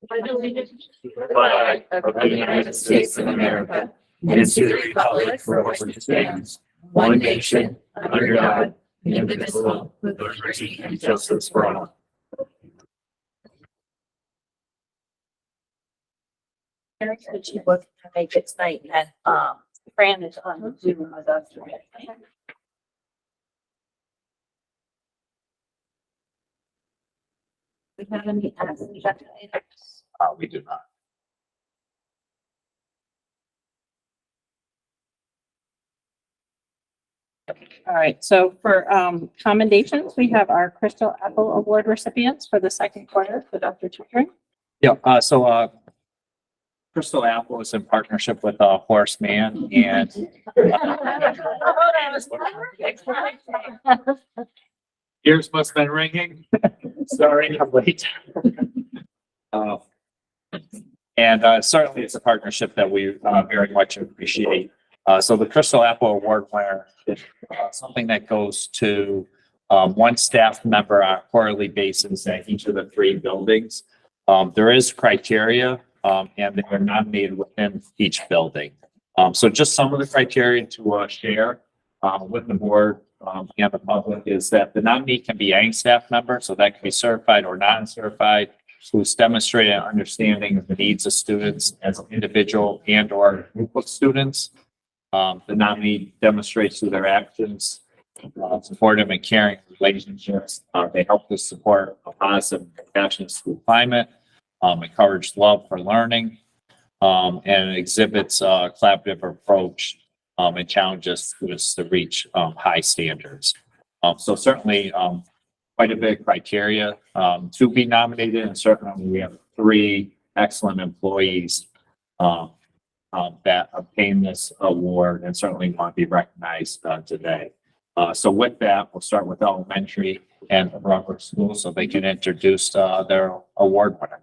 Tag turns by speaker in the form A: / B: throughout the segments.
A: flag of the United States of America, and to the republic for which it stands, one nation, under God, indivisible, with liberty and justice for all.
B: That she wasn't gonna make it tonight, and Fran is on Zoom with us. We have any agenda items?
A: We do not.
C: All right, so for commendations, we have our Crystal Apple Award recipients for the second quarter for Dr. Tutoring.
D: Yeah, so Crystal Apple is in partnership with Horace Mann and ears must have been ringing. Sorry, I'm late. And certainly it's a partnership that we very much appreciate. So the Crystal Apple Award winner is something that goes to one staff member on a quarterly basis at each of the 3 buildings. There is criteria and they are nominated within each building. So just some of the criteria to share with the board and the public is that the nominee can be any staff member, so that can be certified or non-certified, who's demonstrated an understanding of the needs of students as an individual and or group of students. The nominee demonstrates through their actions supportive and caring relationships. They help to support a positive and compassionate school climate, encourage love for learning, and exhibits a collaborative approach and challenges students to reach high standards. So certainly quite a bit of criteria to be nominated, and certainly we have 3 excellent employees that obtain this award and certainly want to be recognized today. So with that, we'll start with elementary and Robert School so they can introduce their award winner.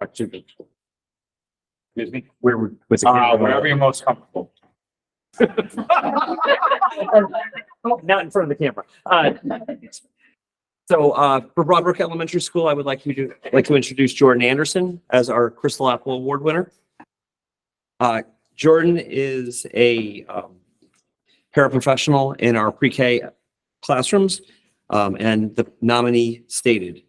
D: Excuse me? Wherever you're most comfortable.
E: Not in front of the camera. So for Broadbrook Elementary School, I would like to introduce Jordan Anderson as our Crystal Apple Award winner. Jordan is a paraprofessional in our pre-K classrooms, and the nominee stated,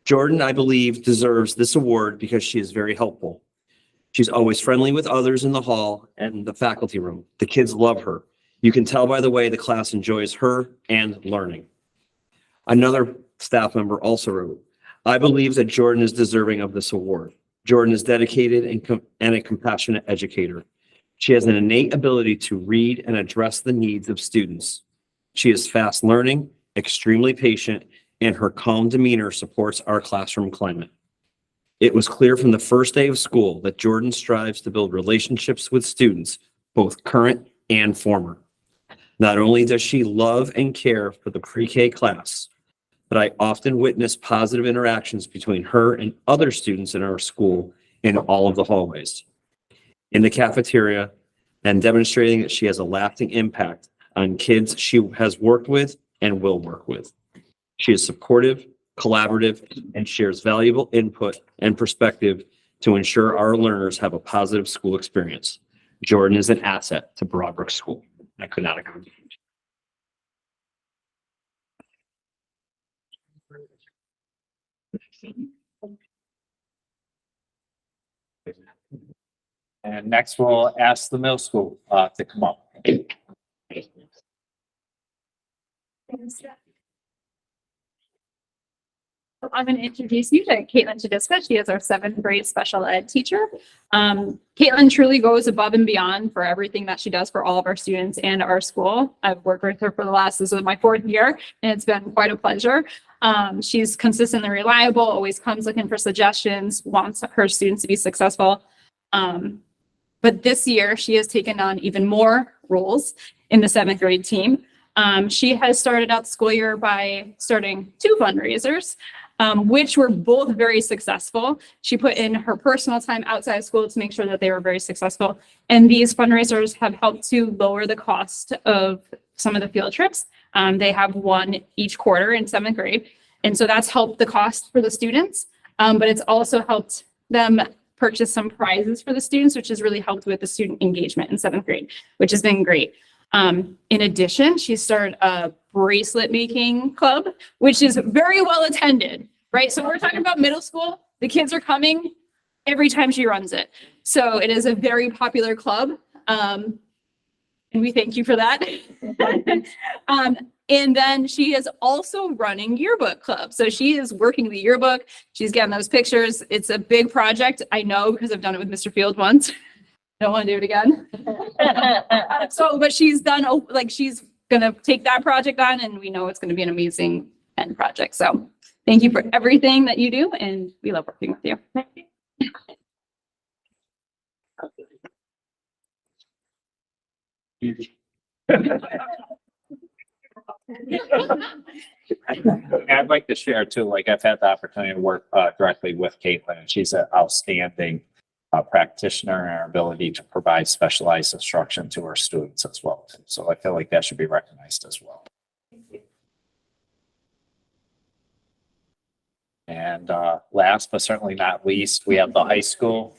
E: Jordan, I believe, deserves this award because she is very helpful. She's always friendly with others in the hall and the faculty room. The kids love her. You can tell by the way the class enjoys her and learning. Another staff member also wrote, I believe that Jordan is deserving of this award. Jordan is dedicated and a compassionate educator. She has an innate ability to read and address the needs of students. She is fast learning, extremely patient, and her calm demeanor supports our classroom climate. It was clear from the first day of school that Jordan strives to build relationships with students, both current and former. Not only does she love and care for the pre-K class, but I often witness positive interactions between her and other students in our school in all of the hallways, in the cafeteria, and demonstrating that she has a lasting impact on kids she has worked with and will work with. She is supportive, collaborative, and shares valuable input and perspective to ensure our learners have a positive school experience. Jordan is an asset to Broadbrook School. I could not agree.
D: And next we'll ask the middle school to come up.
F: I'm going to introduce you to Caitlin Chadiska. She is our 7th grade special ed teacher. Caitlin truly goes above and beyond for everything that she does for all of our students and our school. I've worked with her for this is my 4th year, and it's been quite a pleasure. She's consistently reliable, always comes looking for suggestions, wants her students to be successful. But this year, she has taken on even more roles in the 7th grade team. She has started out the school year by starting 2 fundraisers. which were both very successful. She put in her personal time outside of school to make sure that they were very successful. And these fundraisers have helped to lower the cost of some of the field trips. They have one each quarter in 7th grade. And so that's helped the cost for the students. But it's also helped them purchase some prizes for the students, which has really helped with the student engagement in 7th grade, which has been great. In addition, she started a bracelet making club, which is very well attended, right? So we're talking about middle school. The kids are coming every time she runs it. So it is a very popular club. And we thank you for that. And then she is also running yearbook club. So she is working the yearbook. She's getting those pictures. It's a big project. I know because I've done it with Mr. Field once. Don't want to do it again. But she's done, like, she's going to take that project on, and we know it's going to be an amazing end project. So thank you for everything that you do, and we love working with you.
D: I'd like to share too, like I've had the opportunity to work directly with Caitlin, and she's an outstanding practitioner in her ability to provide specialized instruction to her students as well. So I feel like that should be recognized as well. And last but certainly not least, we have the high school.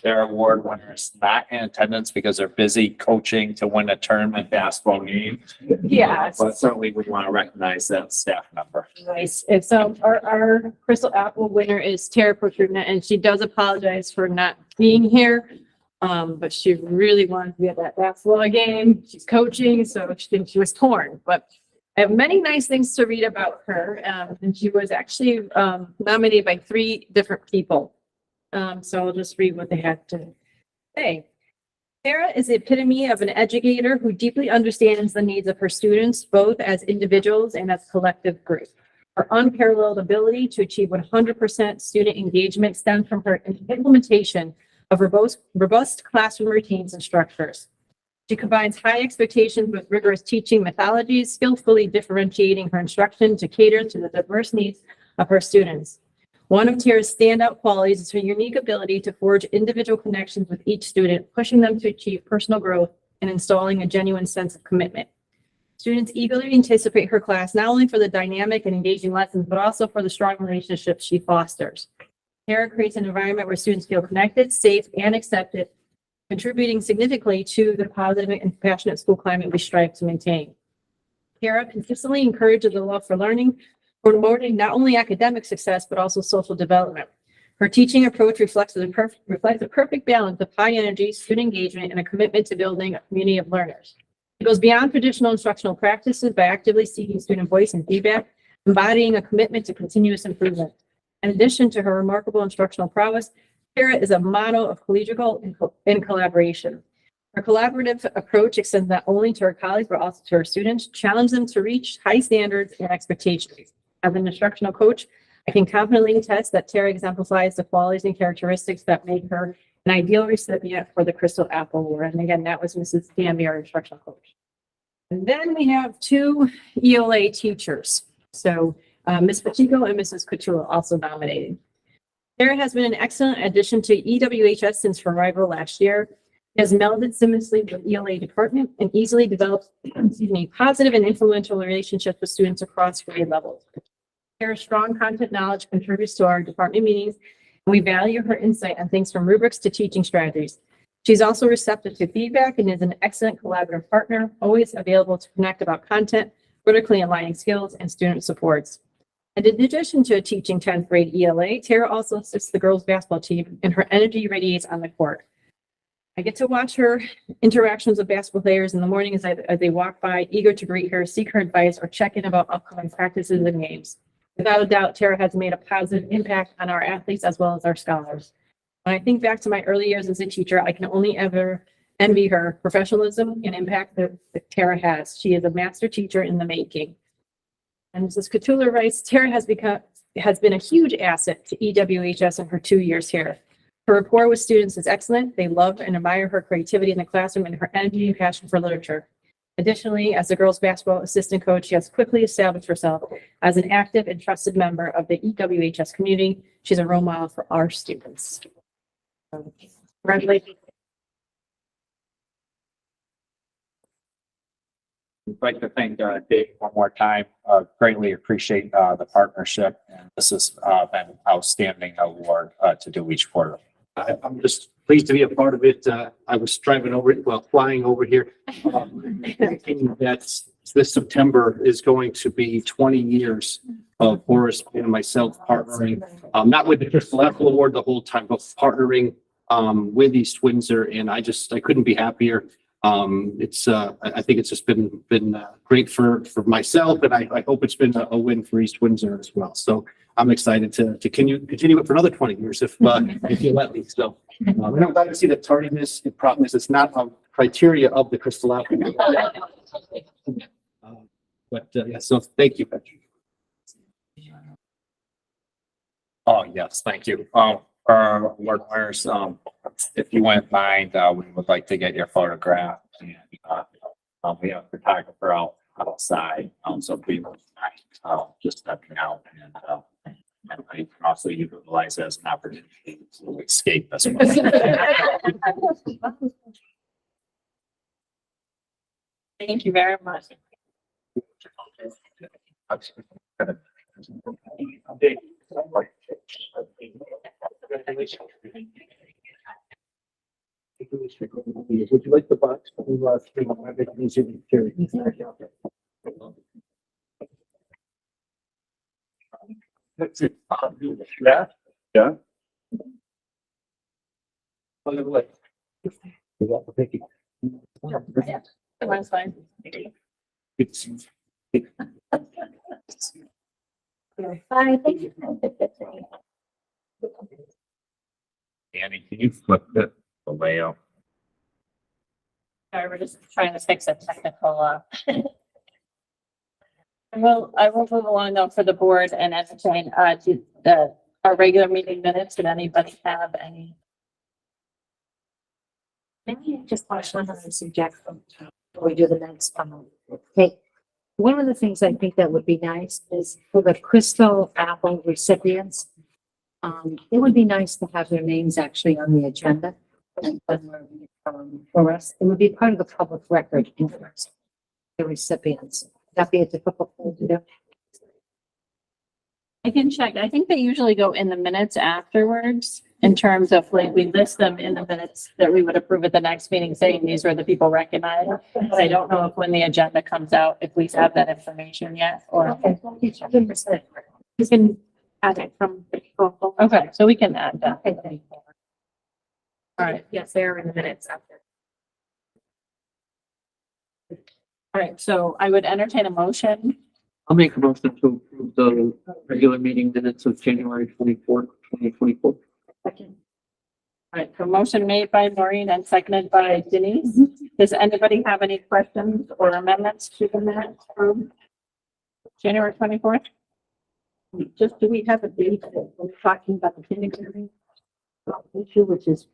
D: Their award winners not in attendance because they're busy coaching to win a tournament basketball game.
C: Yes.
D: But certainly we want to recognize that staff member.
C: Nice. And so our Crystal Apple winner is Tara Protrudna, and she does apologize for not being here. But she really wanted to be at that basketball game. She's coaching, so she was torn. But I have many nice things to read about her. And she was actually nominated by 3 different people. So I'll just read what they had to say. Sarah is the epitome of an educator who deeply understands the needs of her students, both as individuals and as a collective group. Her unparalleled ability to achieve 100% student engagement stems from her implementation of robust classroom routines and structures. She combines high expectations with rigorous teaching methodologies, skillfully differentiating her instruction to cater to the diverse needs of her students. One of Tara's standout qualities is her unique ability to forge individual connections with each student, pushing them to achieve personal growth and installing a genuine sense of commitment. Students eagerly anticipate her class not only for the dynamic and engaging lessons, but also for the strong relationships she fosters. Tara creates an environment where students feel connected, safe, and accepted, contributing significantly to the positive and compassionate school climate we strive to maintain. Tara consistently encourages the love for learning, promoting not only academic success, but also social development. Her teaching approach reflects a perfect balance of high energy, student engagement, and a commitment to building a community of learners. It goes beyond traditional instructional practices by actively seeking student voice and feedback, embodying a commitment to continuous improvement. In addition to her remarkable instructional prowess, Tara is a model of collegial and collaboration. Her collaborative approach extends not only to her colleagues, but also to her students, challenge them to reach high standards and expectations. As an instructional coach, I can confidently attest that Tara exemplifies the qualities and characteristics that make her an ideal recipient for the Crystal Apple Award. And again, that was Mrs. Danby, our instructional coach. And then we have 2 ELA teachers. So Ms. Pacheco and Mrs. Couture also nominated. Tara has been an excellent addition to EWHS since her arrival last year. She has melded seamlessly with the ELA department and easily developed, positive and influential relationships with students across grade levels. Tara's strong content knowledge contributes to our department meetings, and we value her insight on things from rubrics to teaching strategies. She's also receptive to feedback and is an excellent collaborative partner, always available to connect about content, vertically aligning skills, and student supports. And in addition to teaching 10th grade ELA, Tara also assists the girls basketball team, and her energy radiates on the court. I get to watch her interactions with basketball players in the morning as they walk by, eager to greet her, seek her advice, or check in about upcoming practices and games. Without a doubt, Tara has made a positive impact on our athletes as well as our scholars. When I think back to my early years as a teacher, I can only ever envy her professionalism and impact that Tara has. She is a master teacher in the making. And Mrs. Couture writes, Tara has been a huge asset to EWHS in her 2 years here. Her rapport with students is excellent. They love and admire her creativity in the classroom and her energy and passion for literature. Additionally, as a girls basketball assistant coach, she has quickly established herself as an active and trusted member of the EWHS community. She's a role model for our students. Congratulations.
D: I'd like to thank Dave one more time. Greatly appreciate the partnership. And this has been an outstanding award to do each quarter.
G: I'm just pleased to be a part of it. I was driving over, flying over here. Thinking that this September is going to be 20 years of Horace and myself partnering, not with the Crystal Apple Award the whole time, but partnering with East Windsor. And I couldn't be happier. I think it's just been great for myself, and I hope it's been a win for East Windsor as well. So I'm excited to continue it for another 20 years if you let me. So and I'm glad to see that tardiness and promptness is not a criteria of the Crystal Apple. Yeah, so thank you, Patrick.
D: Oh, yes, thank you. Award winners, if you wouldn't mind, we would like to get your photograph. And, we have a photographer outside, so please, just stepping out and I can also utilize it as an opportunity to escape as well.
C: Thank you very much.
G: Would you like the box? Yeah. Yeah. Thank you.
C: Everyone's fine.
B: Bye, thank you.
D: Annie, can you flip it the layout?
B: Sorry, we're just trying to fix a technical, I will move along though for the board and entertain, our regular meeting minutes. Did anybody have any?
H: Maybe I just watch one other suggestion before we do the next one. Okay, one of the things I think that would be nice is for the Crystal Apple recipients. It would be nice to have their names actually on the agenda. And for us, it would be part of the public record interest. The recipients, that'd be a difficult thing to do.
B: I can check. I think they usually go in the minutes afterwards in terms of like, we list them in the minutes that we would approve at the next meeting saying these were the people recognized. But I don't know if when the agenda comes out, if we have that information yet or.
H: Okay, 100%.
C: You can add it from.
B: Okay, so we can add that.
H: Okay, thank you.
B: All right.
C: Yes, they are in the minutes after.
B: All right. So I would entertain a motion.
I: I'll make a motion to approve the regular meeting minutes of January 24th, 2024.
H: Second.
B: All right. So motion made by Maureen and seconded by Denise. Does anybody have any questions or amendments to the minutes from January 24th?
H: Just, do we have a date when we're talking about the kindergarten issue, which is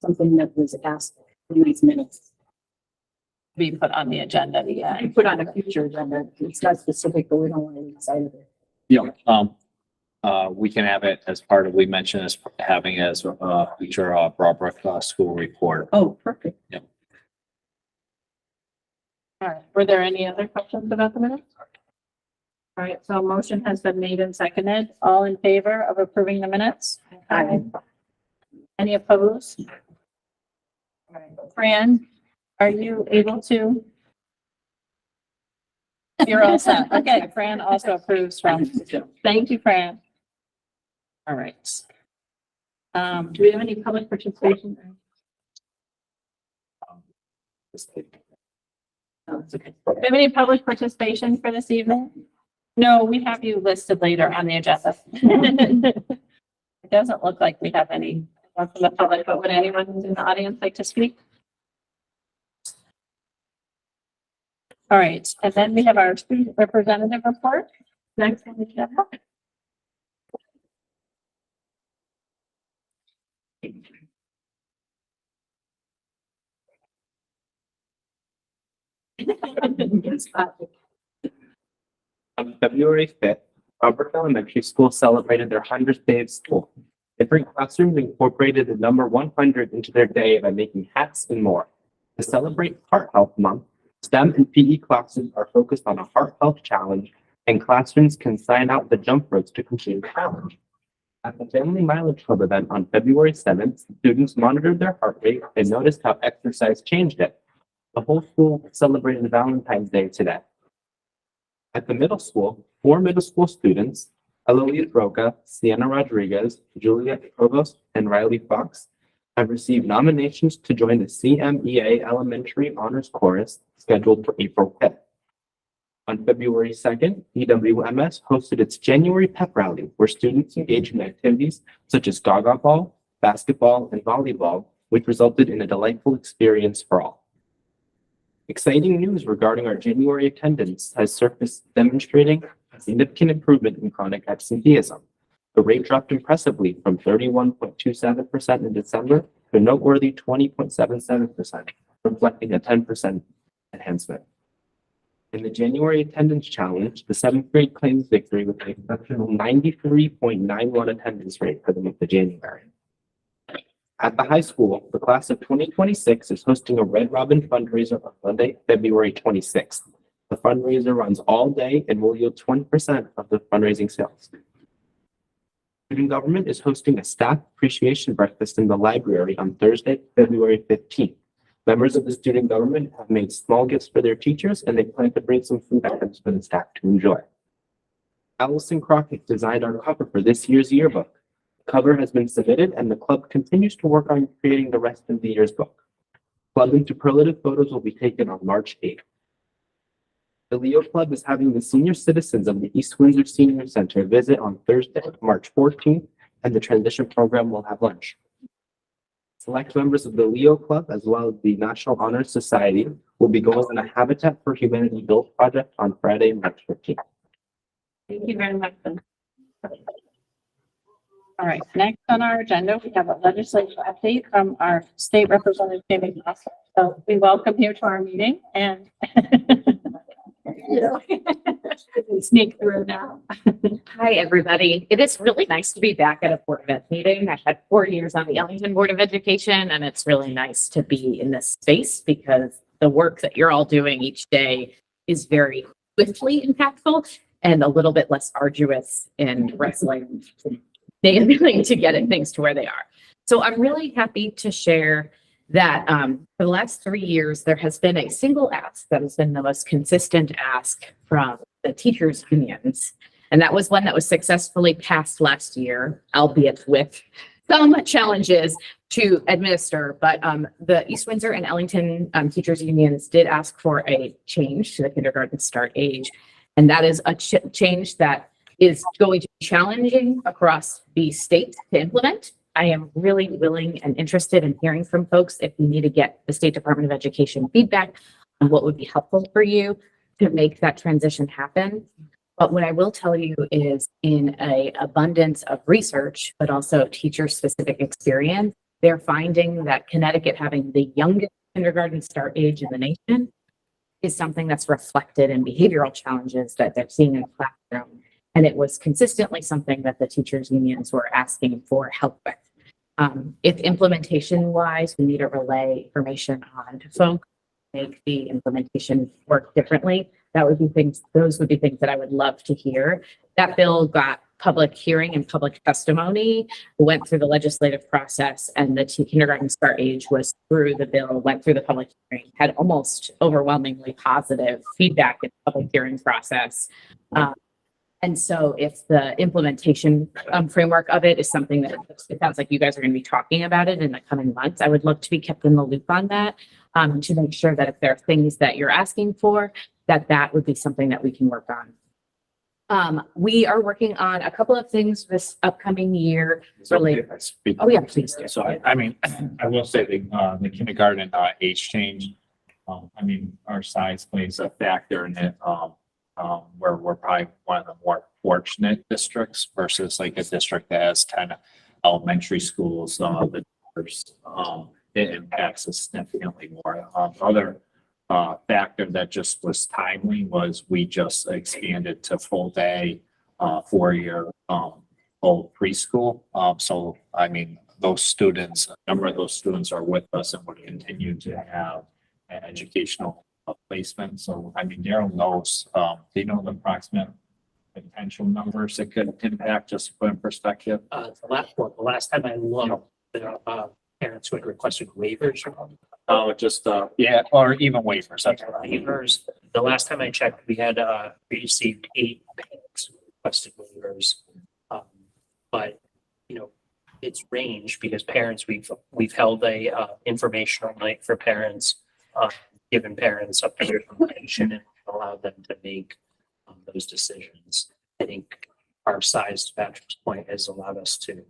H: something that was asked in these minutes?
B: Be put on the agenda. Yeah.
H: We put on a future agenda. It's not specific, but we don't want to lose sight of it.
D: Yeah, we can have it as part of, we mentioned as having as future Broadbrook school report.
H: Oh, perfect.
B: All right. Were there any other questions about the minutes? All right. So a motion has been made and seconded. All in favor of approving the minutes?
H: Aye.
B: Any opposed? All right. Fran, are you able to? You're all set. Okay. Fran also approves from. Thank you, Fran. All right. Do we have any public participation? No, it's okay. Do we have any public participation for this evening? No, we have you listed later on the agenda. It doesn't look like we have any from the public, but would anyone in the audience like to speak? All right, and then we have our student representative report. Next on the agenda.
J: On February 5th, Robert Elementary School celebrated their 100th day of school. Different classrooms incorporated the number 100 into their day by making hats and more. To celebrate Heart Health Month, STEM and PE classes are focused on a heart health challenge, and classrooms can sign out the jump ropes to complete the challenge. At the Family Mileage Club event on February 7th, students monitored their heart rate and noticed how exercise changed it. The whole school celebrated Valentine's Day today. At the middle school, 4 middle school students, Eloise Roca, Sienna Rodriguez, Juliet Provost, and Riley Fox, have received nominations to join the CMEA Elementary Honors Chorus scheduled for April 5th. On February 2nd, EWMS hosted its January pep rally, where students engaged in activities such as gaga ball, basketball, and volleyball, which resulted in a delightful experience for all. Exciting news regarding our January attendance has surfaced, demonstrating a significant improvement in chronic absenteeism. The rate dropped impressively from 31.27% in December to a noteworthy 20.77%, reflecting a 10% enhancement. In the January attendance challenge, the 7th grade claims victory with an exceptional 93.91 attendance rate for the month of January. At the high school, the class of 2026 is hosting a Red Robin fundraiser on Monday, February 26th. The fundraiser runs all day and will yield 20% of the fundraising sales. Student government is hosting a staff appreciation breakfast in the library on Thursday, February 15th. Members of the student government have made small gifts for their teachers, and they plan to bring some food items for the staff to enjoy. Allison Crockett designed our cover for this year's yearbook. The cover has been submitted, and the club continues to work on creating the rest of the year's book. Club and superlative photos will be taken on March 8th. The Leo Club is having the senior citizens of the East Windsor Senior Center visit on Thursday, March 14th, and the transition program will have lunch. Select members of the Leo Club, as well as the National Honor Society, will be going on a Habitat for Humanity build project on Friday, March 15th.
B: Thank you very much. All right, next on our agenda, we have a legislative update from our state representative, Jamie Moss. So we welcome you to our meeting and sneak through now.
K: Hi, everybody. It is really nice to be back at a Board of Ed meeting. I've had 4 years on the Ellington Board of Education, and it's really nice to be in this space because the work that you're all doing each day is very swiftly impactful and a little bit less arduous in wrestling to get things to where they are. So I'm really happy to share that for the last 3 years, there has been a single ask that has been the most consistent ask from the teachers' unions. And that was one that was successfully passed last year, albeit with some challenges to administer. But the East Windsor and Ellington teachers' unions did ask for a change to the kindergarten start age. And that is a change that is going to be challenging across the state to implement. I am really willing and interested in hearing from folks if you need to get the State Department of Education feedback on what would be helpful for you to make that transition happen. But what I will tell you is in an abundance of research, but also teacher-specific experience, they're finding that Connecticut having the youngest kindergarten start age in the nation is something that's reflected in behavioral challenges that they're seeing in the classroom. And it was consistently something that the teachers' unions were asking for help with. If implementation wise, we need to relay information on to folks, make the implementation work differently. Those would be things that I would love to hear. That bill got public hearing and public testimony, went through the legislative process, and the kindergarten start age was through the bill, went through the public hearing, had almost overwhelmingly positive feedback in the public hearing process. And so if the implementation framework of it is something that it sounds like you guys are going to be talking about it in the coming months, I would love to be kept in the loop on that to make sure that if there are things that you're asking for, that would be something that we can work on. We are working on a couple of things this upcoming year. Related. Oh yeah, please do.
D: So I mean, I will say the kindergarten age change. I mean, our size plays a factor in it. Where we're probably one of the more fortunate districts versus like a district that has 10 elementary schools. It impacts us significantly more. Other factor that just was timely was we just expanded to full day, 4-year, old preschool. So, I mean, those students, a number of those students are with us and would continue to have an educational placement. So, I mean, Daryl knows, do you know the approximate potential numbers that could impact, just to put in perspective?
L: The last time I looked, parents who had requested waivers from
D: Oh, just, yeah, or even waivers, that's all right.
L: waivers. The last time I checked, we had, we received 8 parents who requested waivers. But, you know, it's ranged because parents, we've held a, informational night for parents, given parents up to their information and allowed them to make those decisions. I think our size, to Patrick's point, has allowed us to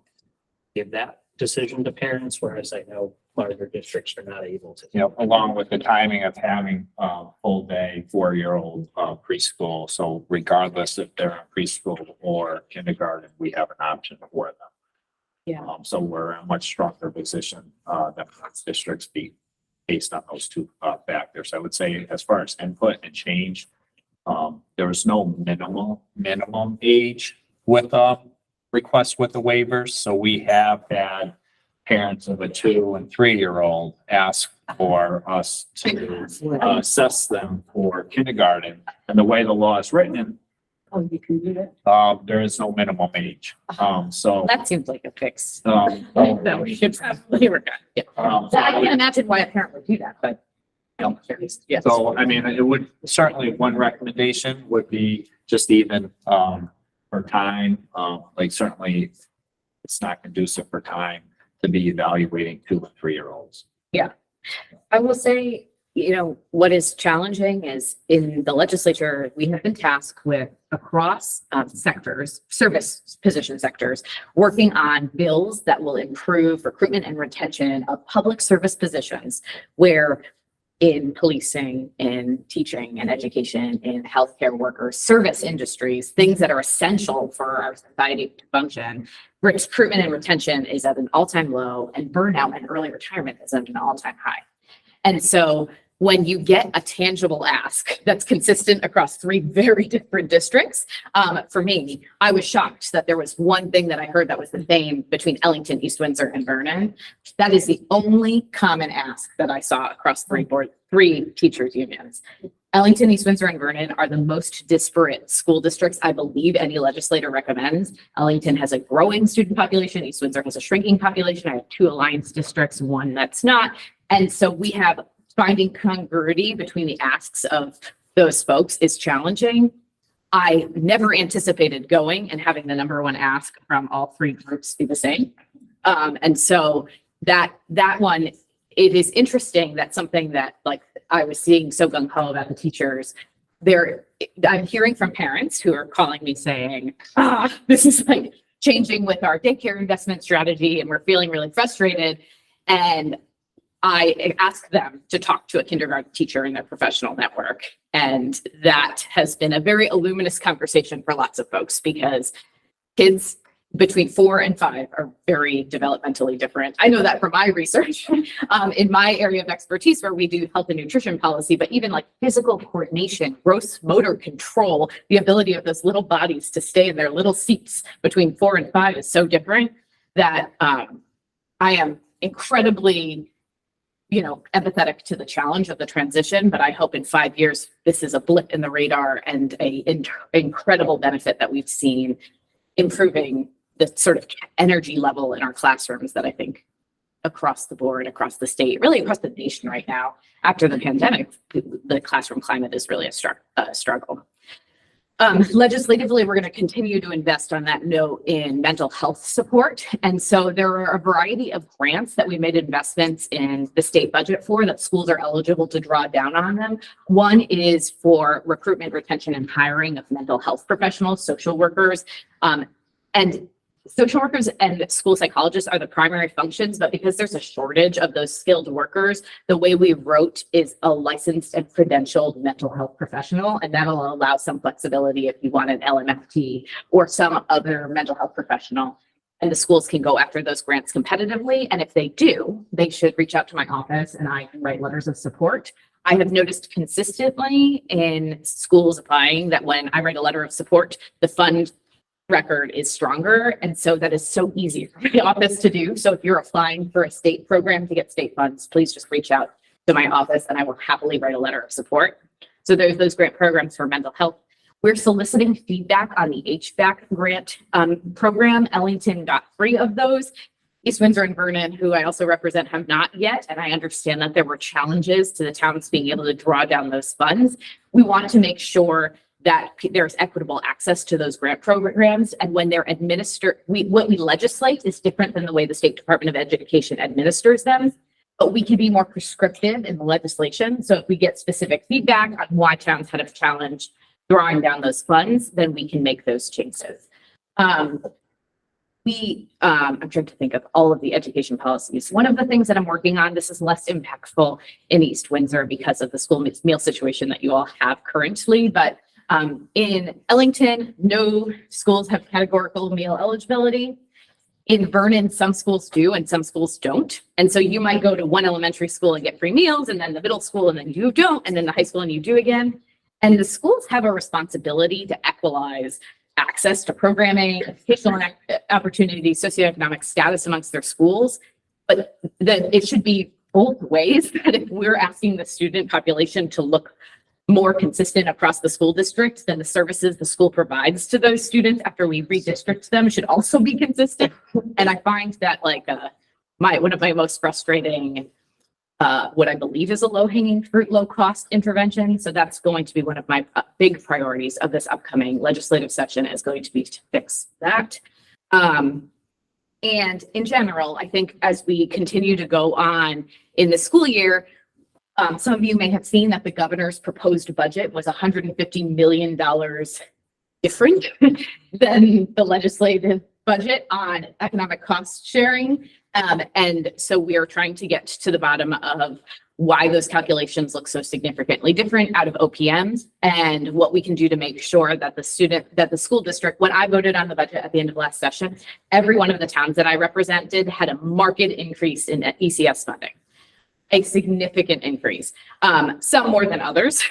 L: give that decision to parents, whereas I know larger districts are not able to.
D: You know, along with the timing of having full day 4-year-old preschool. So regardless if they're in preschool or kindergarten, we have an option for them.
K: Yeah.
D: So we're in a much stronger position than most districts be based on those two factors. I would say as far as input and change, there was no minimum age with requests with the waivers. So we have had parents of a 2- and 3-year-old ask for us to assess them for kindergarten. And the way the law is written,
K: Oh, you can do that.
D: there is no minimum age. So,
K: That seems like a fix.
D: so,
K: That we should probably work on. Yeah. So I can't imagine why a parent would do that, but. Yes.
D: so, I mean, it would, certainly one recommendation would be just even, for time, like certainly it's not conducive for time to be evaluating 2- and 3-year-olds.
K: I will say, you know, what is challenging is in the legislature, we have been tasked with across sectors, service position sectors, working on bills that will improve recruitment and retention of public service positions where in policing, in teaching and education, in healthcare workers, service industries, things that are essential for our society to function. Recruitment and retention is at an all-time low and burnout and early retirement is at an all-time high. And so when you get a tangible ask that's consistent across 3 very different districts, for me, I was shocked that there was one thing that I heard that was the same between Ellington, East Windsor, and Vernon. That is the only common ask that I saw across 3 teachers unions. Ellington, East Windsor, and Vernon are the most disparate school districts I believe any legislator recommends. Ellington has a growing student population. East Windsor has a shrinking population. I have 2 alliance districts, 1 that's not. And so we have finding congruity between the asks of those folks is challenging. I never anticipated going and having the number 1 ask from all 3 groups be the same. And so that one, it is interesting that something that like I was seeing so gung ho about the teachers I'm hearing from parents who are calling me saying, this is like changing with our daycare investment strategy and we're feeling really frustrated. And I asked them to talk to a kindergarten teacher in their professional network. And that has been a very illuminous conversation for lots of folks because kids between 4 and 5 are very developmentally different. I know that from my research in my area of expertise where we do health and nutrition policy, but even like physical coordination, gross motor control, the ability of those little bodies to stay in their little seats between 4 and 5 is so different that I am incredibly empathetic to the challenge of the transition, but I hope in 5 years, this is a blip in the radar and incredible benefit that we've seen improving the sort of energy level in our classrooms that I think across the board, across the state, really across the nation right now, after the pandemic, the classroom climate is really a struggle. Legislatively, we're going to continue to invest on that note in mental health support. And so there are a variety of grants that we made investments in the state budget for that schools are eligible to draw down on them. One is for recruitment, retention, and hiring of mental health professionals, social workers, and social workers and school psychologists are the primary functions, but because there's a shortage of those skilled workers, the way we wrote is a licensed and credentialed mental health professional, and that'll allow some flexibility if you want an LMFT or some other mental health professional. And the schools can go after those grants competitively, and if they do, they should reach out to my office and I can write letters of support. I have noticed consistently in schools applying that when I write a letter of support, the fund record is stronger. And so that is so easy for the office to do. So if you're applying for a state program to get state funds, please just reach out to my office and I will happily write a letter of support. So there's those grant programs for mental health. We're soliciting feedback on the HVAC grant program. Ellington got 3 of those. East Windsor and Vernon, who I also represent, have not yet. And I understand that there were challenges to the towns being able to draw down those funds. We want to make sure that there's equitable access to those grant programs. And when they're administered, what we legislate is different than the way the State Department of Education administers them. But we can be more prescriptive in the legislation. So if we get specific feedback on why towns had a challenge drawing down those funds, then we can make those changes. I'm trying to think of all of the education policies. One of the things that I'm working on, this is less impactful in East Windsor because of the school meal situation that you all have currently, but in Ellington, no schools have categorical meal eligibility. In Vernon, some schools do and some schools don't. And so you might go to one elementary school and get free meals, and then the middle school and then you don't, and then the high school and you do again. And the schools have a responsibility to equalize access to programming, educational opportunities, socioeconomic status amongst their schools. But it should be both ways, that if we're asking the student population to look more consistent across the school district, then the services the school provides to those students after we redistrict them should also be consistent. And I find that like one of my most frustrating, what I believe is a low-hanging fruit, low-cost intervention. So that's going to be one of my big priorities of this upcoming legislative session, is going to be to fix that. And in general, I think as we continue to go on in the school year, some of you may have seen that the governor's proposed budget was $150 million different than the legislative budget on economic cost sharing. And so we are trying to get to the bottom of why those calculations look so significantly different out of OPMs, and what we can do to make sure that the school district, when I voted on the budget at the end of last session, every one of the towns that I represented had a marked increase in ECS funding. A significant increase, some more than others,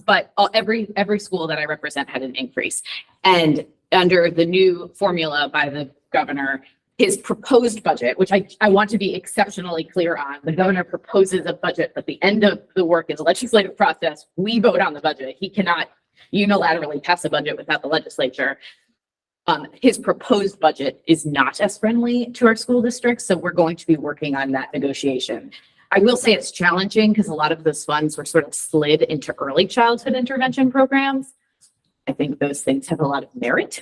K: but every school that I represent had an increase. And under the new formula by the governor, his proposed budget, which I want to be exceptionally clear on, the governor proposes a budget, but the end of the work is a legislative process. We vote on the budget. He cannot unilaterally pass a budget without the legislature. His proposed budget is not as friendly to our school districts, so we're going to be working on that negotiation. I will say it's challenging because a lot of those funds were sort of slid into early childhood intervention programs. I think those things have a lot of merit.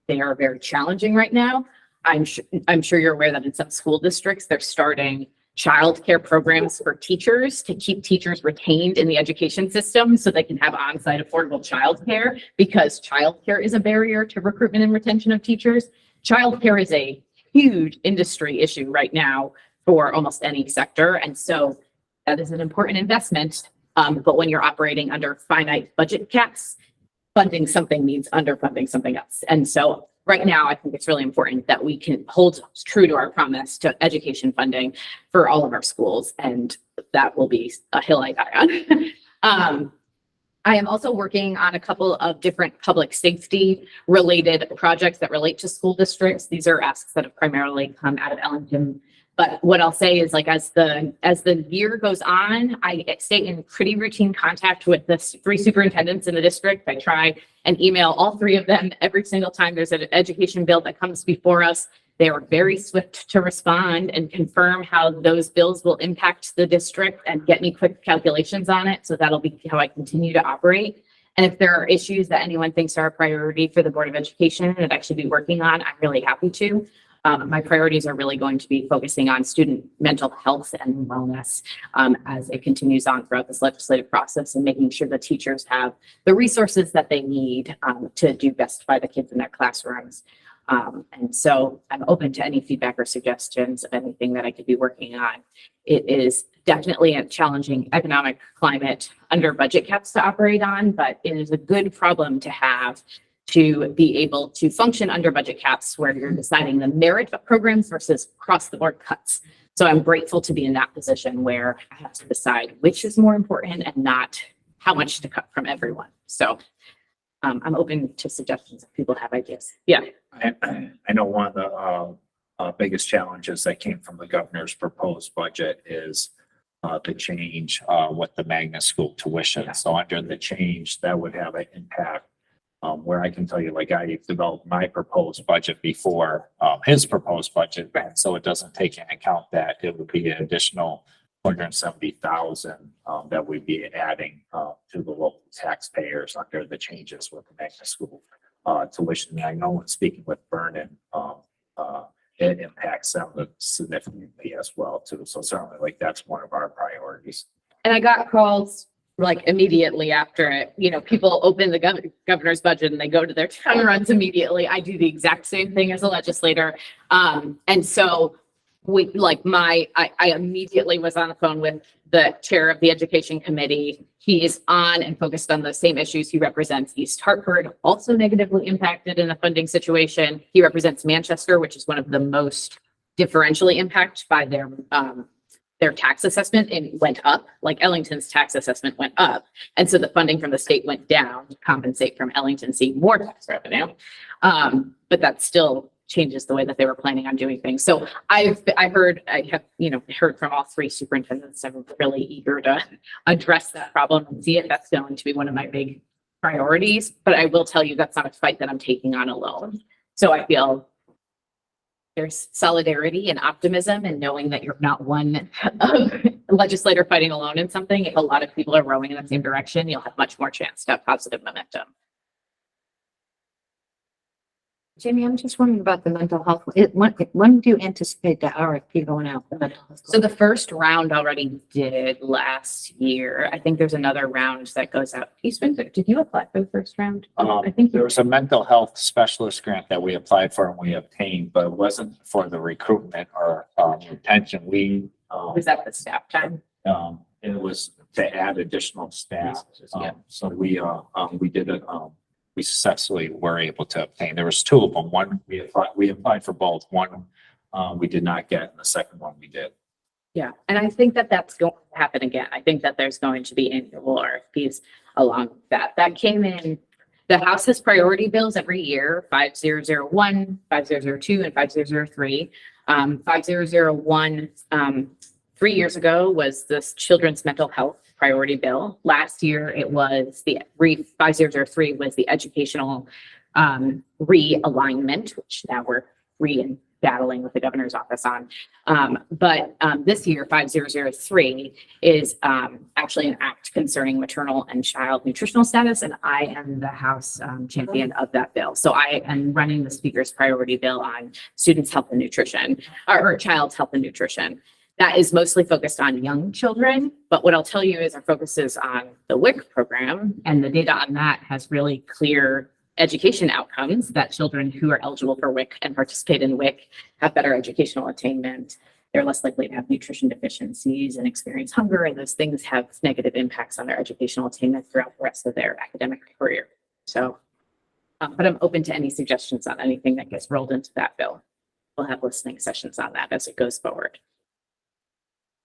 K: They are very challenging right now. I'm sure you're aware that in some school districts, they're starting childcare programs for teachers to keep teachers retained in the education system so they can have on-site affordable childcare, because childcare is a barrier to recruitment and retention of teachers. Childcare is a huge industry issue right now for almost any sector. And so that is an important investment. But when you're operating under finite budget caps, funding something means underfunding something else. And so right now, I think it's really important that we can hold true to our promise to education funding for all of our schools. And that will be a hill I die on. I am also working on a couple of different public safety related projects that relate to school districts. These are asks that have primarily come out of Ellington. But what I'll say is, like, as the year goes on, I stay in pretty routine contact with the 3 superintendents in the district. I try and email all 3 of them every single time there's an education bill that comes before us. They are very swift to respond and confirm how those bills will impact the district and get me quick calculations on it. So that'll be how I continue to operate. And if there are issues that anyone thinks are a priority for the Board of Education that I should be working on, I'm really happy to. My priorities are really going to be focusing on student mental health and wellness as it continues on throughout this legislative process, and making sure the teachers have the resources that they need to do best by the kids in their classrooms. And so I'm open to any feedback or suggestions of anything that I could be working on. It is definitely a challenging economic climate under budget caps to operate on, but it is a good problem to have to be able to function under budget caps where you're deciding the merit of programs versus across the board cuts. So I'm grateful to be in that position where I have to decide which is more important and not how much to cut from everyone. So I'm open to suggestions if people have ideas. Yeah.
D: I know one of the biggest challenges that came from the governor's proposed budget is the change with the magnet school tuition. So under the change, that would have an impact where I can tell you, like, I developed my proposed budget before his proposed budget. And so it doesn't take into account that it would be an additional 270,000 that we'd be adding to the local taxpayers under the changes with the magnet school tuition. And I know when speaking with Vernon, it impacts them significantly as well too. So certainly, like, that's one of our priorities.
K: And I got calls like immediately after it. You know, people open the governor's budget and they go to their town runs immediately. I do the exact same thing as a legislator. And so we like I immediately was on the phone with the chair of the education committee. He is on and focused on the same issues. He represents East Hartford, also negatively impacted in the funding situation. He represents Manchester, which is one of the most differentially impacted by their tax assessment, and it went up. Like Ellington's tax assessment went up. And so the funding from the state went down to compensate from Ellington seeing more tax revenue. But that still changes the way that they were planning on doing things. So I have heard from all three superintendents. I'm really eager to address that problem and see it. That's going to be one of my big priorities. But I will tell you, that's not a fight that I'm taking on alone. So I feel there's solidarity and optimism and knowing that you're not one legislator fighting alone in something. If a lot of people are rowing in the same direction, you'll have much more chance to have positive momentum.
H: Jamie, I'm just wondering about the mental health. When do you anticipate the RFP going out? The mental health?
K: So the first round already did last year. I think there's another round that goes out. Did you apply for the first round? I think
D: There was a mental health specialist grant that we applied for and we obtained, but it wasn't for the recruitment or retention. We
K: was that the staff time.
D: it was to add additional staff. So we did it. We successfully were able to obtain. There was two of them. One we applied for both. One we did not get, and the second one we did.
K: Yeah, and I think that that's going to happen again. I think that there's going to be annual RFPs along that. That came in. The House has priority bills every year: 5001, 5002, and 5003. 5001 3 years ago was this children's mental health priority bill. Last year, it was the 5003 was the educational realignment, which now we're battling with the governor's office on. But this year, 5003 is actually an act concerning maternal and child nutritional status, and I am the House champion of that bill. So I am running the speaker's priority bill on students' health and nutrition, or child's health and nutrition. That is mostly focused on young children, but what I'll tell you is our focus is on the WIC program, and the data on that has really clear education outcomes that children who are eligible for WIC and participate in WIC have better educational attainment. They're less likely to have nutrition deficiencies and experience hunger, and those things have negative impacts on their educational attainment throughout the rest of their academic career. So, but I'm open to any suggestions on anything that gets rolled into that bill. We'll have listening sessions on that as it goes forward.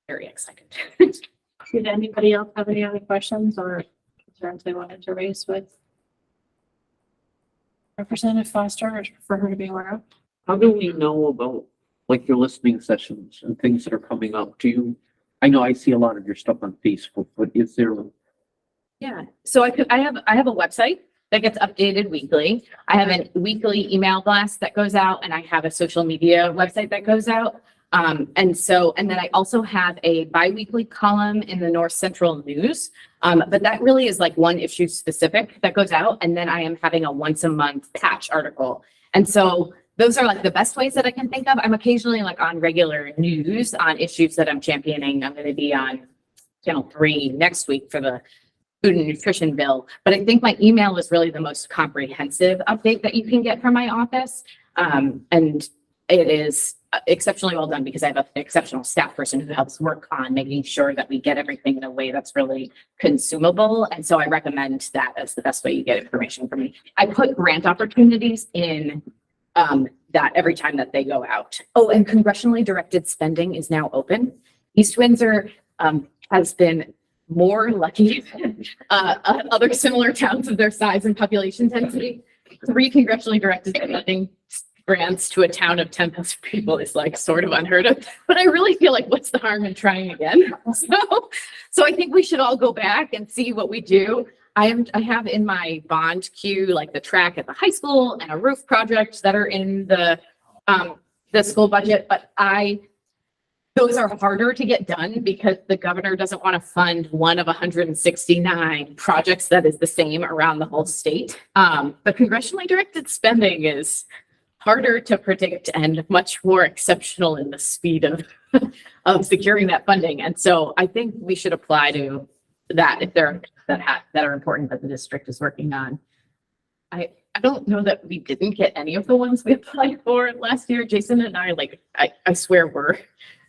K: Very excited.
B: Did anybody else have any other questions or concerns they wanted to raise with Representative Foster, or for her to be aware of?
I: How do we know about like your listening sessions and things that are coming up? I know I see a lot of your stuff on Facebook, but is there?
K: Yeah, so I have a website that gets updated weekly. I have a weekly email blast that goes out, and I have a social media website that goes out. And then I also have a biweekly column in the North Central News. But that really is like one issue specific that goes out. And then I am having a once a month patch article. And so those are like the best ways that I can think of. I'm occasionally like on regular news on issues that I'm championing. I'm going to be on Channel 3 next week for the food and nutrition bill. But I think my email is really the most comprehensive update that you can get from my office. And it is exceptionally well done because I have an exceptional staff person who helps work on making sure that we get everything in a way that's really consumable. And so I recommend that as the best way you get information from me. I put grant opportunities in that every time that they go out. Oh, and congressionally directed spending is now open. East Windsor has been more lucky than other similar towns of their size and population density. 3 congressionally directed spending grants to a town of 10,000 people is like sort of unheard of, but I really feel like what's the harm in trying again? So I think we should all go back and see what we do. I have in my bond queue, like the track at the high school and a roof project that are in the school budget, but those are harder to get done because the governor doesn't want to fund one of 169 projects that is the same around the whole state. But congressionally directed spending is harder to predict and much more exceptional in the speed of securing that funding. And so I think we should apply to that if they're that are important that the district is working on. I don't know that we didn't get any of the ones we applied for last year. Jason and I swear we're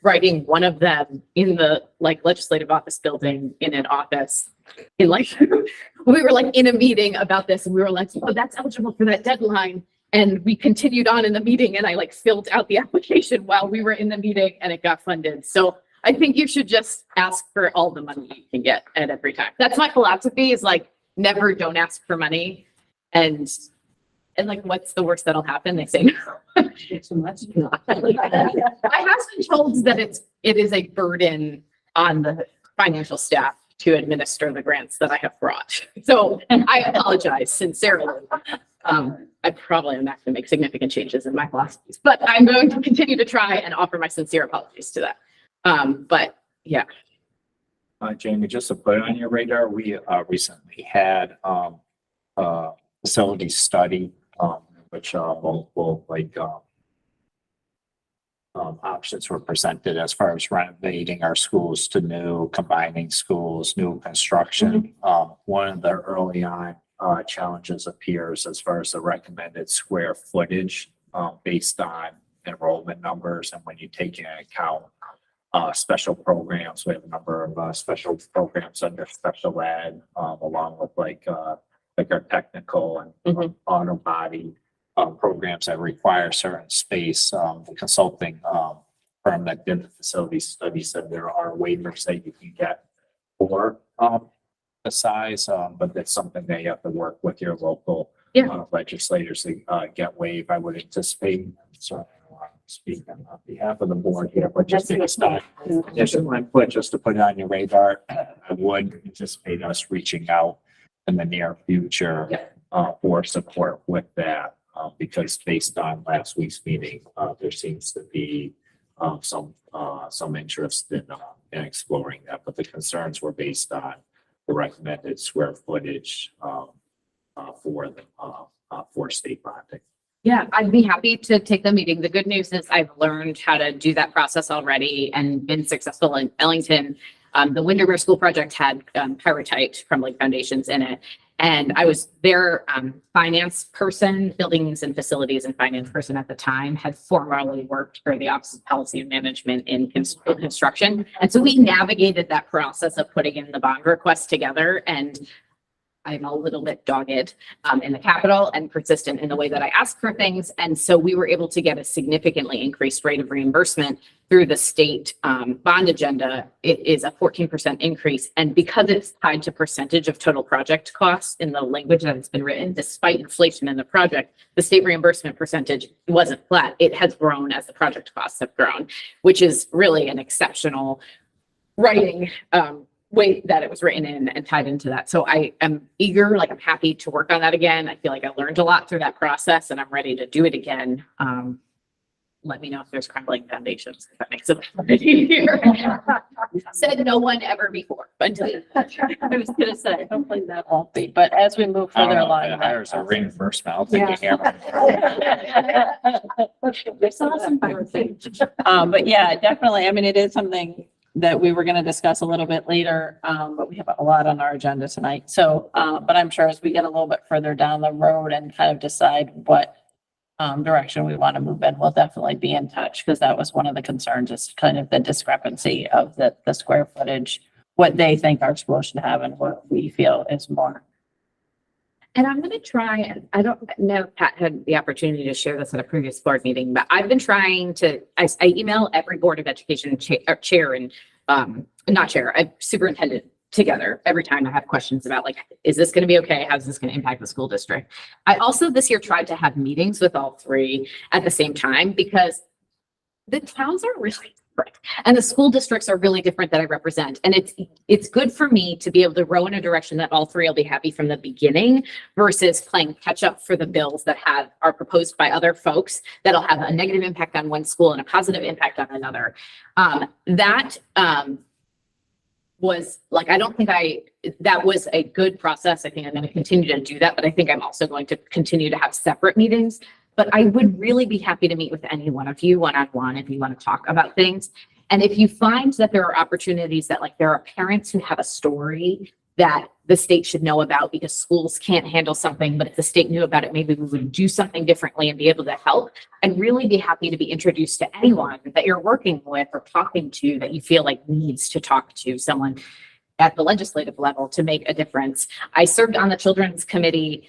K: writing one of them in the legislative office building in an office in we were in a meeting about this and we were like, oh, that's eligible for that deadline. And we continued on in the meeting and I filled out the application while we were in the meeting and it got funded. So I think you should just ask for all the money you can get at every time. That's my philosophy is never don't ask for money. And what's the worst that'll happen? They say no. Too much. I have been told that it is a burden on the financial staff to administer the grants that I have brought. So I apologize sincerely. I probably am not going to make significant changes in my philosophies, but I'm going to continue to try and offer my sincere apologies to that. But yeah.
D: Jamie, just to put it on your radar, we recently had a facility study, which multiple options were presented as far as renovating our schools to new, combining schools, new construction. One of the early on challenges appears as far as the recommended square footage based on enrollment numbers. And when you take into account special programs, we have a number of special programs under special ed, along with our technical and auto body programs that require certain space. The consulting firm that did the facility study said there are waivers that you can get for the size, but that's something that you have to work with your local legislators to get waived. I would anticipate, so I don't want to speak on behalf of the board here, but just based on additional input, just to put it on your radar, I would anticipate us reaching out in the near future for support with that, because based on last week's meeting, there seems to be some interest in exploring that, but the concerns were based on the recommended square footage for state bonding.
K: Yeah, I'd be happy to take the meeting. The good news is I've learned how to do that process already and been successful in Ellington. The Windermere School Project had pyrite crumbling foundations in it. And I was their finance person, buildings and facilities and finance person at the time, had formerly worked for the Office of Policy and Management in construction. And so we navigated that process of putting in the bond request together. And I'm a little bit dogged in the capital and persistent in the way that I ask for things. And so we were able to get a significantly increased rate of reimbursement through the state bond agenda. It is a 14% increase. And because it's tied to percentage of total project costs in the language that it's been written, despite inflation in the project, the state reimbursement percentage wasn't flat. It has grown as the project costs have grown, which is really an exceptional writing way that it was written in and tied into that. So I am eager, I'm happy to work on that again. I feel like I learned a lot through that process and I'm ready to do it again. Let me know if there's crumbling foundations, if that makes it easier. Said no one ever before. Until
B: I was gonna say, hopefully that won't be, but as we move further along.
D: There's a reimbursement. I'll take a hammer.
B: But yeah, definitely. I mean, it is something that we were going to discuss a little bit later, but we have a lot on our agenda tonight. So, but I'm sure as we get a little bit further down the road and kind of decide what direction we want to move in, we'll definitely be in touch because that was one of the concerns, is kind of the discrepancy of the square footage, what they think our school should have and what we feel is more.
K: And I'm gonna try, and I don't know if Pat had the opportunity to share this at a previous board meeting, but I've been trying to, I email every Board of Education chair and, not chair, superintendent together every time I have questions about like, is this gonna be okay? How's this gonna impact the school district? I also this year tried to have meetings with all three at the same time because the towns are really different and the school districts are really different that I represent. And it's good for me to be able to row in a direction that all three will be happy from the beginning versus playing catch up for the bills that are proposed by other folks that'll have a negative impact on one school and a positive impact on another. Was like, I don't think that was a good process. I think I'm going to continue to do that, but I think I'm also going to continue to have separate meetings. But I would really be happy to meet with any one of you one-on-one if you want to talk about things. And if you find that there are opportunities that like there are parents who have a story that the state should know about because schools can't handle something, but if the state knew about it, maybe we would do something differently and be able to help. I'd really be happy to be introduced to anyone that you're working with or talking to that you feel like needs to talk to someone at the legislative level to make a difference. I served on the Children's Committee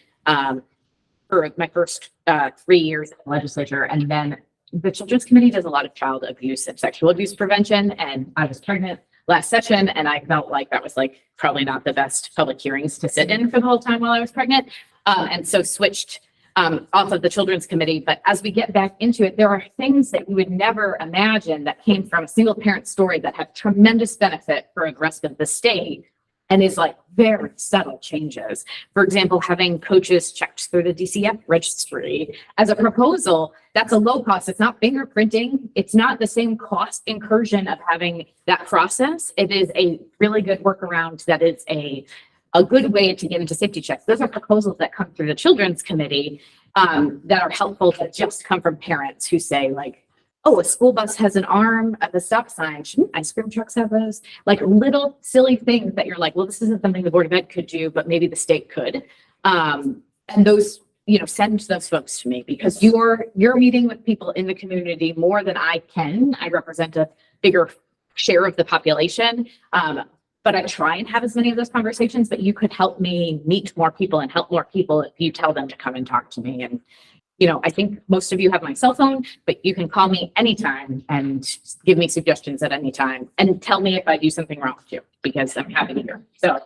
K: for my first 3 years in the legislature. And then the Children's Committee does a lot of child abuse and sexual abuse prevention. And I was pregnant last session and I felt like that was like probably not the best public hearings to sit in for the whole time while I was pregnant. And so switched off of the Children's Committee. But as we get back into it, there are things that you would never imagine that came from a single parent story that have tremendous benefit for the rest of the state. And is like very subtle changes. For example, having coaches checked through the DCF registry as a proposal, that's a low cost. It's not fingerprinting. It's not the same cost incursion of having that process. It is a really good workaround that is a good way to get into safety checks. Those are proposals that come through the Children's Committee that are helpful that just come from parents who say like, oh, a school bus has an arm at the stop sign. Shouldn't ice cream trucks have those? Like little silly things that you're like, well, this isn't something the Board of Ed could do, but maybe the state could. And those, send those folks to me because you're meeting with people in the community more than I can. I represent a bigger share of the population. But I try and have as many of those conversations, but you could help me meet more people and help more people if you tell them to come and talk to me. And I think most of you have my cell phone, but you can call me anytime and give me suggestions at any time and tell me if I do something wrong too, because I'm happy to hear. So,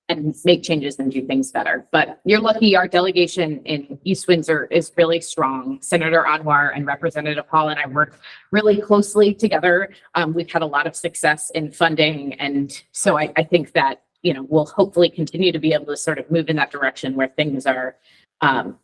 K: and make changes and do things better. But you're lucky our delegation in East Windsor is really strong. Senator Anwar and Representative Hall and I work really closely together. We've had a lot of success in funding. And so I think that, we'll hopefully continue to be able to sort of move in that direction where things are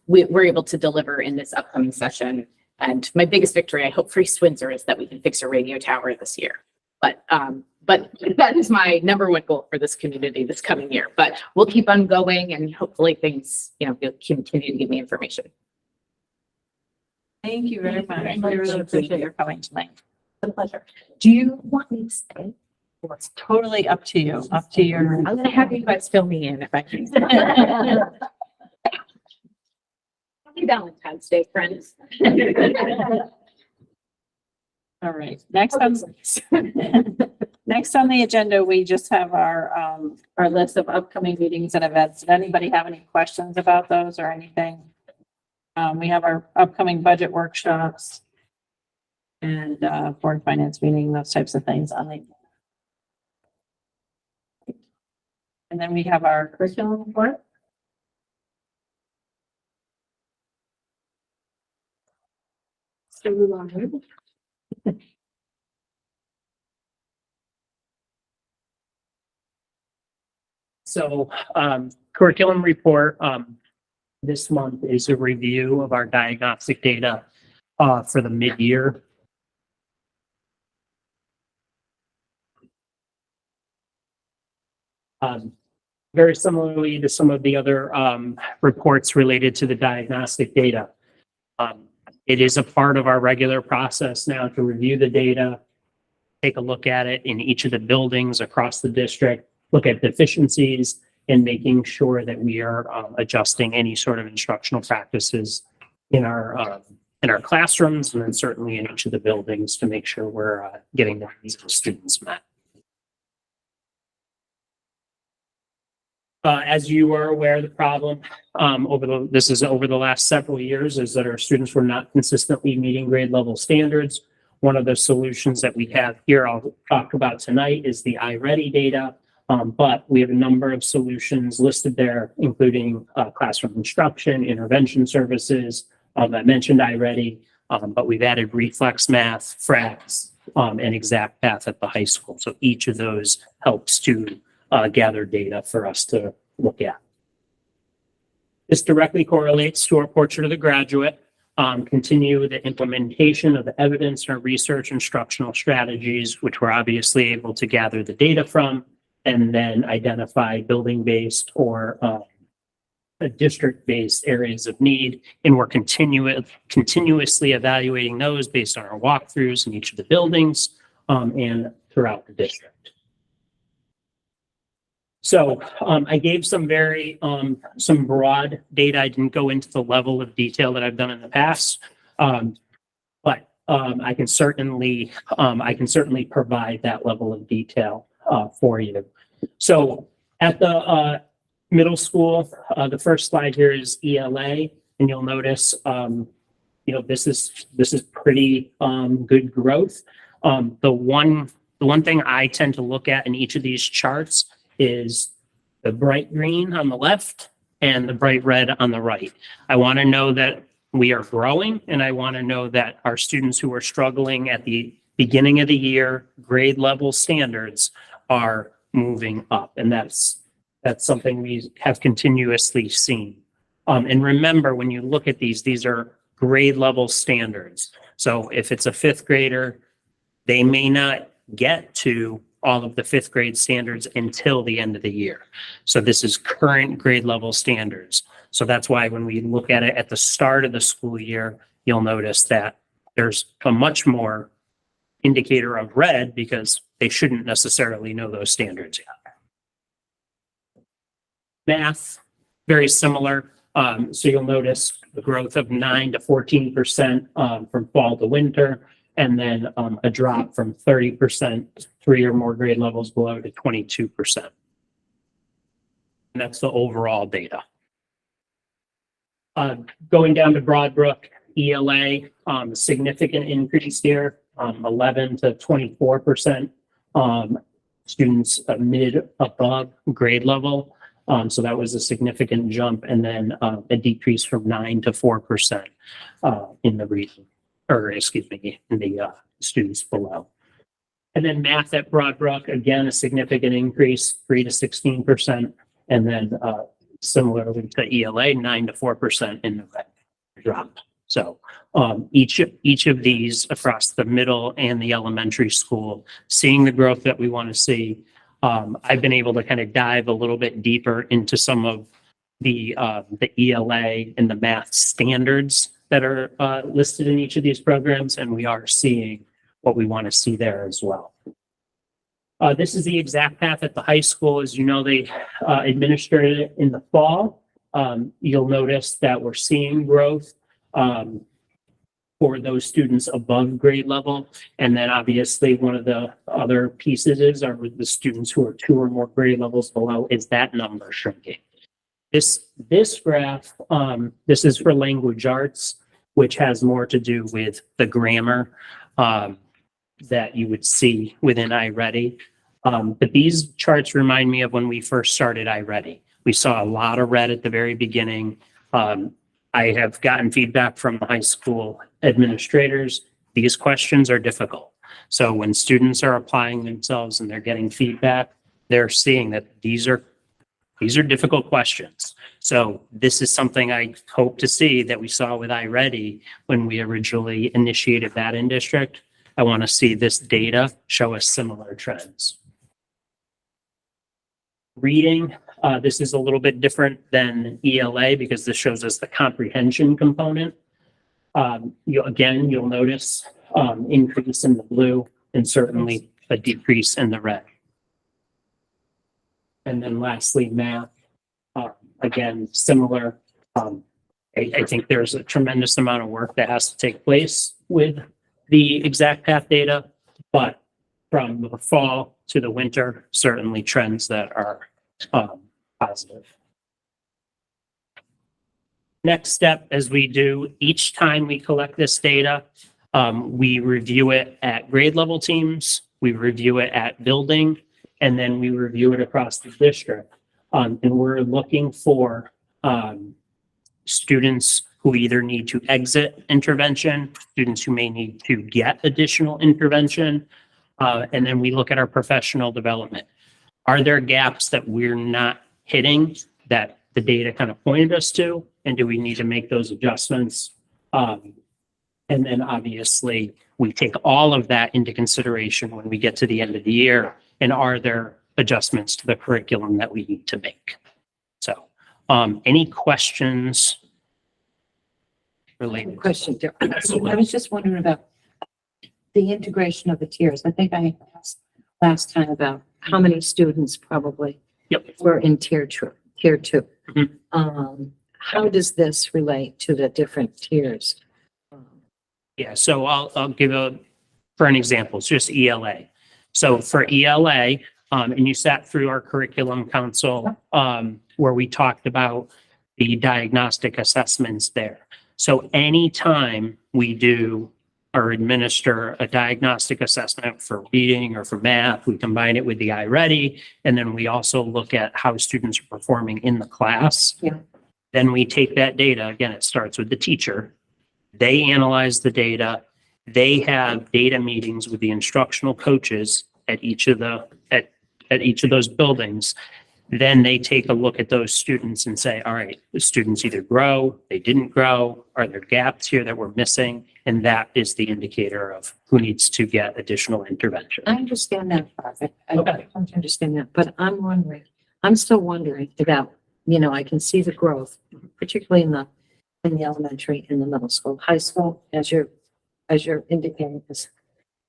K: we're able to deliver in this upcoming session. And my biggest victory, I hope for East Windsor, is that we can fix a radio tower this year. But that is my number one goal for this community this coming year. But we'll keep on going and hopefully things, you'll continue to give me information.
B: Thank you very much. I really appreciate your coming tonight.
K: It's a pleasure. Do you want me to stay?
B: Well, it's totally up to you, up to your.
K: I'm going to have you guys fill me in if I can. Happy Valentine's Day, friends.
B: All right, next on the agenda, we just have our list of upcoming meetings and events. Did anybody have any questions about those or anything? We have our upcoming budget workshops and board of finance meeting, those types of things on the. And then we have our curriculum report.
L: So curriculum report this month is a review of our diagnostic data for the mid-year. Very similarly to some of the other reports related to the diagnostic data. It is a part of our regular process now to review the data, take a look at it in each of the buildings across the district, look at deficiencies, and making sure that we are adjusting any sort of instructional practices in our in our classrooms and then certainly in each of the buildings to make sure we're getting the needs of students met. As you are aware, the problem over the last several years is that our students were not consistently meeting grade level standards. One of the solutions that we have here, I'll talk about tonight, is the iReady data. But we have a number of solutions listed there, including classroom instruction, intervention services. I mentioned iReady, but we've added Reflex Math, FRAX, and Exact Path at the high school. So each of those helps to gather data for us to look at. This directly correlates to our portrait of the graduate. Continue the implementation of the evidence and research instructional strategies, which we're obviously able to gather the data from, and then identify building-based or district-based areas of need. And we're continuously evaluating those based on our walkthroughs in each of the buildings and throughout the district. So I gave some broad data. I didn't go into the level of detail that I've done in the past, but I can certainly provide that level of detail for you. So at the middle school, the first slide here is ELA, and you'll notice, this is pretty good growth. The one thing I tend to look at in each of these charts is the bright green on the left and the bright red on the right. I want to know that we are growing, and I want to know that our students who are struggling at the beginning of the year, grade level standards are moving up. And that's something we have continuously seen. And remember, when you look at these are grade level standards. So if it's a fifth grader, they may not get to all of the fifth grade standards until the end of the year. So this is current grade level standards. So that's why when we look at it at the start of the school year, you'll notice that there's a much more indicator of red because they shouldn't necessarily know those standards yet. Math, very similar. So you'll notice the growth of 9 to 14% from fall to winter, and then a drop from 30%, 3 or more grade levels below, to 22%. And that's the overall data. Going down to Broadbrook, ELA, significant increase here, 11 to 24% students above grade level. So that was a significant jump, and then a decrease from 9 to 4% in the region, in the students below. And then math at Broadbrook, again, a significant increase, 3 to 16%, and then similarly to ELA, 9 to 4% in the red drop. So each of these across the middle and the elementary school, seeing the growth that we want to see. I've been able to kind of dive a little bit deeper into some of the ELA and the math standards that are listed in each of these programs, and we are seeing what we want to see there as well. This is the Exact Path at the high school. As you know, they administered it in the fall. You'll notice that we're seeing growth for those students above grade level. And then obviously one of the other pieces are with the students who are 2 or more grade levels below, is that number shrinking. This graph, this is for language arts, which has more to do with the grammar that you would see within iReady. But these charts remind me of when we first started iReady. We saw a lot of red at the very beginning. I have gotten feedback from the high school administrators. These questions are difficult. So when students are applying themselves and they're getting feedback, they're seeing that these are difficult questions. So this is something I hope to see that we saw with iReady when we originally initiated that in district. I want to see this data show us similar trends. Reading, this is a little bit different than ELA because this shows us the comprehension component. You'll notice increase in the blue and certainly a decrease in the red. And then lastly, math, again, similar I think there's a tremendous amount of work that has to take place with the exact path data, but from the fall to the winter, certainly trends that are positive. Next step, as we do each time we collect this data, we review it at grade level teams, we review it at building, and then we review it across the district. And we're looking for students who either need to exit intervention, students who may need to get additional intervention, and then we look at our professional development. Are there gaps that we're not hitting that the data kind of pointed us to? And do we need to make those adjustments? And then obviously we take all of that into consideration when we get to the end of the year. And are there adjustments to the curriculum that we need to make? So any questions related?
H: Question, Darryl. I was just wondering about the integration of the tiers. I think I asked last time about how many students probably were in tier two.
L: Mhm.
H: How does this relate to the different tiers?
L: Yeah, so I'll give for an example, it's just ELA. So for ELA, and you sat through our curriculum council, where we talked about the diagnostic assessments there. So anytime we do or administer a diagnostic assessment for reading or for math, we combine it with the iReady, and then we also look at how students are performing in the class.
H: Yeah.
L: Then we take that data, again, it starts with the teacher. They analyze the data. They have data meetings with the instructional coaches at each of those buildings. Then they take a look at those students and say, all right, the students either grow, they didn't grow, are there gaps here that we're missing? And that is the indicator of who needs to get additional intervention.
H: I understand that part. I
L: Okay.
H: don't understand that, but I'm still wondering about, I can see the growth, particularly in the elementary and the middle school, high school, as you're indicating, is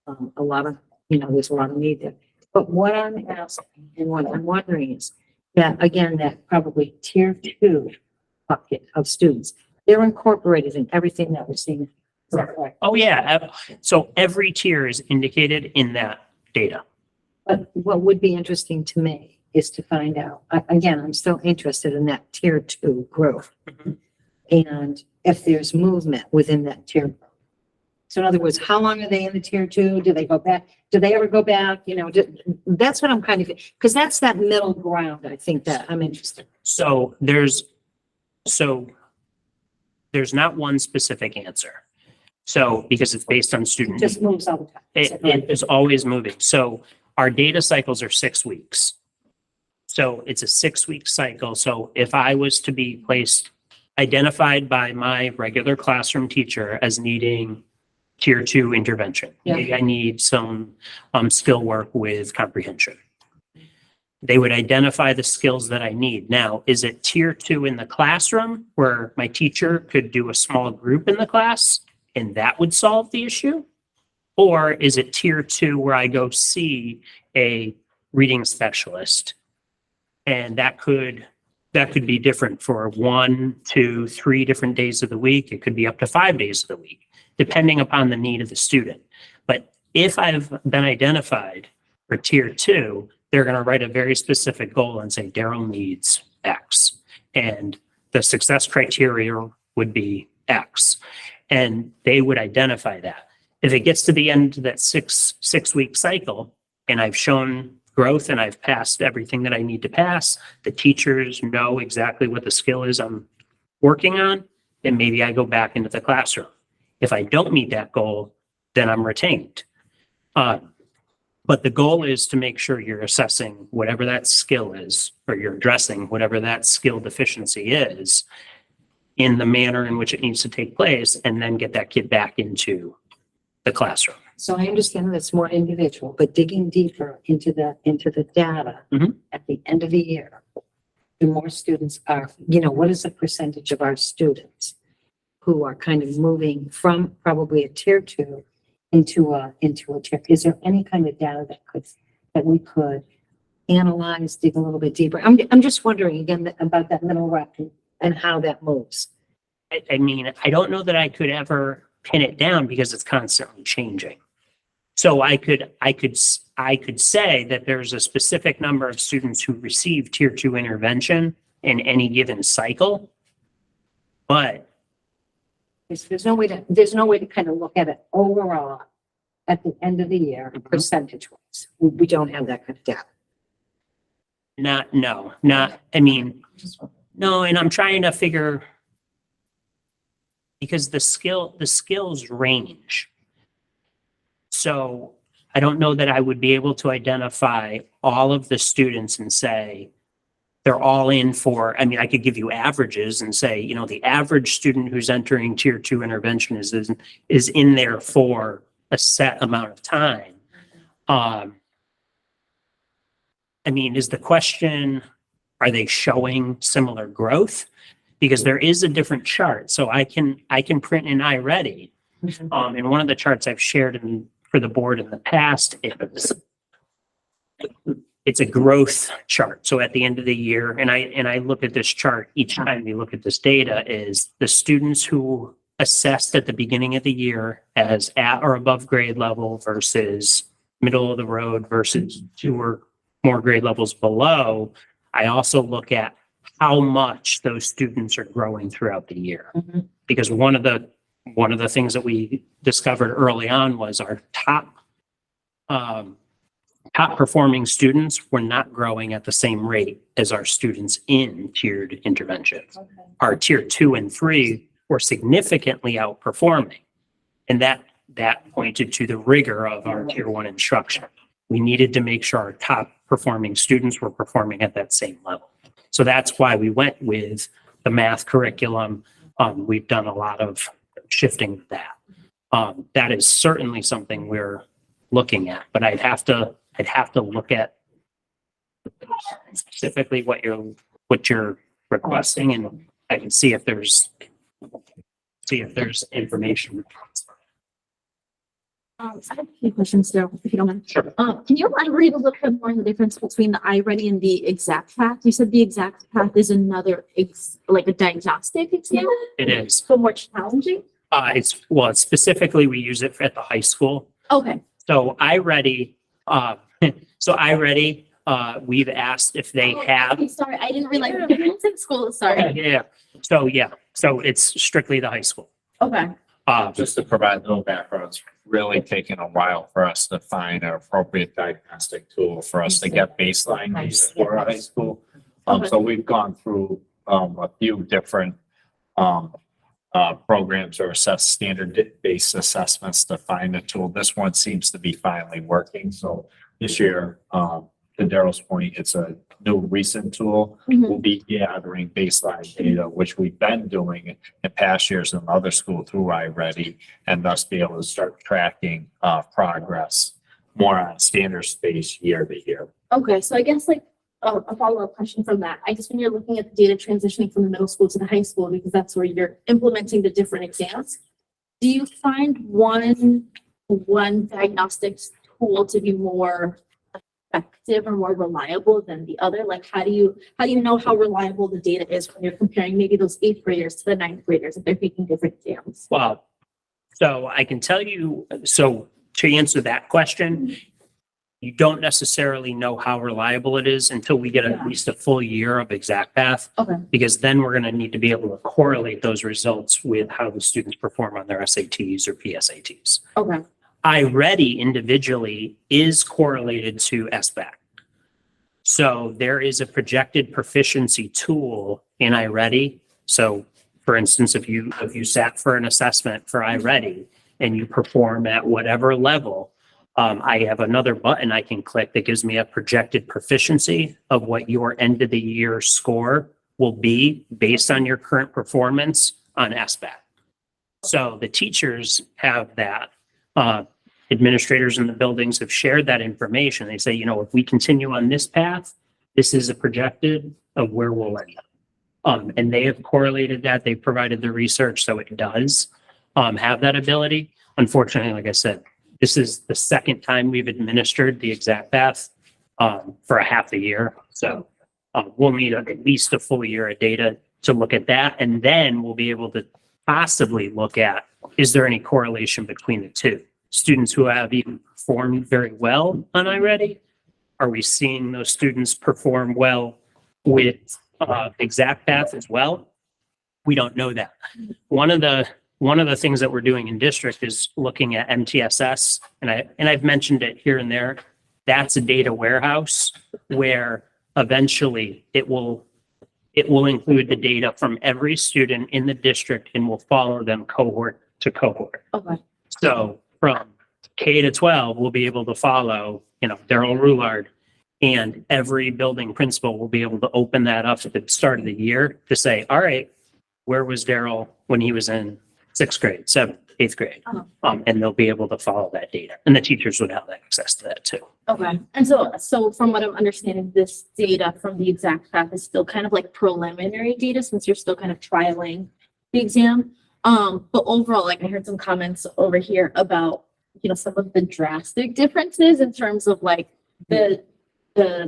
H: a lot of, there's a lot of need there. But what I'm asking and what I'm wondering is that, again, that probably tier 2 bucket of students, they're incorporated in everything that we're seeing. Is that correct?
L: Oh, yeah. So every tier is indicated in that data.
H: But what would be interesting to me is to find out, again, I'm still interested in that tier 2 growth.
L: Mhm.
H: And if there's movement within that tier. So in other words, how long are they in the tier 2? Do they go back? Do they ever go back? That's what I'm kind of, because that's that middle ground, I think, that I'm interested.
L: So there's not one specific answer. So because it's based on
H: It
L: student
H: just moves all the time.
L: It is always moving. So our data cycles are 6 weeks. So it's a 6-week cycle. So if I was to be identified by my regular classroom teacher as needing tier 2 intervention,
H: Yeah.
L: maybe I need some skill work with comprehension. They would identify the skills that I need. Now, is it tier 2 in the classroom where my teacher could do a small group in the class and that would solve the issue? Or is it tier 2 where I go see a reading specialist? And that could be different for 1, 2, 3 different days of the week. It could be up to 5 days of the week, depending upon the need of the student. But if I've been identified for tier 2, they're going to write a very specific goal and say, Daryl needs X. And the success criteria would be X. And they would identify that. If it gets to the end of that six-week cycle, and I've shown growth and I've passed everything that I need to pass, the teachers know exactly what the skill is I'm working on, then maybe I go back into the classroom. If I don't meet that goal, then I'm retained. But the goal is to make sure you're assessing whatever that skill is, or you're addressing whatever that skill deficiency is in the manner in which it needs to take place, and then get that kid back into the classroom.
H: So I understand that's more individual, but digging deeper into the data
L: Mhm.
H: at the end of the year, the more students are, what is the percentage of our students who are kind of moving from probably a tier 2 into a tier? Is there any kind of data that we could analyze, dig a little bit deeper? I'm just wondering again about that middle rack and how that moves.
L: I mean, I don't know that I could ever pin it down because it's constantly changing. So I could say that there's a specific number of students who receive tier 2 intervention in any given cycle. But
H: There's no way to kind of look at it overall at the end of the year, percentage wise. We don't have that kind of data.
L: I mean, no, and I'm trying to figure, because the skills range. So I don't know that I would be able to identify all of the students and say they're all in for, I mean, I could give you averages and say, you know, the average student who's entering tier 2 intervention is in there for a set amount of time. I mean, is the question, are they showing similar growth? Because there is a different chart. So I can print an iReady. And one of the charts I've shared for the board in the past, it's a growth chart. So at the end of the year, and I look at this chart each time we look at this data, is the students who assessed at the beginning of the year as at or above grade level versus middle of the road versus 2 or more grade levels below. I also look at how much those students are growing throughout the year. Because one of the things that we discovered early on was our top performing students were not growing at the same rate as our students in tiered intervention. Our tier 2 and 3 were significantly outperforming. And that pointed to the rigor of our tier 1 instruction. We needed to make sure our top performing students were performing at that same level. So that's why we went with the math curriculum. We've done a lot of shifting with that. That is certainly something we're looking at, but I'd have to look at specifically what you're requesting, and I can see if there's information.
M: I have a few questions there, if you don't mind.
L: Sure.
M: Can you elaborate a little bit more on the difference between the iReady and the exact path? You said the exact path is another, like a diagnostic exam?
L: It is.
M: So more challenging?
L: It's specifically we use it at the high school.
M: Okay.
L: So iReady, we've asked if they have.
M: Okay, sorry, I didn't realize the difference in school, sorry.
L: Yeah. So it's strictly the high school.
M: Okay.
D: Just to provide a little background, it's really taken a while for us to find an appropriate diagnostic tool for us to get baseline data for our high school. So we've gone through a few different programs or standard-based assessments to find a tool. This one seems to be finally working. So this year, to Daryl's point, it's a new recent tool. We'll be gathering baseline data, which we've been doing in past years in other schools through iReady, and thus be able to start tracking progress more on standard space year to year.
M: Okay, so I guess like a follow-up question from that. I guess when you're looking at the data transitioning from the middle school to the high school, because that's where you're implementing the different exams, do you find one diagnostics tool to be more effective or more reliable than the other? Like how do you know how reliable the data is when you're comparing maybe those 8th graders to the 9th graders if they're taking different exams?
L: Well, so I can tell you, so to answer that question, you don't necessarily know how reliable it is until we get at least a full year of exact path.
M: Okay.
L: Because then we're going to need to be able to correlate those results with how the students perform on their SATs or PSATs.
M: Okay.
L: iReady individually is correlated to SBAC. So there is a projected proficiency tool in iReady. So for instance, if you sat for an assessment for iReady and you perform at whatever level, I have another button I can click that gives me a projected proficiency of what your end of the year score will be based on your current performance on SBAC. So the teachers have that. Administrators in the buildings have shared that information. They say, you know, if we continue on this path, this is a projected of where we'll end up. And they have correlated that. They've provided the research, so it does have that ability. Unfortunately, like I said, this is the second time we've administered the exact path for a half a year. So we'll need at least a full year of data to look at that. And then we'll be able to possibly look at, is there any correlation between the two? Students who have even performed very well on iReady, are we seeing those students perform well with exact path as well? We don't know that. One of the things that we're doing in district is looking at MTSS, and I've mentioned it here and there. That's a data warehouse where eventually it will include the data from every student in the district and will follow them cohort to cohort.
M: Okay.
L: So from K to 12, we'll be able to follow, Daryl Roulard, and every building principal will be able to open that up at the start of the year to say, all right, where was Daryl when he was in 6th grade, 7th, 8th grade? And they'll be able to follow that data, and the teachers would have access to that too.
M: Okay. And so from what I'm understanding, this data from the exact path is still kind of like preliminary data since you're still kind of trialing the exam. But overall, like I heard some comments over here about, some of the drastic differences in terms of like the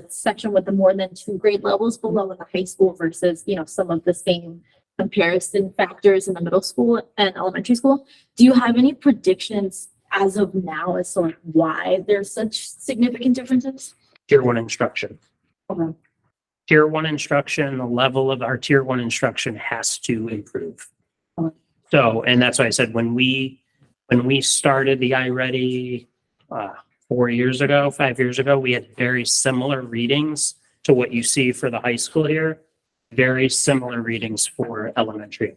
M: section with the more than 2 grade levels below in the high school versus, some of the same comparison factors in the middle school and elementary school. Do you have any predictions as of now as to like why there's such significant differences?
L: Tier 1 instruction.
M: Okay.
L: Tier 1 instruction, the level of our Tier 1 instruction has to improve.
M: Okay.
L: So, and that's why I said when we started the iReady 5 years ago, we had very similar readings to what you see for the high school here, very similar readings for elementary.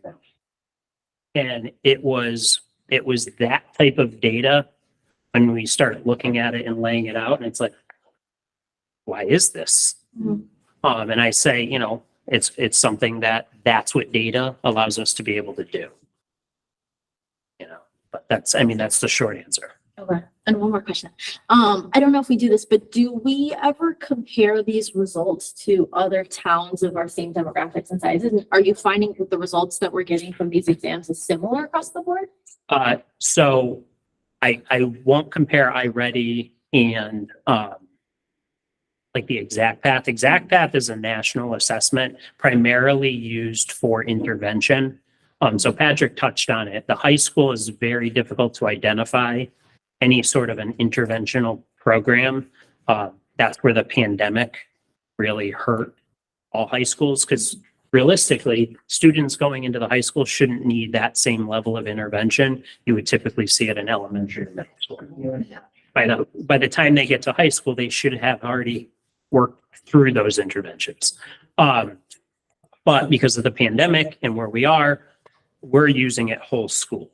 L: And it was that type of data when we started looking at it and laying it out, and it's like, why is this?
M: Mhm.
L: And I say, it's something that's what data allows us to be able to do. But that's the short answer.
M: Okay. And one more question. I don't know if we do this, but do we ever compare these results to other towns of our same demographics and sizes? And are you finding that the results that we're getting from these exams is similar across the board?
L: So I won't compare iReady and like the exact path. Exact path is a national assessment primarily used for intervention. So Patrick touched on it. The high school is very difficult to identify any sort of an interventional program. That's where the pandemic really hurt all high schools, because realistically, students going into the high school shouldn't need that same level of intervention. You would typically see it in elementary and middle school. By the time they get to high school, they should have already worked through those interventions. But because of the pandemic and where we are, we're using it whole school.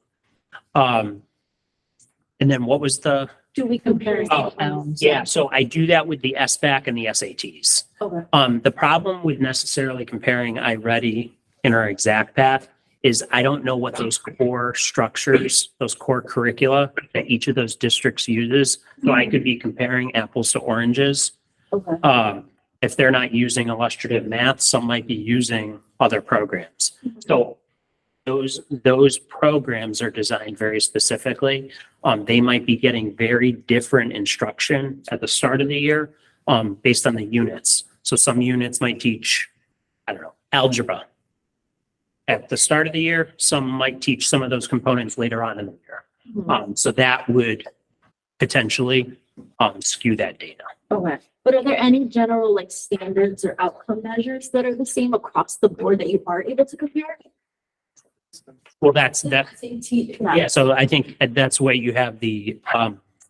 L: And then what was the?
M: Do we compare?
L: Yeah, so I do that with the SBAC and the SATs.
M: Okay.
L: The problem with necessarily comparing iReady and our exact path is I don't know what those core structures, those core curricula that each of those districts uses. So I could be comparing apples to oranges.
M: Okay.
L: If they're not using illustrative math, some might be using other programs. So those programs are designed very specifically. They might be getting very different instruction at the start of the year based on the units. So some units might teach, algebra at the start of the year. Some might teach some of those components later on in the year. So that would potentially skew that data.
M: Okay. But are there any general like standards or outcome measures that are the same across the board that you are able to compare?
L: Well, that's that.
M: Same teacher.
L: Yeah, so I think that's why you have the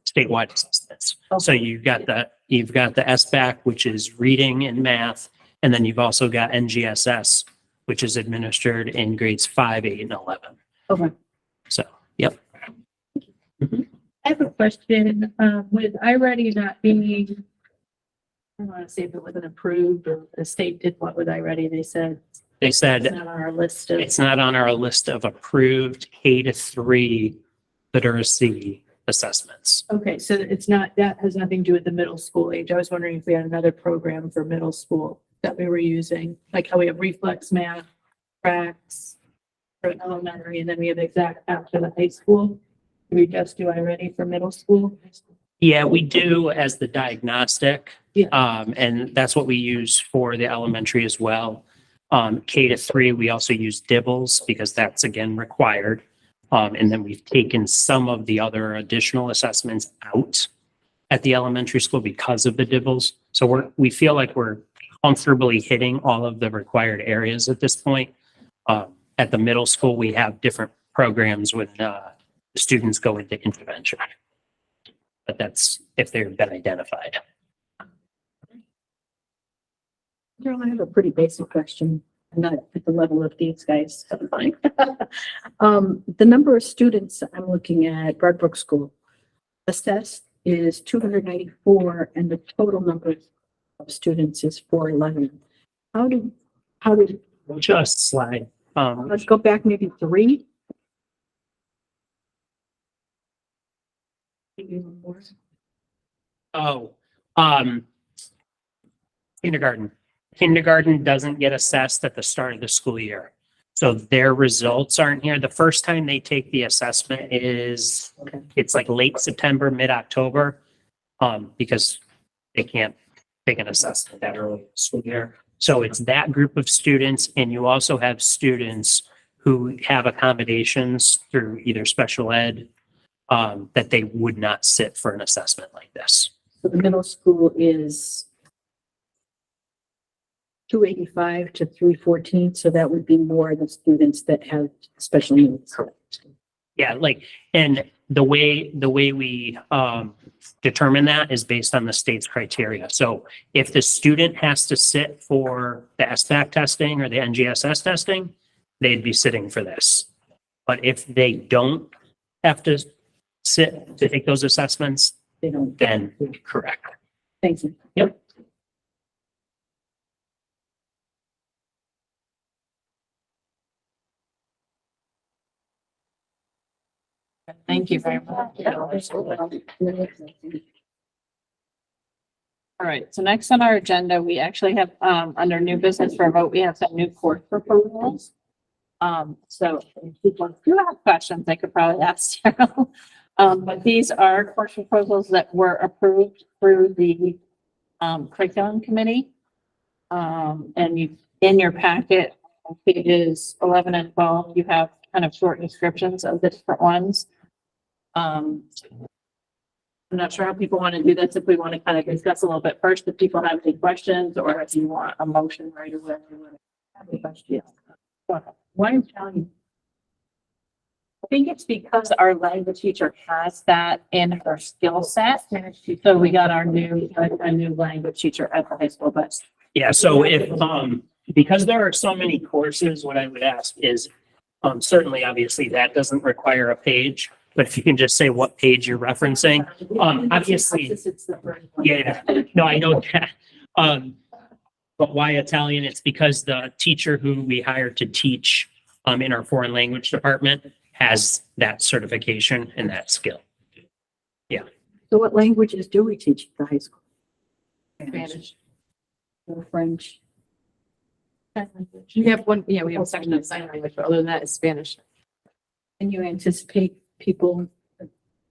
L: statewide assessments. So you've got the SBAC, which is reading and math, and then you've also got NGSS, which is administered in grades 5, 8, and 11.
M: Okay.
L: So, yep.
C: I have a question, with iReady not being, I don't want to say if it wasn't approved or the state did what with iReady, they said
L: They
C: it's
L: said
C: not on our list of.
L: it's not on our list of approved K-3 literacy assessments.
C: Okay, so it's not, that has nothing to do with the middle school age. I was wondering if we had another program for middle school that we were using, like how we have reflex math, tracks for elementary, and then we have exact after the high school. Do we just do iReady for middle school?
L: Yeah, we do as the diagnostic.
C: Yeah.
L: And that's what we use for the elementary as well. K-3, we also use DIBELS because that's again required. And then we've taken some of the other additional assessments out at the elementary school because of the DIBELS. So we feel like we're comfortably hitting all of the required areas at this point. At the middle school, we have different programs when students go into intervention. But that's if they've been identified.
H: Carol, I have a pretty basic question. I'm not at the level of these guys. So fine. The number of students I'm looking at Broadbrook School assessed is 294 and the total number of students is 411. How did,
L: Just slide.
H: let's go back maybe 3?
L: Oh, kindergarten. Kindergarten doesn't get assessed at the start of the school year. So their results aren't here. The first time they take the assessment is, it's like late September, mid-October, because they can't take an assessment that early in the school year. So it's that group of students, and you also have students who have accommodations through either special ed, that they would not sit for an assessment like this.
H: So the middle school is 285 to 314. So that would be more the students that have special needs.
L: Yeah, like, and the way we determine that is based on the state's criteria. So if the student has to sit for the SBAC testing or the NGSS testing, they'd be sitting for this. But if they don't have to sit to take those assessments,
H: They don't.
L: then correct.
H: Thank you.
L: Yep.
B: Thank you very much. All right, so next on our agenda, we actually have, under new business for a vote, we have some new course proposals. So if people do have questions, they could probably ask Cheryl. But these are course proposals that were approved through the curriculum committee. And you, in your packet, pages 11 and 12, you have kind of short descriptions of the different ones. I'm not sure how people want to do this, if we want to kind of discuss a little bit first, if people have any questions, or if you want a motion right away. Have a question. Why I'm telling you. I think it's because our language teacher has that in her skill set. So we got a new language teacher at the high school, but
L: Yeah, so if, because there are so many courses, what I would ask is, certainly, obviously, that doesn't require a page, but if you can just say what page you're referencing, obviously,
B: it's the first one.
L: yeah, no, I know that. But why Italian? It's because the teacher who we hired to teach, in our foreign language department has that certification and that skill.
H: So what languages do we teach at the high school?
B: Spanish.
H: Or French?
C: We have one, yeah, we have a section of sign language, but other than that, it's Spanish.
H: And you anticipate people,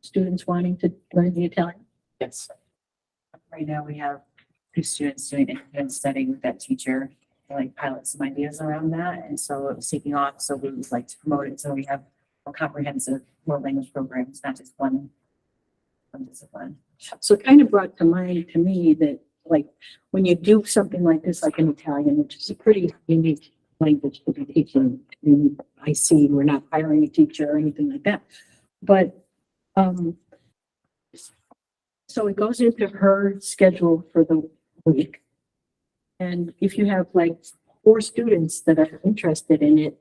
H: students wanting to learn the Italian?
L: Yes.
K: Right now, we have 2 students doing independent studying with that teacher, to, like pilot some ideas around that. And so it was taking off. So we would like to promote it. So we have more comprehensive world language programs, not just one discipline.
H: So it kind of brought to mind to me that like when you do something like this, like in Italian, which is a pretty unique language to be teaching, and I see we're not hiring a teacher or anything like that. But so it goes into her schedule for the week. And if you have like 4 students that are interested in it,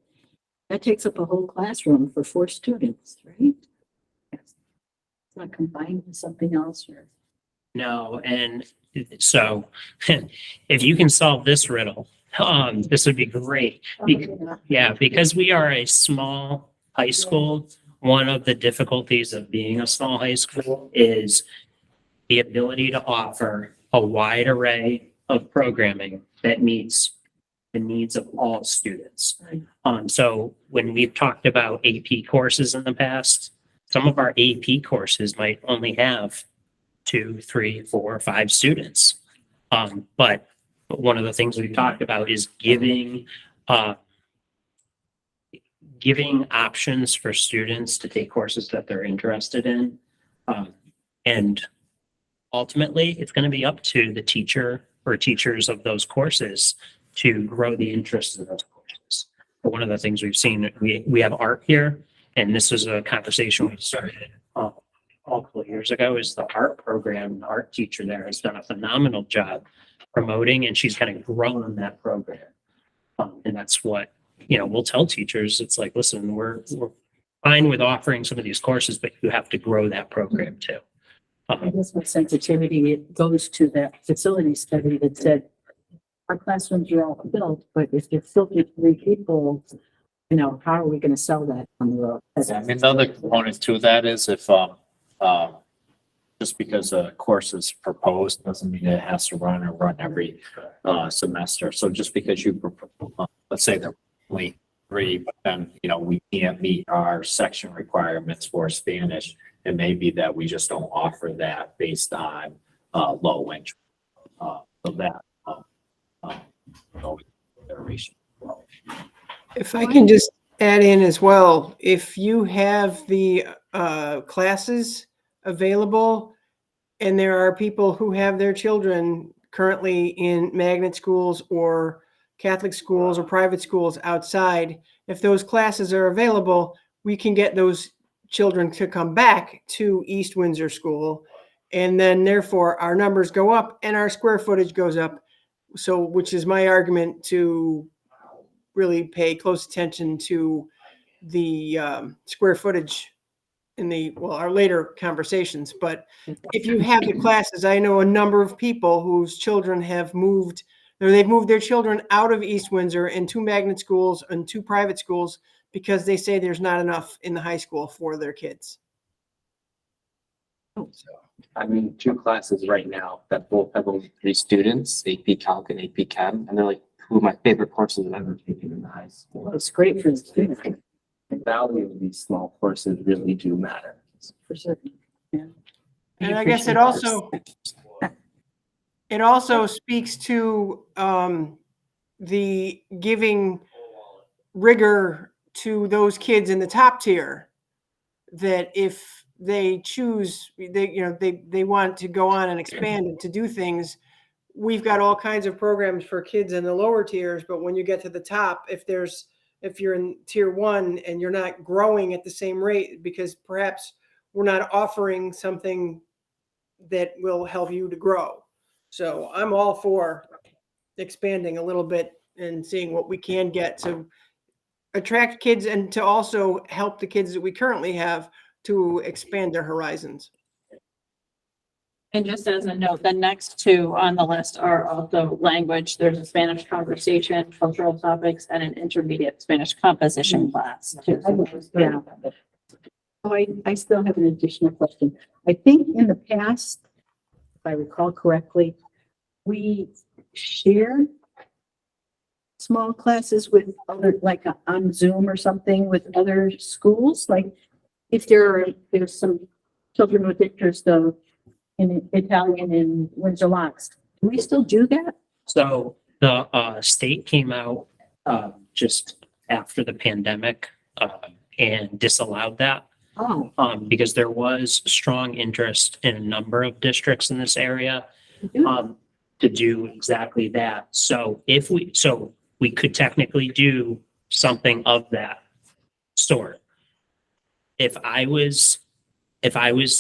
H: that takes up a whole classroom for 4 students, right? It's not combined with something else or.
L: No, and so if you can solve this riddle, this would be great. Yeah, because we are a small high school, one of the difficulties of being a small high school is the ability to offer a wide array of programming that meets the needs of all students. So when we've talked about AP courses in the past, some of our AP courses might only have 2, 3, 4, 5 students. But one of the things we've talked about is giving uh, giving options for students to take courses that they're interested in. And ultimately, it's going to be up to the teacher or teachers of those courses to grow the interest in those courses. But one of the things we've seen, we have art here, and this is a conversation we started a couple of years ago, is the art program. The art teacher there has done a phenomenal job promoting, and she's kind of grown that program. And that's what, we'll tell teachers. It's like, listen, we're fine with offering some of these courses, but you have to grow that program too.
N: I guess with sensitivity, it goes to that facility study that said our classrooms are all filled, but if you're filled with 3 people, how are we going to sell that on the road?
D: I mean, the other component to that is if, just because a course is proposed doesn't mean it has to run every semester. So just because let's say they're only 3, but then, we can't meet our section requirements for Spanish, it may be that we just don't offer that based on low entry. So that consideration.
O: If I can just add in as well, if you have the classes available and there are people who have their children currently in magnet schools or Catholic schools or private schools outside, if those classes are available, we can get those children to come back to East Windsor School. And then therefore our numbers go up and our square footage goes up. So, which is my argument to really pay close attention to the square footage in our later conversations. But if you have the classes, I know a number of people whose children have moved, or they've moved their children out of East Windsor in 2 magnet schools and 2 private schools because they say there's not enough in the high school for their kids.
J: I'm in 2 classes right now that both have only 3 students, AP Calc and AP Chem, and they're like 2 of my favorite courses I've ever taken in the high school.
N: Well, it's great for the students.
J: The value of these small courses really do matter.
N: For certain. Yeah.
O: And I guess it also speaks to the giving rigor to those kids in the top tier, that if they choose, they want to go on and expand and to do things. We've got all kinds of programs for kids in the lower tiers, but when you get to the top, if you're in tier 1 and you're not growing at the same rate because perhaps we're not offering something that will help you to grow. So I'm all for expanding a little bit and seeing what we can get to attract kids and to also help the kids that we currently have to expand their horizons.
B: And just as a note, the next 2 on the list are also language. There's a Spanish conversation, cultural topics, and an intermediate Spanish composition class too.
N: Yeah. Oh, I still have an additional question. I think in the past, if I recall correctly, we shared small classes with other, like on Zoom or something with other schools. Like if there's some children with interest in Italian in Windsor Locks, do we still do that?
L: So the state came out just after the pandemic and disallowed that.
N: Oh,
L: Because there was strong interest in a number of districts in this area to do exactly that. So we could technically do something of that sort. If I was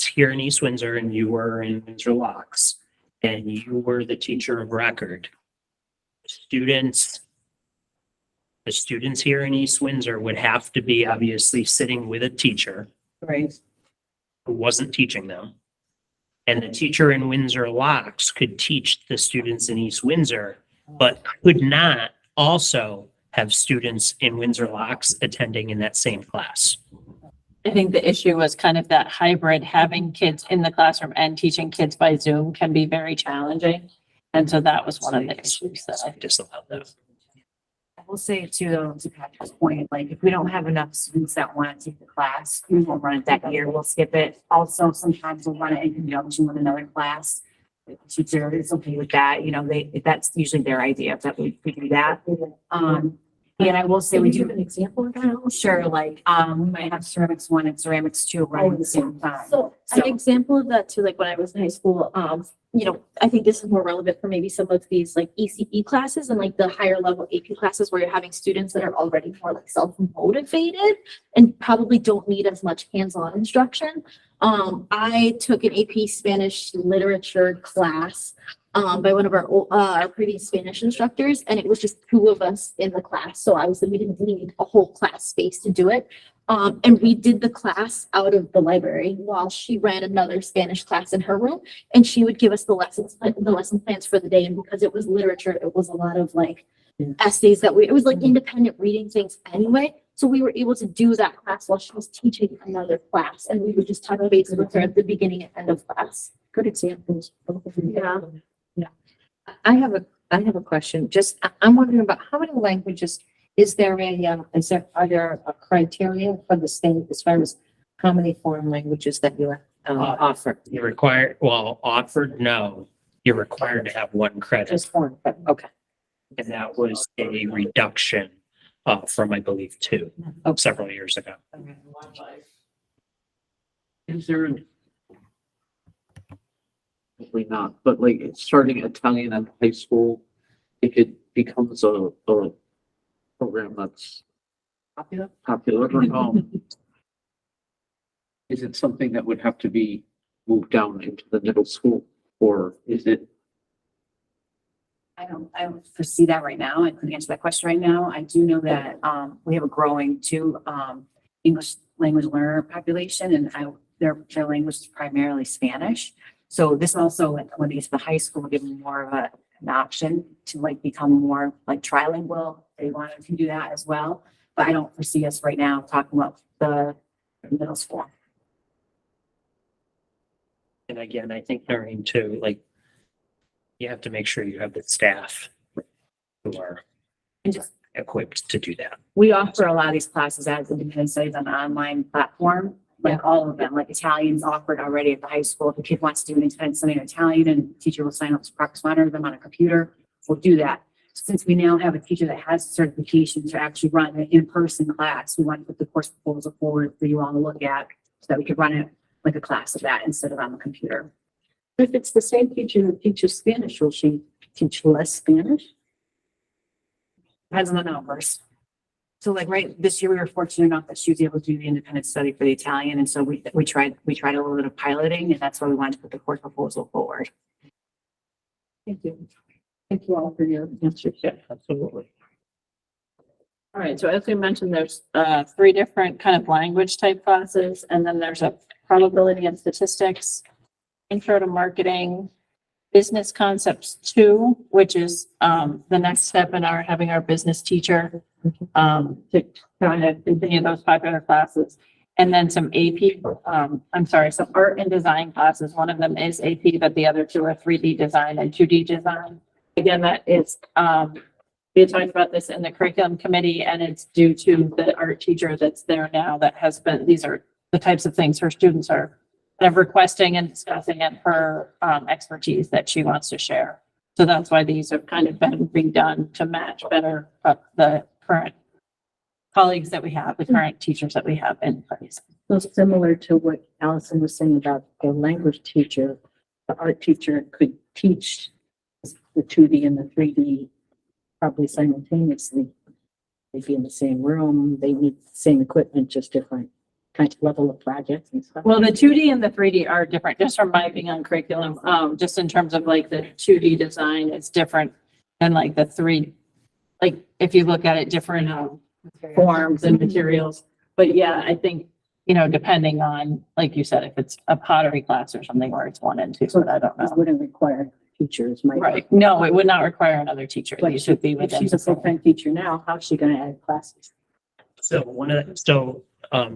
L: here in East Windsor and you were in Windsor Locks and you were the teacher of record, the students here in East Windsor would have to be obviously sitting with a teacher
N: right.
L: who wasn't teaching them. And the teacher in Windsor Locks could teach the students in East Windsor, but could not also have students in Windsor Locks attending in that same class.
B: I think the issue was kind of that hybrid, having kids in the classroom and teaching kids by Zoom can be very challenging. And so that was one of the issues that I
L: disallowed that.
K: I will say to Patrick's point, like if we don't have enough students that want to take the class, we won't run it that year, we'll skip it. Also, sometimes we'll run it in conjunction with another class. If the teacher is okay with that, that's usually their idea that we do that. And I will say we do,
M: an example of that?
K: sure, like, we might have ceramics 1 and ceramics 2 running at the same time.
M: So an example of that too, like when I was in high school, you know, I think this is more relevant for maybe some of these like ECE classes and like the higher level AP classes where you're having students that are already more like self-motivated and probably don't need as much hands-on instruction. I took an AP Spanish literature class by one of our previous Spanish instructors, and it was just 2 of us in the class. So we didn't need a whole class space to do it. And we did the class out of the library while she ran another Spanish class in her room, and she would give us the lesson plans for the day. And because it was literature, it was a lot of like essays it was like independent reading things anyway. So we were able to do that class while she was teaching another class, and we would just touch base with her at the beginning and end of class.
H: Good examples.
M: Yeah.
H: I have a question. I'm wondering about how many languages are there a criteria for the state as far as how many foreign languages that you offer?
L: You're required, well, offered, no, you're required to have 1 credit.
H: Just one, okay.
L: And that was a reduction from, I believe, 2 several years ago.
I: Is there an probably not, but like starting Italian in high school, if it becomes a program that's popular, is it something that would have to be moved down into the middle school, or is it?
K: I don't foresee that right now. I couldn't answer that question right now. I do know that, we have a growing English language learner population, and their language is primarily Spanish. So this also, when they get to the high school, give them more of an option to like become more like trilingual. They wanted to do that as well, but I don't foresee us right now talking about the middle school.
L: And again, I think Noreen too, like, you have to make sure you have the staff who are
K: And just,
L: equipped to do that.
K: we offer a lot of these classes as independent studies on an online platform, like all of them, like Italian's offered already at the high school. If a kid wants to do an independent study in Italian and the teacher will sign up to practice monitor them on a computer, we'll do that. Since we now have a teacher that has certification to actually run an in-person class, we want to put the course proposal forward for you all to look at so that we could run it like a class of that instead of on the computer.
H: If it's the same teacher who teaches Spanish, will she teach less Spanish?
K: Depends on the numbers. So like this year, we were fortunate enough that she was able to do the independent study for the Italian. And so we tried a little bit of piloting, and that's why we wanted to put the course proposal forward.
H: Thank you. Thank you all for your answers.
L: Yeah, absolutely.
B: All right, so as we mentioned, there's 3 different kind of language type classes, and then there's a probability and statistics, intro to marketing, business concepts 2, which is the next step in having our business teacher to kind of continue those popular classes. And then some AP, some art and design classes. One of them is AP, but the other 2 are 3D design and 2D design. Again, that is, we had talked about this in the curriculum committee, and it's due to the art teacher that's there now that has been, these are the types of things her students are kind of requesting and discussing, and her expertise that she wants to share. So that's why these have kind of been redone to match better the current colleagues that we have, the current teachers that we have in place.
H: So similar to what Allison was saying about the language teacher, the art teacher could teach the 2D and the 3D probably simultaneously. They'd be in the same room, they need the same equipment, just different kind of level of projects and stuff.
B: Well, the 2D and the 3D are different, just from my being on curriculum, just in terms of like the 2D design, it's different than like the 3, like if you look at it, different forms and materials. But yeah, I think, depending on, like you said, if it's a pottery class or something where it's 1 and 2, but I don't
H: This
B: know.
H: wouldn't require teachers,
B: Right, no, it would not require another teacher.
H: But
B: These should be
H: if
B: within.
H: she's a full-time teacher now, how's she gonna add classes?
L: So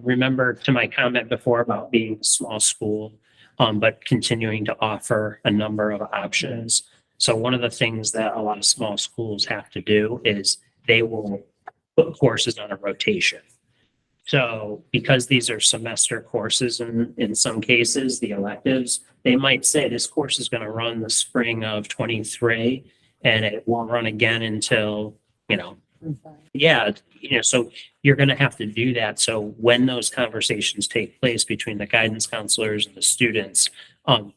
L: remember to my comment before about being a small school, but continuing to offer a number of options. So one of the things that a lot of small schools have to do is they will put courses on a rotation. So because these are semester courses in some cases, the electives, they might say this course is going to run the spring of 23 and it won't run again until, Yeah, so you're gonna have to do that. So when those conversations take place between the guidance counselors and the students,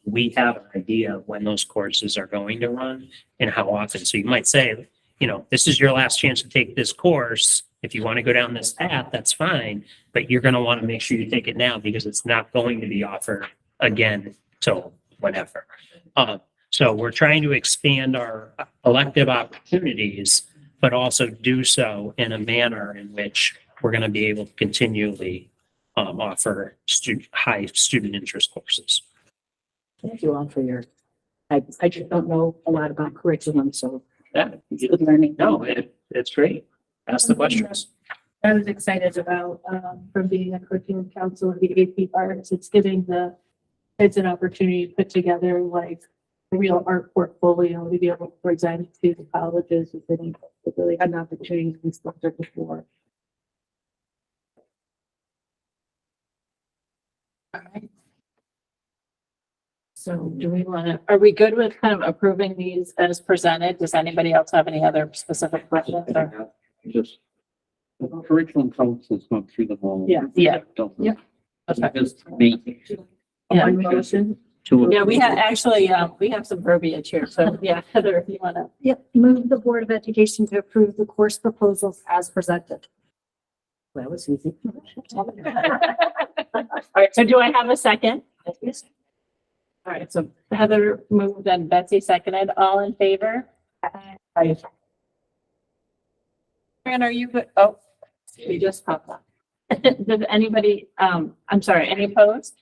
L: we have an idea of when those courses are going to run and how often. So you might say, this is your last chance to take this course. If you want to go down this path, that's fine, but you're gonna want to make sure you take it now because it's not going to be offered again till whenever. So we're trying to expand our elective opportunities, but also do so in a manner in which we're going to be able to continually offer high student interest courses.
N: Thank you all for your, I just don't know a lot about curriculum, so
L: Yeah,
N: it's good learning.
L: no, it's great. Ask the questions.
C: I was excited about, from being a curriculum counselor of the AP Arts, it's giving the kids an opportunity to put together like a real art portfolio to be able to present to the colleges if they really had an opportunity to stuff there before.
B: All right. So do we want to, are we good with kind of approving these as presented? Does anybody else have any other specific questions? Or?
I: Just the curriculum counsel's gone through them all.
B: Yeah.
I: Yeah.
B: Okay.
I: Just me.
B: Yeah.
C: Motion.
B: Yeah, we have actually, we have some verbiage here. So yeah, Heather, if you want to.
H: Yep, move the Board of Education to approve the course proposals as presented.
N: That was easy.
B: All right, so do I have a second?
H: Yes.
B: All right, so Heather moved and Betsy seconded. All in favor? Aye. Fran, are you good? Oh, we just popped up. Does anybody, I'm sorry, any opposed?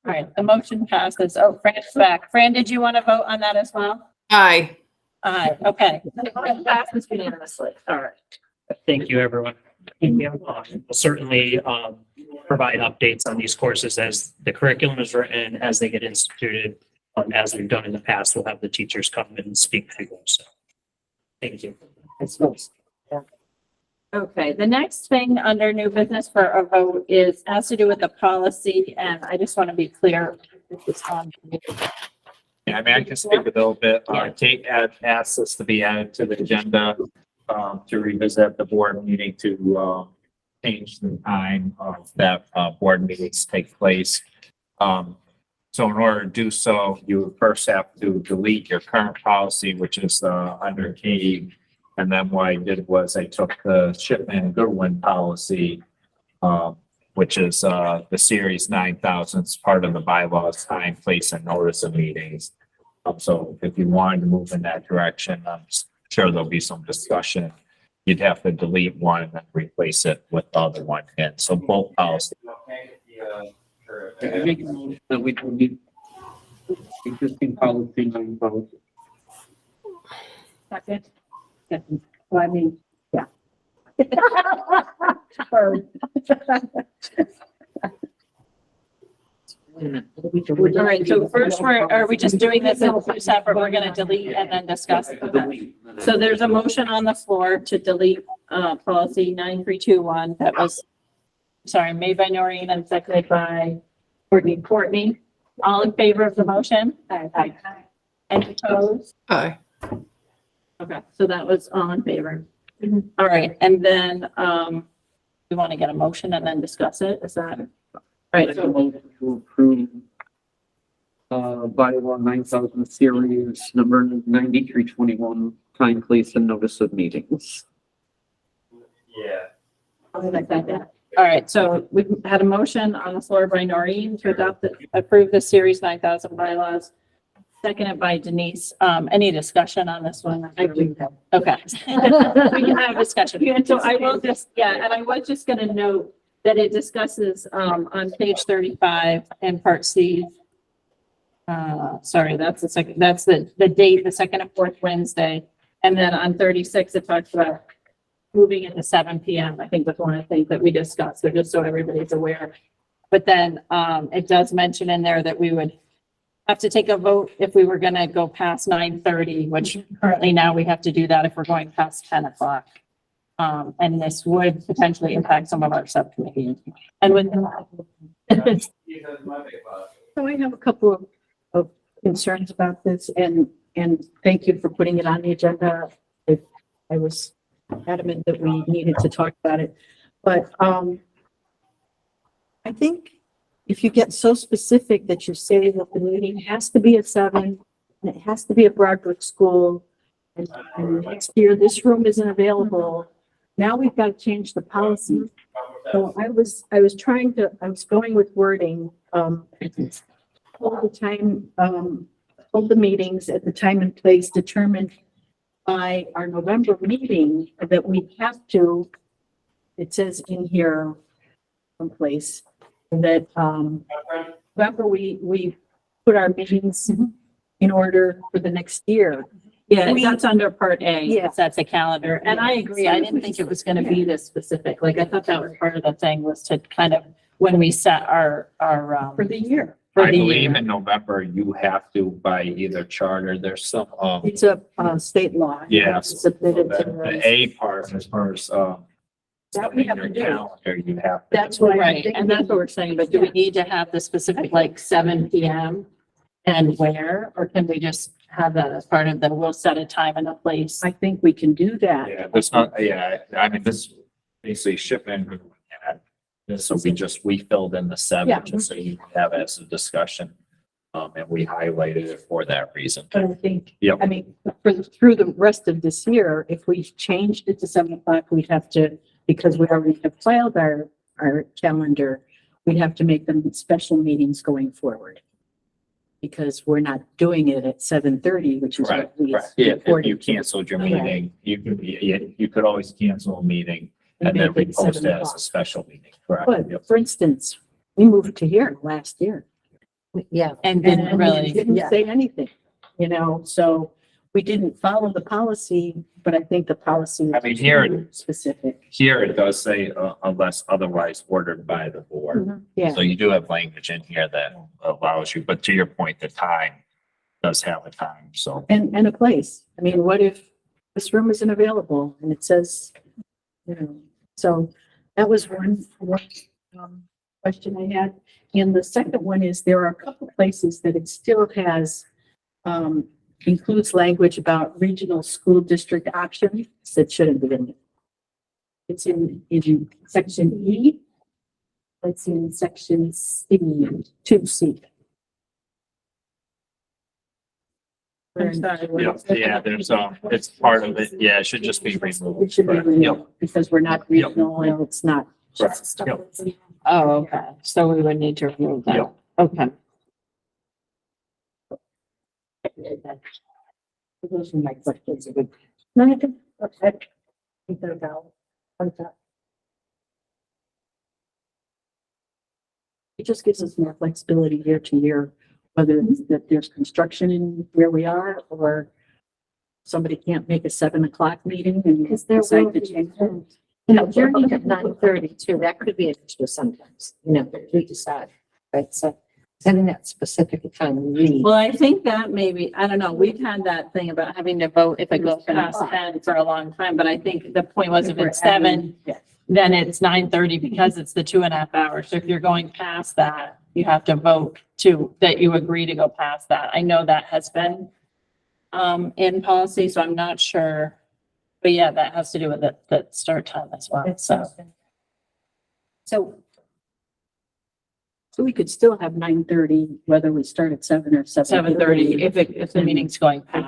B: All right, the motion passes. Oh, Fran's back. Fran, did you want to vote on that as well?
O: Aye.
B: Aye, okay. Motion passes unanimously. All right.
L: Thank you, everyone. We'll certainly provide updates on these courses as the curriculum is written, as they get instituted. As we've done in the past, we'll have the teachers come and speak to them. So, thank you.
B: Okay, the next thing under new business for a vote has to do with the policy, and I just want to be clear. This is on.
D: Yeah, I mean, I can speak a little bit.
B: Yeah.
D: Kate asked us to be added to the agenda to revisit the board meeting to change the time of that board meetings take place. So in order to do so, you would first have to delete your current policy, which is under K. And then what I did was I took the Shipman Goodwin policy, which is the series 9,000, it's part of the bylaws, time, place, and notice of meetings. So if you wanted to move in that direction, I'm sure there'll be some discussion. You'd have to delete one and then replace it with the other one. And so both policies.
I: I make a motion that we delete existing policy number.
N: Second. Well, I mean, yeah. Or-
B: All right, so first are we just doing this in two separate? We're going to delete and then discuss. Okay. So there's a motion on the floor to delete policy 9321 that was, sorry, made by Noreen and seconded by Courtney. All in favor of the motion? Aye. Any opposed?
O: Aye.
B: Okay, so that was all in favor. All right, and then we want to get a motion and then discuss it. Is that? All right,
I: Make a
B: so
I: motion to approve bylaw 9,000 series number 9321, time, place, and notice of meetings.
B: all right, so we've had a motion on the floor by Noreen to approve the series 9,000 bylaws. Seconded by Denise. Any discussion on this one? Okay. We can have a discussion. Yeah, so I will just, and I was just gonna note that it discusses, on page 35 in part C. Sorry, that's the second, that's the date, the second and fourth Wednesday. And then on 36, it talks about moving it to 7 PM. I think that's one of the things that we discussed, so just so everybody's aware. But then, it does mention in there that we would have to take a vote if we were going to go past 9:30, which currently now we have to do that if we're going past 10 o'clock. And this would potentially impact some of our subcommittees. And with
N: So I have a couple of concerns about this and thank you for putting it on the agenda. I was adamant that we needed to talk about it. But, I think if you get so specific that you say that the meeting has to be at 7, and it has to be at Broadbrook School, and next year this room isn't available, now we've got to change the policy. So I was going with wording, hold the time, hold the meetings at the time and place determined by our November meeting that we have to, it says in here someplace, that, November, we put our meetings in order for the next year.
B: Yeah, that's under part A.
N: Yeah.
B: That's a calendar. And I agree. I didn't think it was going to be this specific. Like, I thought that was part of the thing was to kind of, when we set our,
N: For the year.
B: for
D: I
B: the
D: believe
B: year.
D: in November, you have to by either charter, there's some,
N: It's a, state law.
D: yeah.
N: Submitted to
D: The A part, as far as,
N: that we have
D: your
N: to do.
D: calendar, you have. to-
N: That's what I'm
B: Right.
N: thinking.
B: And that's what we're saying. But do we need to have the specific, like 7 PM and where, or can we just have that as part of the, we'll set a time and a place?
N: I think we can do that.
D: Yeah, that's not, yeah, I mean, this basically shipping. So we filled in the
N: Yeah.
D: 7, just so you have it as a discussion. And we highlighted it for that reason.
N: But I think,
D: Yep.
N: I mean, through the rest of this year, if we changed it to 7 o'clock, we'd have to, because we already have filed our calendar, we'd have to make them special meetings going forward. Because we're not doing it at 7:30, which is
D: Right,
N: what we.
D: right. Yeah, if
N: reported
D: you
N: to.
D: canceled your meeting, you could always cancel a meeting and then
N: make it
D: repost
N: 7
D: it as a
N: o'clock.
D: special meeting, correct? Yep.
N: But for instance, we moved to here last year.
H: Yeah.
B: And
N: And
B: didn't
N: we
B: really,
N: didn't
B: yeah.
N: say anything, so we didn't follow the policy, but I think the policy.
D: I mean, here-
N: was specific.
D: Here it does say, unless otherwise ordered by the board.
N: Yeah,
D: So you do have language in here that allows you, but to your point, the time does have a time, so.
N: and a place. I mean, what if this room isn't available and it says, so that was one question I had. And the second one is there are a couple places that it still has, includes language about regional school district options that shouldn't be in there. It's in section E. It's in section C, 2C.
B: I'm sorry.
D: Yeah, there's, it's part of it. Yeah, it should just be removed.
N: It should be
D: Correct.
N: removed because we're not regional and it's not.
D: Correct. Yep.
B: Oh, okay. So we would need to remove that.
D: Yep.
B: Okay.
N: Those are my questions. No, I think, okay. I think they're valid. Like that. It just gives us more flexibility year to year, whether it's that there's construction in where we are or somebody can't make a 7 o'clock meeting and
H: Because there will
N: decide to
H: be,
N: change it.
H: journey at 9:30 too, that could be an issue sometimes, that we decide, right? So setting that specific time, we.
B: Well, I think that maybe, I don't know, we've had that thing about having to vote if it goes past 10 for a long time, but I think the point was if it's 7, then it's 9:30 because it's the 2.5 hours. So if you're going past that, you have to vote that you agree to go past that. I know that has been in policy, so I'm not sure. But yeah, that has to do with the start time as well.
N: So we could still have 9:30, whether we start at 7 or
B: 7:30 if the meeting's going past.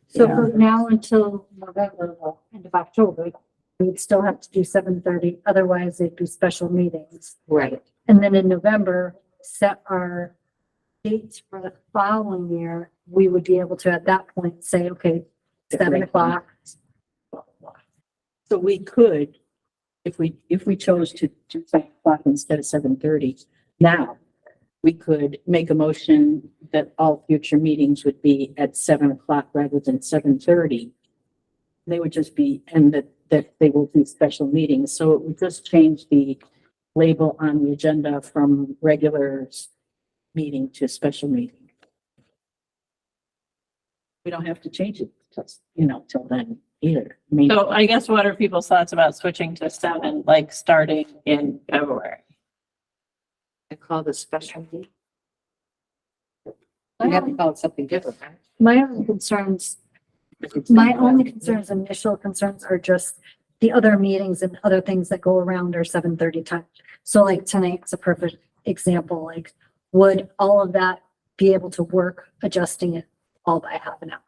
H: So from now until November, well, end of October, we'd still have to do 7:30, otherwise it'd be special meetings.
K: Right.
H: And then in November, set our dates for the following year, we would be able to at that point say, okay, 7 o'clock.
N: So we could, if we chose to do 7 o'clock instead of 7:30, now we could make a motion that all future meetings would be at 7 o'clock rather than 7:30. They would just be, and that they will be special meetings. So it would just change the label on the agenda from regular meeting to special meeting. We don't have to change it, till then either. I mean,
B: So I guess what are people's thoughts about switching to 7, like starting in February?
H: I call this special meeting.
K: You have to call it something different, right?
H: My only concerns, initial concerns are just the other meetings and other things that go around our 7:30 time. So like tonight's a perfect example, like would all of that be able to work adjusting it all by half an hour?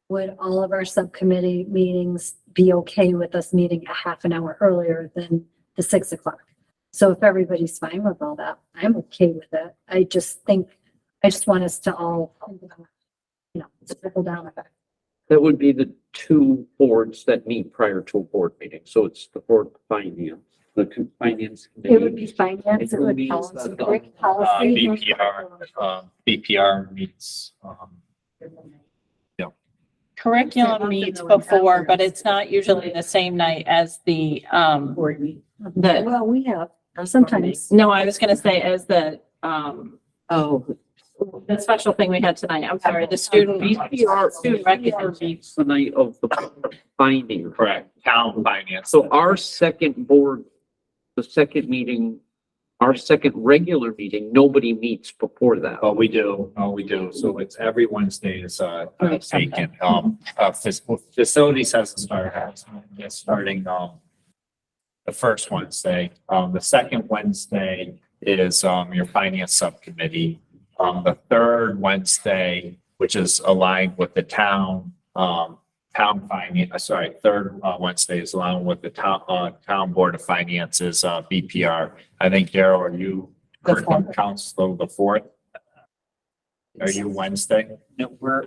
H: Would all of our subcommittee meetings be okay with us meeting a half an hour earlier than the 6 o'clock? So if everybody's fine with all that, I'm okay with it. I just want us to all, trickle down effect.
I: That would be the two boards that meet prior to a board meeting. So it's the board of finance, finance
H: It would be
I: committee.
H: finance, it would be policy, curric- policy.
D: BPR meets,
B: Curriculum meets before, but it's not usually the same night as the,
N: Board meeting.
B: the,
H: Well, we have sometimes.
B: no, I was gonna say as the,
N: Oh,
B: the special thing we had tonight. I'm sorry, the student recognition.
I: Meets the night of the finding.
D: correct, town finance.
I: So our second board, the second meeting, our second regular meeting, nobody meets before that.
D: Oh, we do. Oh, we do. So it's every Wednesday is vacant. Facilities hasn't started. It's starting the first Wednesday. The second Wednesday is your finance subcommittee. The third Wednesday, which is aligned with the town finance, third Wednesday is aligned with the town board of finances, BPR. I think, Daryl, are you curriculum council the fourth? Are you Wednesday?
L: No, we're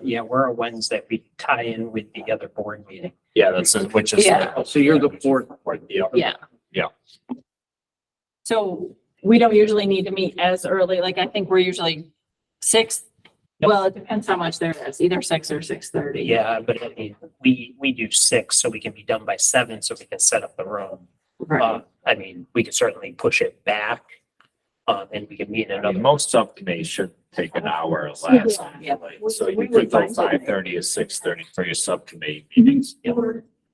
L: a Wednesday. We tie in with the other board meeting.
D: Yeah, which is.
B: Yeah.
I: So you're the fourth.
D: Yeah.
B: Yeah.
D: Yeah.
B: So we don't usually need to meet as early, like I think we're usually 6. Well, it depends how much there is, either 6 or 6:30.
L: Yeah, but I mean, we do 6 so we can be done by 7 so we can set up the room.
B: Right.
L: I mean, we could certainly push it back. And we can meet in
D: I mean,
L: another.
D: most subcommittees should take an hour or less.
B: Yeah.
D: So you could go 5:30 or 6:30 for your subcommittee meetings.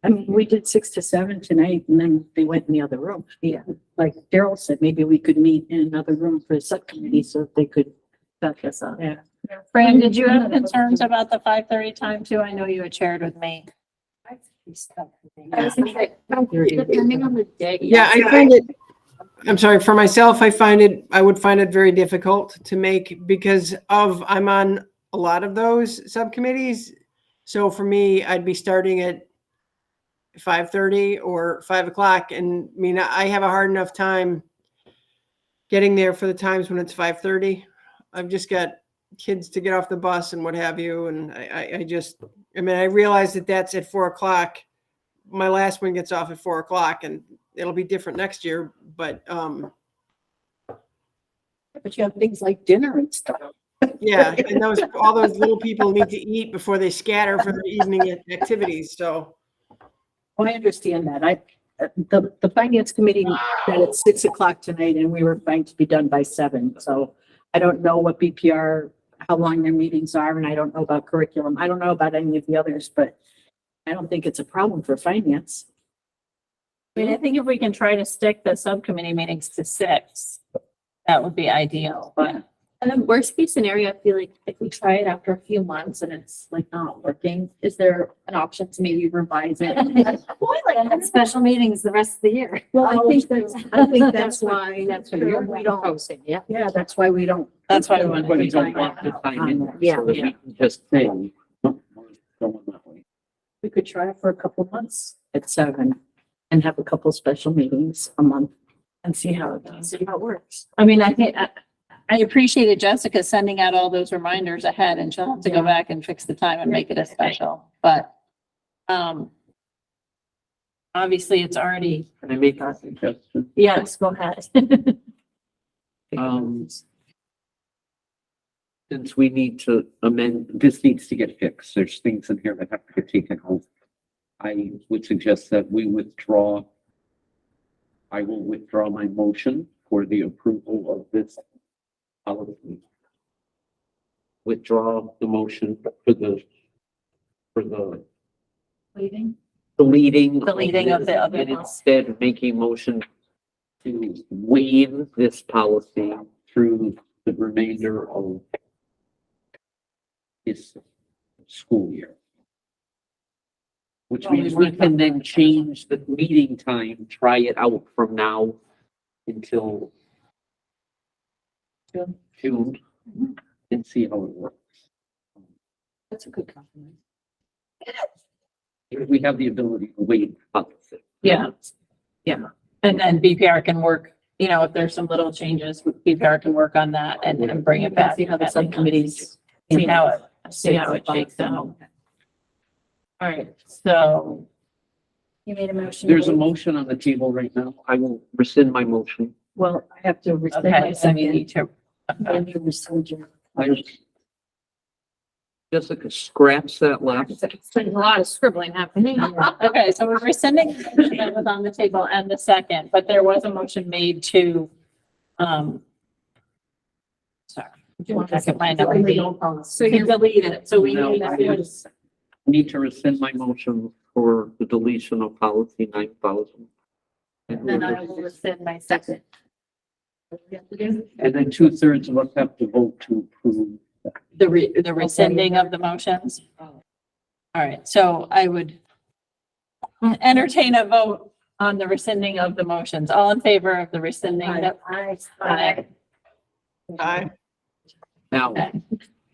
N: I mean, we did 6 to 7 tonight and then they went in the other room. Yeah. Like Daryl said, maybe we could meet in another room for the subcommittee so that they could back us up.
B: Yeah. Fran, did you have concerns about the 5:30 time too? I know you had shared with me.
M: I was gonna say, depending on the day.
O: Yeah, I find it, I'm sorry, for myself, I would find it very difficult to make because I'm on a lot of those subcommittees. So for me, I'd be starting at 5:30 or 5 o'clock. And I mean, I have a hard enough time getting there for the times when it's 5:30. I've just got kids to get off the bus and what have you. And I realize that that's at 4 o'clock. My last one gets off at 4 o'clock and it'll be different next year, but
N: But you have things like dinner and stuff.
O: yeah, and all those little people need to eat before they scatter for their evening activities. So
N: I understand that. The finance committee said at 6 o'clock tonight and we were going to be done by 7. So I don't know what BPR, how long their meetings are, and I don't know about curriculum. I don't know about any of the others, but I don't think it's a problem for finance.
B: I mean, I think if we can try to stick the subcommittee meetings to 6, that would be ideal, but.
M: And then worst case scenario, I feel like if we try it after a few months and it's like not working, is there an option to maybe revise it?
H: Have special meetings the rest of the year.
N: Well, I think that's why we don't.
K: Posting, yeah.
N: Yeah, that's why we don't.
B: That's why we want
I: Everybody
B: to.
I: don't want to time in.
N: Yeah,
I: so that we can just say, "No, we're going that way."
N: We could try it for a couple of months at 7 and have a couple special meetings a month and see how it works.
B: I mean, I think, I appreciated Jessica sending out all those reminders ahead and she'll have to go back and fix the time and make it a special, but, obviously it's already,
I: Can I make a suggestion?
B: yes, go ahead.
I: Since we need to amend, this needs to get fixed. There's things in here that have to get taken out. I would suggest that I will withdraw my motion for the approval of this policy. Withdraw the motion for the
B: Leaving.
I: deleting.
B: Deleting of the other
I: And
B: one.
I: instead making motion to waive this policy through the remainder of this school year. Which
B: Well, we
I: means we
B: want
I: can then
B: that.
I: change the meeting time, try it out from now until June and see how it works.
N: That's a good compliment.
I: We have the ability to wait.
B: Yeah. Yeah. And then BPR can work, you know, if there's some little changes, BPR can work on that and bring it back.
N: See how the subcommittees.
B: See how it shakes out. All right, so
M: You made a motion.
I: There's a motion on the table right now. I will rescind my motion.
N: Well, I have to rescind
B: okay,
N: my
B: so we
N: second.
B: need to.
N: And you rescind your.
I: Jessica scraps that last.
F: There's a lot of scribbling happening.
B: Okay, so we're rescinding the motion that was on the table and the second, but there was a motion made to, sorry. I can find out.
F: So you're
B: delete it, so we
I: No,
B: need
I: I
B: to.
I: need to rescind my motion for the deletion of policy 9,000.
B: Then I will rescind my second.
I: And then 2/3 of us have to vote to approve.
B: The rescinding of the motions. All right, so I would entertain a vote on the rescinding of the motions. All in favor of the rescinding? Aye.
O: Aye.
I: Now,
B: Okay.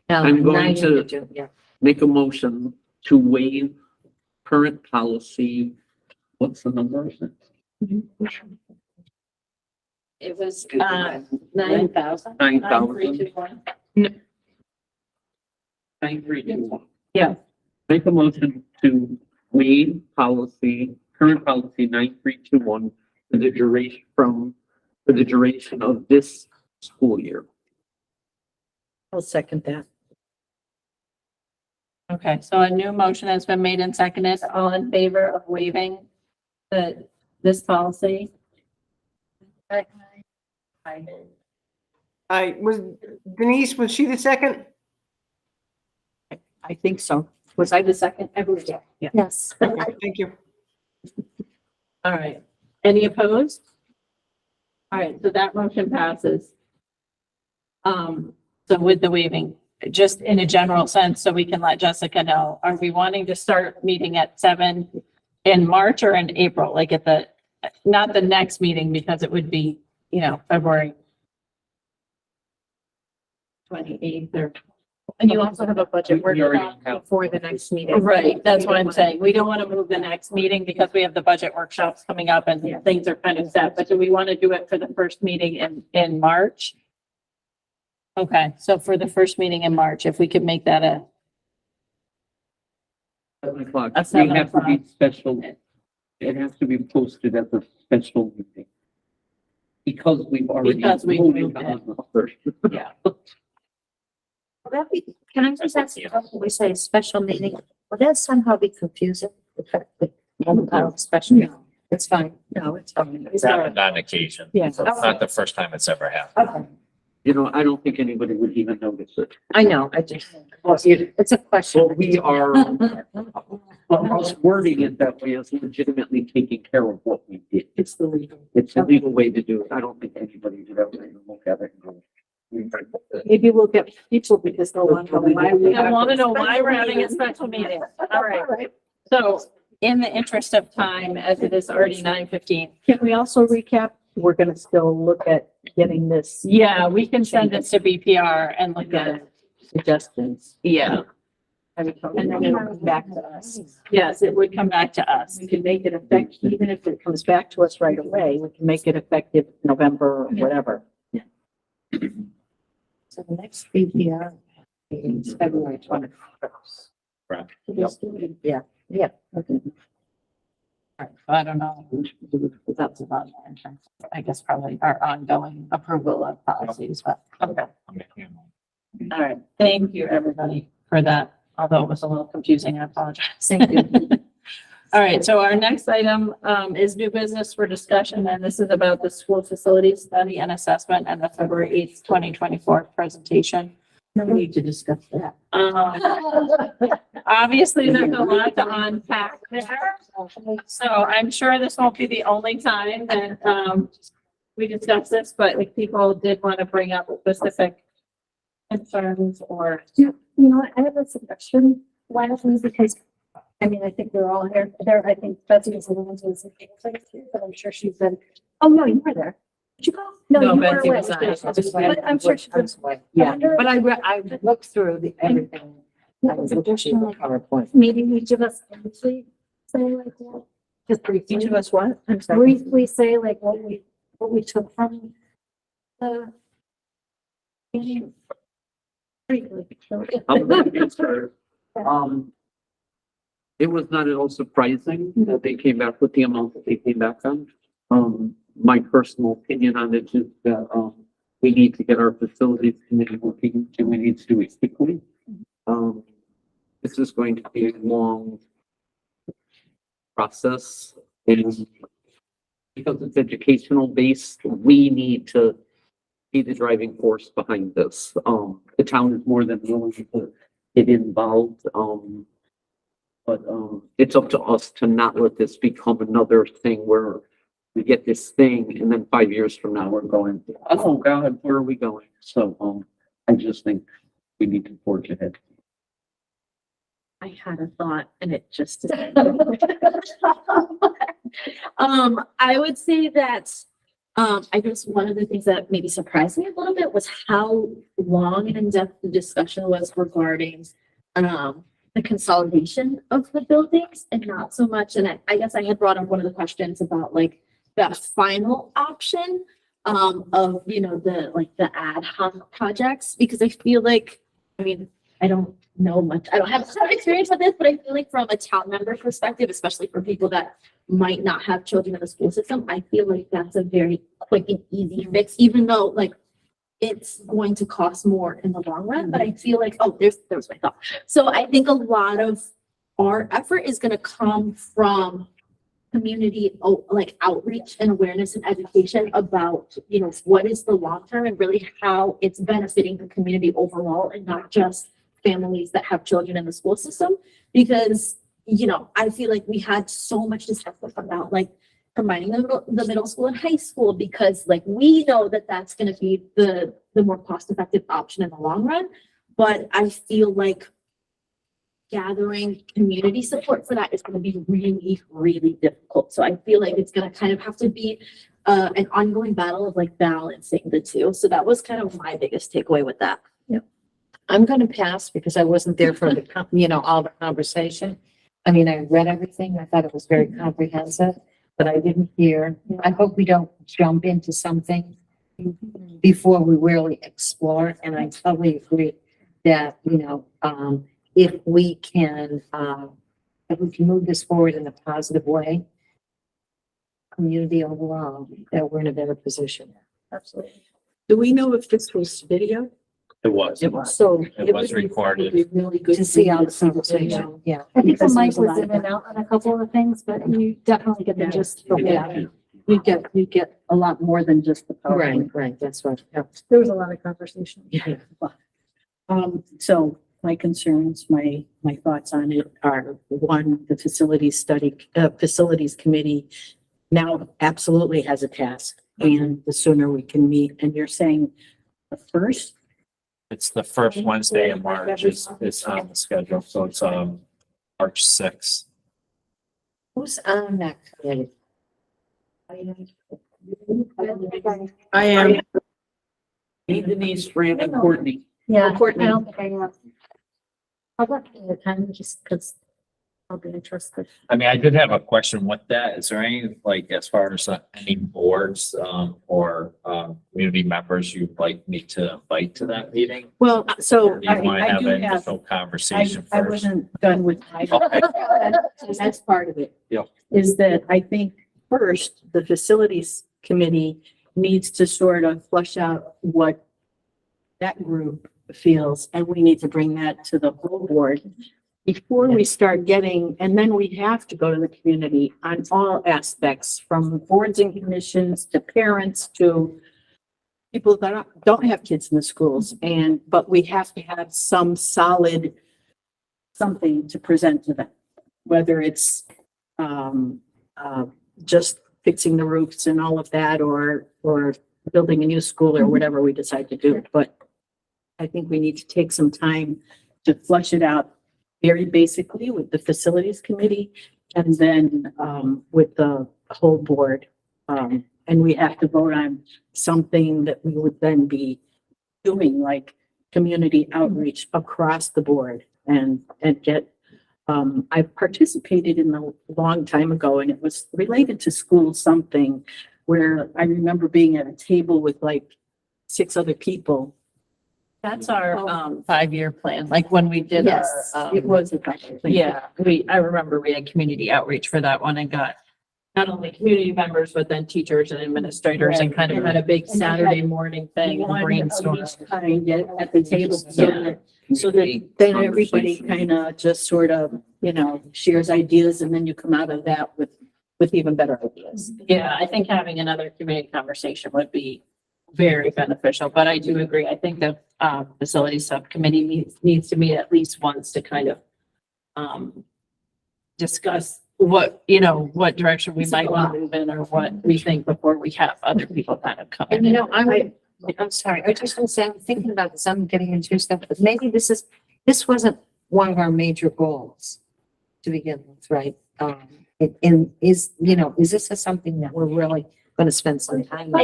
I: I'm going to make a motion to waive current policy. What's the number?
B: It was, 9,000.
I: 9,000. 932.
B: Yeah.
I: Make a motion to waive current policy 9321 for the duration of this school year.
N: I'll second that.
B: Okay, so a new motion has been made and seconded. All in favor of waiving this policy?
O: I was, Denise, was she the second?
N: I think so. Was I the second? I believe, yeah.
M: Yes.
O: Okay, thank you.
B: All right. Any opposed? All right, so that motion passes. So with the waiving, just in a general sense, so we can let Jessica know, are we wanting to start meeting at 7 in March or in April? Like at the, not the next meeting, because it would be, you know, February 28th or.
F: And you also have a budget
I: We already
F: workshop
I: have-
F: before the next meeting.
B: Right, that's what I'm saying. We don't want to move the next meeting because we have the budget workshops coming up and things are kind of set, but do we want to do it for the first meeting in March? Okay, so for the first meeting in March, if we could make that a,
I: 7 o'clock.
B: At
I: We
B: 7
I: have to be
B: o'clock.
I: special. It has to be posted as a special meeting. Because we've already.
B: Because we
I: voted
B: moved it.
I: on the first.
B: yeah.
H: Can I just ask, we say a special meeting, would that somehow be confusing? Special, it's fine. No, it's fine.
D: It's happened on occasion.
N: Yes.
D: It's not the first time it's ever happened.
H: Okay,
I: You know, I don't think anybody would even notice it.
H: I know, I just, it's a question.
I: Well, we are, well, us wording it that way is legitimately taking care of what we did.
N: It's the legal.
I: It's a legal way to do it. I don't think anybody would ever even look at it and go.
N: Maybe we'll get people because they'll want to know why we.
B: I want to know why we're having a special meeting. All right. So in the interest of time, as it is already 9:15.
N: Can we also recap? We're gonna still look at getting this
B: Yeah, we can send this to BPR and look at it.
N: suggestions.
B: Yeah,
N: And then it'll come back to us.
B: yes, it would come back to us.
N: We can make it effective, even if it comes back to us right away, we can make it effective November or whatever. So the next BPR meeting is February 21st.
D: Correct.
N: Yeah, yeah. Okay.
B: I don't know. That's about, I guess probably our ongoing approval of policies, but okay. All right. Thank you, everybody, for that. Although it was a little confusing, I apologize.
N: Thank you.
B: All right, so our next item is new business for discussion, and this is about the school facilities study and assessment and the February 8th, 2024 presentation.
N: No need to discuss that.
B: Obviously, there's a lot to unpack there. So I'm sure this won't be the only time that we discuss this, but if people did want to bring up specific concerns or.
M: You know, what? I have a suggestion. Why don't we, because
H: I mean, I think they're all here. There, I think Betsy is the one who was in place too, but I'm sure she's been, oh, no, you were there. Did you go? No, you were
K: Betsy
H: away.
K: was not.
H: But I'm sure she was.
N: Yeah, but I looked through the everything. I was looking through the PowerPoint.
H: Maybe each of us briefly say like what? Just briefly.
N: Each of us what? I'm sorry.
H: Briefly say like what we took from the. meeting. Briefly.
I: It was not at all surprising that they came back with the amount that they came back on. My personal opinion on it is that, we need to get our facilities committee working and we need to do it quickly. This is going to be a long process and because it's educational based, we need to be the driving force behind this. The town is more than willing to get involved. But it's up to us to not let this become another thing where we get this thing and then 5 years from now we're going, oh God, where are we going? So I just think we need to forge ahead.
M: I had a thought and it just. I would say that, I guess one of the things that maybe surprised me a little bit was how long and in-depth the discussion was regarding, the consolidation of the buildings and not so much, and I guess I had brought up one of the questions about like the final option, of, you know, the ad hoc projects, because I feel like, I mean, I don't know much, I don't have a ton of experience with this, but I feel like from a town member perspective, especially for people that might not have children in the school system, I feel like that's a very quick and easy fix, even though like it's going to cost more in the long run, but I feel like, oh, there was my thought. So I think a lot of our effort is going to come from community, like outreach and awareness and education about, you know, what is the long term and really how it's benefiting the community overall and not just families that have children in the school system. Because, you know, I feel like we had so much discussion about like combining the middle school and high school, because like we know that that's going to be the more cost effective option in the long run. But I feel like gathering community support for that is going to be really, really difficult. So I feel like it's going to kind of have to be an ongoing battle of like balancing the two. So that was kind of my biggest takeaway with that.
H: I'm gonna pass because I wasn't there for the, all the conversation. I mean, I read everything. I thought it was very comprehensive, but I didn't hear. I hope we don't jump into something before we really explore. And I totally agree that, if we can move this forward in a positive way, community overall, that we're in a better position.
M: Absolutely.
N: Do we know if this was video?
D: It was.
H: So
D: It was
N: would be
D: recorded.
N: probably really good
H: to see how the conversation, yeah.
M: I think the
N: Because
M: mic
N: there's a
M: was
N: lot
M: in
N: of
M: and out on a couple of the things, but you definitely get the gist. of it.
N: Yeah. You get a lot more than just the PowerPoint.
H: Right, that's what, yeah.
M: There was a lot of conversation.
N: So my concerns, my thoughts on it are, one, the facilities committee now absolutely has a task, and the sooner we can meet, and you're saying the first?
D: It's the first Wednesday in March is on the schedule, so it's March 6th.
H: Who's on that committee?
O: I am.
I: Me, Denise, Fran, and Courtney.
M: Yeah,
H: Courtney.
M: I don't think I have. I'll look at the time just because I'll be interested.
D: I mean, I did have a question with that. Is there any, like, as far as any boards, or, community members you'd like me to invite to that meeting?
N: Well, so
D: Or do you want to
N: I
D: have
N: do
D: an
N: have,
D: initial conversation
N: I
D: first?
N: wasn't done with my.
D: Okay.
N: That's part of it.
D: Yep.
N: Is that I think first, the facilities committee needs to sort of flush out what that group feels, and we need to bring that to the whole board before we start getting, and then we have to go to the community on all aspects, from boards and commissions to parents to people that don't have kids in the schools, but we have to have some solid something to present to them, whether it's just fixing the roofs and all of that, or building a new school or whatever we decide to do. But I think we need to take some time to flush it out very basically with the facilities committee and then, with the whole board. And we have to vote on something that we would then be doing, like community outreach across the board and get, I participated in a long time ago and it was related to school something where I remember being at a table with like 6 other people.
B: That's our 5-year plan, like when we did our,
N: Yes, it was a couple.
B: yeah, I remember we had community outreach for that one and got not only community members, but then teachers and administrators and kind of had a big Saturday morning thing and brainstorm.
N: Kind at the table so that then everybody kind of just sort of, shares ideas and then you come out of that with even better ideas.
B: Yeah, I think having another community conversation would be very beneficial, but I do agree. I think the facilities subcommittee needs to meet at least once to kind of discuss what direction we might want to move in or what we think before we have other people kind of come in.
H: And I'm sorry, I just want to say, I'm thinking about this, I'm getting into stuff, but maybe this wasn't one of our major goals to begin with, right? Is this something that we're really going to spend some time on?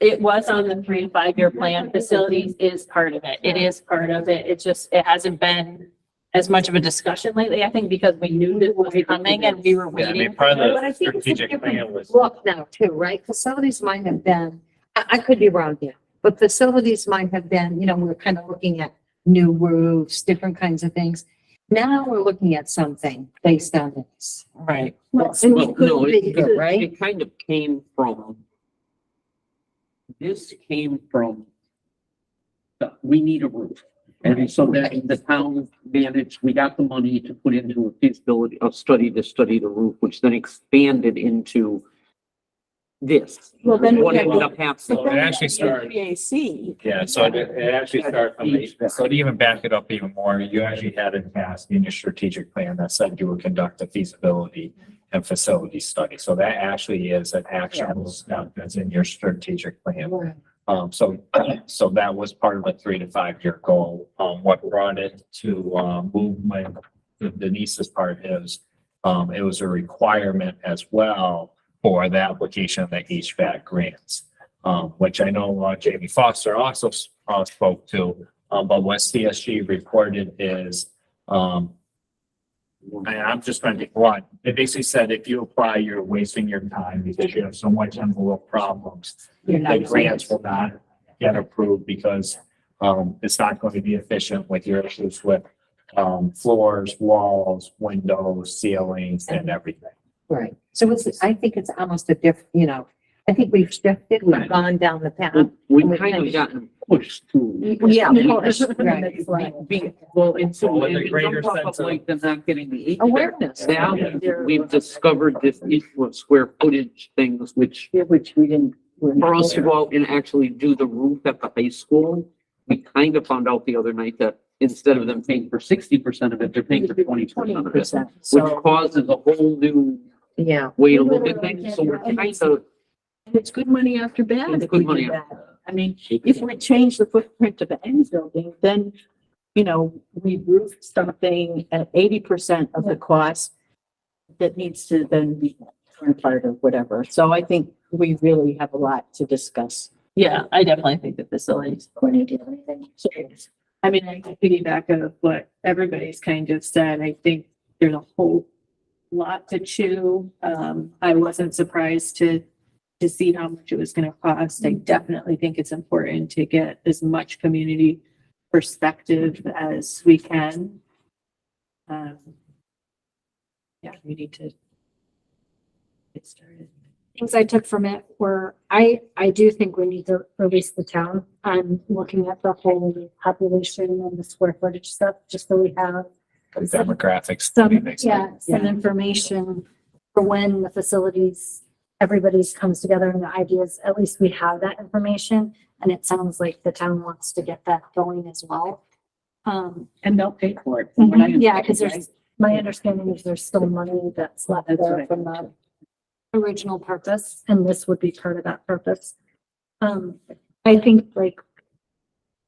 B: It was on the 3 to 5 year plan. Facilities is part of it. It is part of it. It hasn't been as much of a discussion lately, I think, because we knew that was coming and we were
D: Yeah, I
B: waiting.
D: mean, part of
H: But I
D: the
H: think it's a
D: strategic
H: different
D: plan was.
H: look now too, right? Facilities might have been, I could be wrong here, but facilities might have been, we're kind of looking at new roofs, different kinds of things. Now we're looking at something based on this.
B: Right.
H: And we could
I: No,
H: be good, right?
I: it kind of came from, we need a roof. And so then the town managed, we got the money to put into a feasibility, a study to study the roof, which then expanded into this.
N: Well, then we
I: What
N: have-
I: ended up happening.
D: So it actually started,
N: HVAC.
D: yeah, so it actually started from so to even back it up even more, you actually had a task in your strategic plan that said you would conduct a feasibility and facility study. So that actually is an actionable step that's in your strategic plan. So that was part of a 3 to 5 year goal. What brought it to movement, Denise's part is, it was a requirement as well for the application of the HVAC grants, which I know Jamie Foster also spoke to. But what CSG reported is, and I'm just going to be blunt. It basically said if you apply, you're wasting your time because you have so much envelope problems. The grants will not get approved because it's not going to be efficient with your issues with floors, walls, windows, ceilings, and everything.
H: Right. So I think it's almost a different, I think we've shifted, we've gone down the path.
I: We kind of gotten pushed to.
H: Yeah.
N: Right.
I: Well, and so,
D: With a
I: and
D: greater
I: on top
D: sense
I: of
D: of-
I: like them not getting the.
H: Awareness.
I: Now, we've discovered this issue of square footage things, which
N: Which we didn't.
I: for us to go out and actually do the roof at the high school, we kind of found out the other night that instead of them paying for 60% of it, they're paying for 20% of it,
N: 20%.
I: which
N: So
I: causes a whole new
H: Yeah.
I: way to look at things. So we're kind of,
N: it's good money after bad.
I: It's
N: if
I: good
N: we do
I: money
N: that. I mean, if we change the footprint of the Ames building, then, we roof something at 80% of the cost that needs to then be torn apart or whatever. So I think we really have a lot to discuss.
B: Yeah, I definitely think the facilities.
H: Courtney, do you have anything?
C: I mean, I can piggyback on what everybody's kind of said. I think there's a whole lot to chew. I wasn't surprised to see how much it was going to cost. I definitely think it's important to get as much community perspective as we can. Yeah, we need to get started.
P: Things I took from it were, I do think we need to release the town on looking at the whole population and the square footage stuff, just so we have
D: The demographics.
P: some information for when the facilities, everybody's comes together and the ideas, at least we have that information. And it sounds like the town wants to get that going as well.
N: And they'll pay for it. from what I
P: Yeah, because
N: understand,
P: my understanding is there's still money that's left
N: That's
P: there
N: right.
P: from the original purpose, and this would be part of that purpose. I think like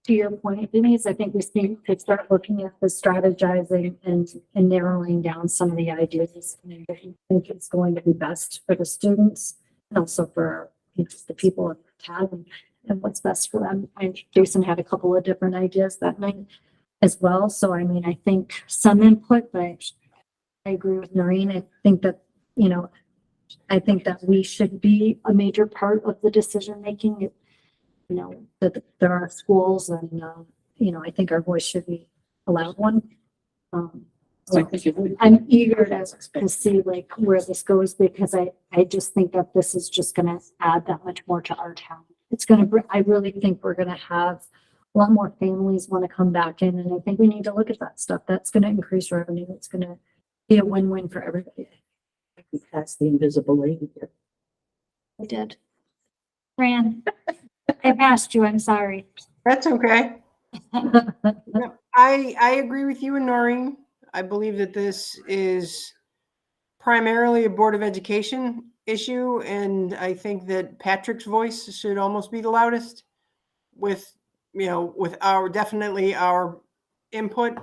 P: to your point, Denise, I think we need to start looking at the strategizing and narrowing down some of the ideas. I mean, that you think it's going to be best for the students and also for just the people of the town and what's best for them. Jason had a couple of different ideas that night as well. So, I mean, I think some input, but I agree with Noreen. I think that, you know, I think that we should be a major part of the decision making. You know, that there are schools and, you know, I think our voice should be a loud one. So I'm eager to see like where this goes because I just think that this is just going to add that much more to our town. It's going to, I really think we're going to have a lot more families want to come back in. And I think we need to look at that stuff. That's going to increase revenue. It's going to be a win-win for everybody.
H: We passed the invisible lady here.
P: I did. Fran, I passed you. I'm sorry.
O: That's okay. No, I agree with you and Noreen. I believe that this is primarily a Board of Education issue, and I think that Patrick's voice should almost be the loudest with, you know, with our, definitely our input.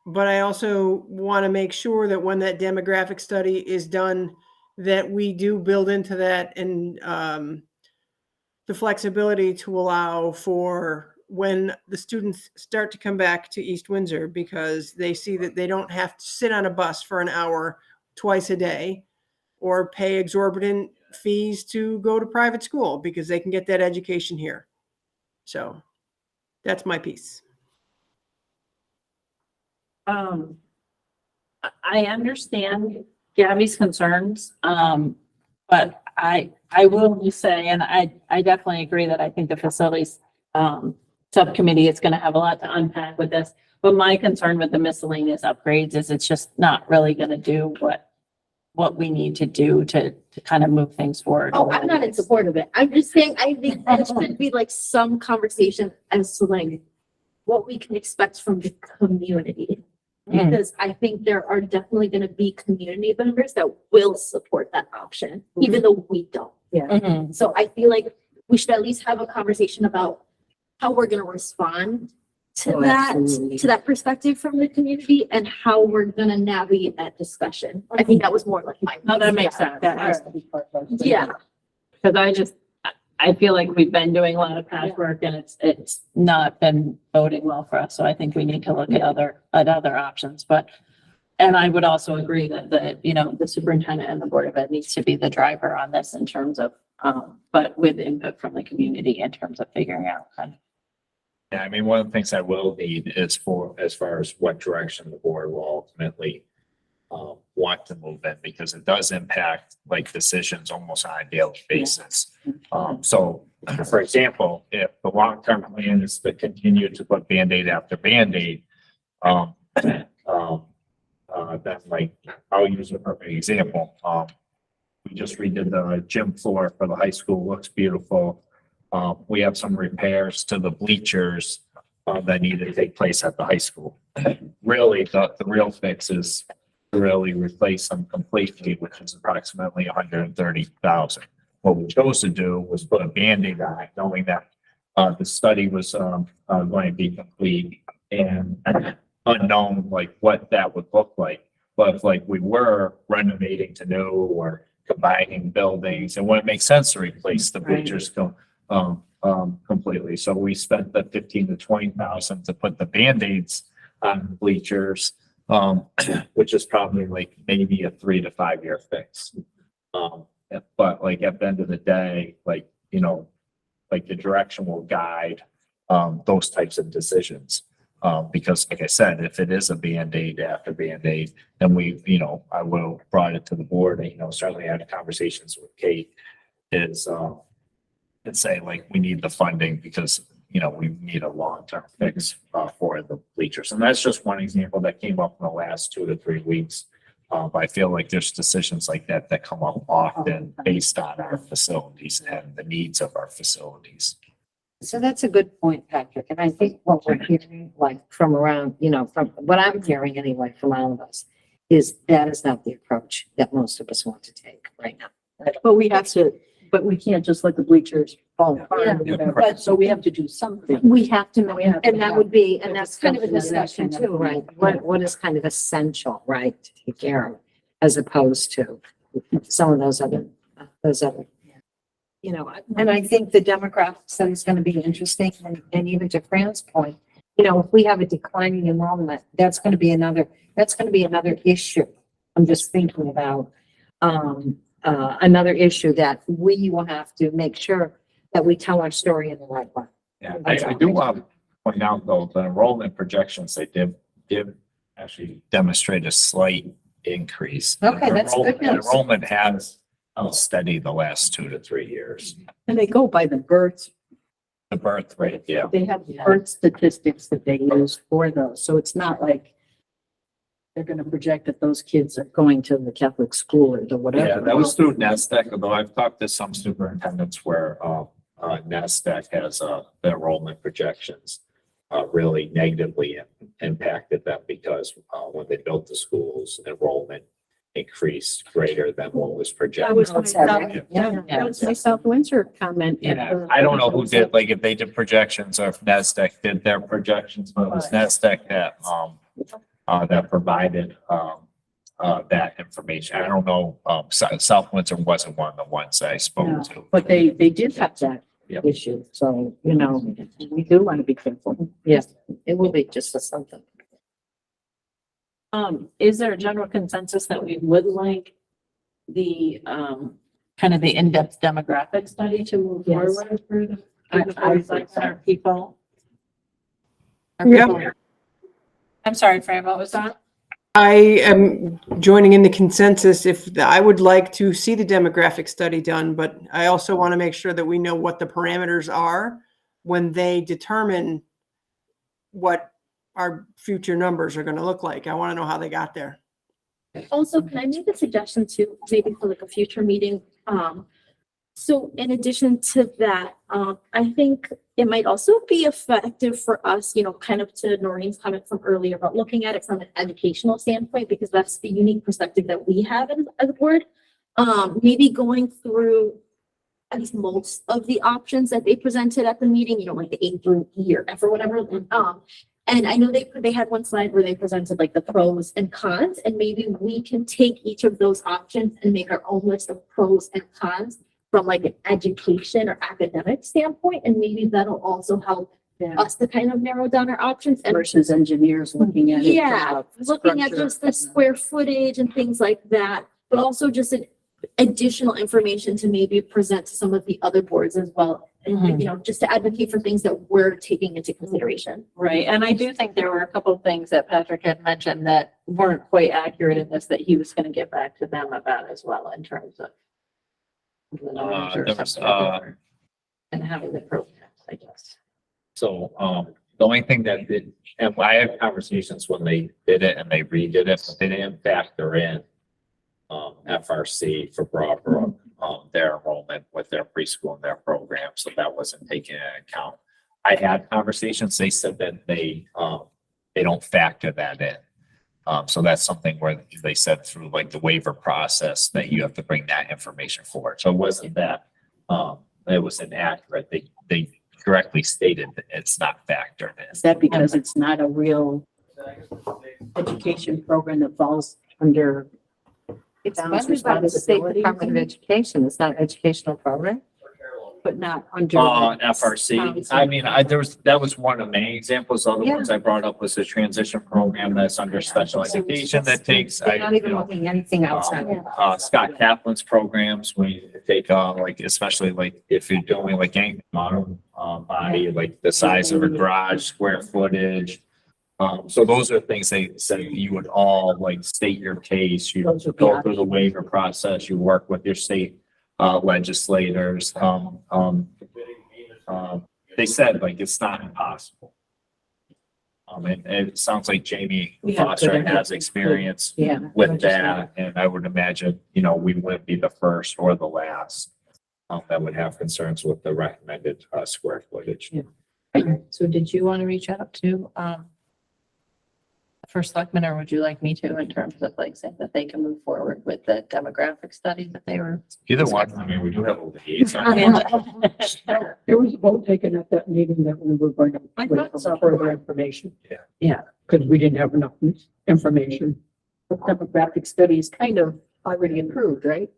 O: But I also want to make sure that when that demographic study is done, that we do build into that and the flexibility to allow for when the students start to come back to East Windsor because they see that they don't have to sit on a bus for an hour twice a day or pay exorbitant fees to go to private school because they can get that education here. So that's my piece.
B: I understand Gabby's concerns, but I will just say, and I definitely agree that I think the facilities subcommittee is going to have a lot to unpack with this. But my concern with the miscellaneous upgrades is it's just not really going to do what we need to do to kind of move things forward.
M: Oh, I'm not in support of it. I'm just saying, I think there should be like some conversation as to like what we can expect from the community. Because I think there are definitely going to be community members that will support that option, even though we don't.
H: Yeah.
M: So I feel like we should at least have a conversation about how we're going to respond to that perspective from the community and how we're going to navigate that discussion. I think that was more like my.
B: No, that makes sense.
P: That has to be part of it.
M: Yeah.
B: Because I feel like we've been doing a lot of patchwork and it's not been boding well for us. So I think we need to look at other options, and I would also agree that the superintendent and the Board of Ed needs to be the driver on this in terms of, but with input from the community in terms of figuring out.
D: Yeah, I mean, one of the things I will need is as far as what direction the board will ultimately want to move in, because it does impact like decisions almost on a daily basis. So for example, if the long-term plan is to continue to put Band-Aid after Band-Aid, then like, I'll use a perfect example. We just redid the gym floor for the high school, looks beautiful. We have some repairs to the bleachers that need to take place at the high school. Really, the real fix is to really replace them completely, which is approximately $130,000. What we chose to do was put a Band-Aid on it, knowing that the study was going to be complete and unknown, like what that would look like. But if like we were renovating to new or combining buildings, it wouldn't make sense to replace the bleachers completely. So we spent the $15,000 to $20,000 to put the Band-Aids on the bleachers, which is probably like maybe a 3 to 5 year fix. But like at the end of the day, like, like the direction will guide those types of decisions. Because like I said, if it is a Band-Aid after Band-Aid, then I will brought it to the board and, certainly had conversations with Kate and say like, we need the funding because, we need a long-term fix for the bleachers. And that's just one example that came up in the last 2 to 3 weeks. But I feel like there's decisions like that come up often based on our facilities and the needs of our facilities.
H: So that's a good point, Patrick. And I think what we're hearing, like from around, from what I'm hearing anyway from all of us, is that is not the approach that most of us want to take right now.
C: But we have to
N: But we can't just let the bleachers fall apart or
H: Yeah.
N: whatever. But so we have to do something.
H: We have to,
N: We have to
H: and that
N: have
H: would be,
N: a
H: and that's kind of a
N: discussion
H: discussion
N: of that
H: too,
N: kind of
H: right?
N: thing.
H: What is kind of essential, right, to take care of, as opposed to some of those other, you know, and I think the demographic study is going to be interesting, and even to Fran's point, you know, if we have a declining enrollment, that's going to be another issue. I'm just thinking about, another issue that we will have to make sure that we tell our story in the right way.
D: Yeah, I do want to point out though, the enrollment projections, they did actually demonstrate a slight increase.
H: Okay, that's good news.
D: Enrollment has held steady the last 2 to 3 years.
N: And they go by the births.
D: The birth rate, yeah.
N: They have birth statistics that they use for those. So it's not like they're going to project that those kids are going to the Catholic school or whatever.
D: Yeah, that was through NASDAQ, although I've talked to some superintendents where, NASDAQ has, the enrollment projections, really negatively impacted them because, when they built the schools, enrollment increased greater than what was projected.
N: That was my South,
H: Yeah.
N: that was my South Windsor comment.
D: Yeah, I don't know who did, like, if they did projections or if NASDAQ did their projections, but it was NASDAQ that provided, that information. I don't know, South Windsor wasn't one of the ones I spoke to.
N: But they did have that
D: Yep.
N: issue. So, you know, we do want to be careful.
H: Yes, it will be just a something.
B: Is there a general consensus that we would like the, kind of the in-depth demographic study to move
N: Yes.
B: forward for the,
N: I
B: like our people?
O: Yeah.
B: I'm sorry, Fran, what was that?
O: I am joining in the consensus I would like to see the demographic study done, but I also want to make sure that we know what the parameters are when they determine what our future numbers are going to look like. I want to know how they got there.
M: Also, can I make a suggestion too, maybe for like a future meeting? So in addition to that, I think it might also be effective for us, you know, kind of to Noreen's comment from earlier about looking at it from an educational standpoint, because that's the unique perspective that we have as a board. Maybe going through at least most of the options that they presented at the meeting, you know, like the A through E or F or whatever. And I know they had one slide where they presented like the pros and cons, and maybe we can take each of those options and make our own list of pros and cons from like an education or academic standpoint, and maybe that'll also help us to kind of narrow down our options. And
N: Versus engineers looking at it.
M: yeah, looking at
N: structure.
M: just the square footage and things like that, but also just an additional information to maybe present to some of the other boards as well. And, you know, just to advocate for things that we're taking into consideration.
B: Right, and I do think there were a couple of things that Patrick had mentioned that weren't quite accurate in this, that he was gonna get back to them about as well in terms of the numbers or
D: there was,
B: something, and having the programs, I guess.
D: So, the only thing that did, and I had conversations when they did it and they redid it, but they didn't factor in FRC for Broadbrook, their enrollment with their preschool and their program, so that wasn't taken into account. I had conversations, they said that they don't factor that in. So that's something where they said through like the waiver process that you have to bring that information forward. So it wasn't that, it was inaccurate. They correctly stated that it's not factored in.
N: Is that because it's not a real education program that falls under?
H: It's
N: Town's
H: funded by the State
N: responsibility.
H: Department of Education. It's not an educational program.
N: But not under.
D: FRC. I mean, that was one of many examples. Other
H: Yeah.
D: ones I brought up was the transition program that's under special education that takes,
H: They're not even looking at anything outside.
D: Scott Kaplan's programs, we take on like, especially like if you're doing like any model body, like the size of a garage, square footage. So those are things they said you would all like state your case, you
N: Those would be
D: go through the waiver process, you work with your state legislators. They said like it's not impossible. And it sounds like Jamie
N: Yeah,
D: Foster
N: good.
D: has experience
N: Yeah.
D: with that, and I would imagine, you know, we wouldn't be the first or the last that would have concerns with the recommended square footage.
B: So did you want to reach out to, First Selectman, or would you like me to in terms of like saying that they can move forward with the demographic study that they were?
D: Either one. I mean, we do have a liaison.
N: There was a vote taken at that meeting that we were going to
B: I
N: wait
B: thought
N: for
B: so.
N: further information.
D: Yeah.
B: Yeah.
N: Because we didn't have enough information. The demographic study is kind of already approved, right?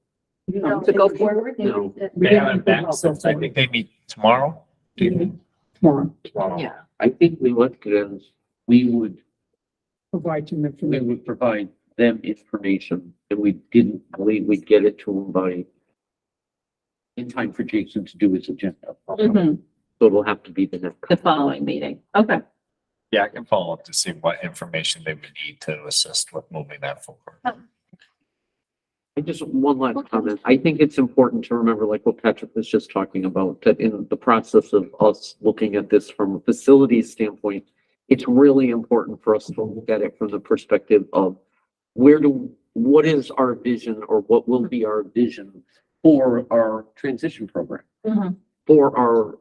N: You know, to go forward.
I: No.
N: We
D: They haven't
N: didn't
D: met, so I think they meet tomorrow.
N: tomorrow
D: Tomorrow.
B: Yeah.
I: I think we left it as we would
N: provide some
I: we
N: information.
I: would provide them information, and we didn't believe we'd get it to them by in time for Jason to do his agenda.
B: Mhm.
I: So it'll have to be the next.
B: The following meeting. Okay.
D: Yeah, I can follow up to see what information they would need to assist with moving that forward.
I: I just, one last comment. I think it's important to remember, like what Patrick was just talking about, that in the process of us looking at this from a facilities standpoint, it's really important for us to look at it from the perspective of what is our vision, or what will be our vision for our transition program,
B: Mhm.
I: for our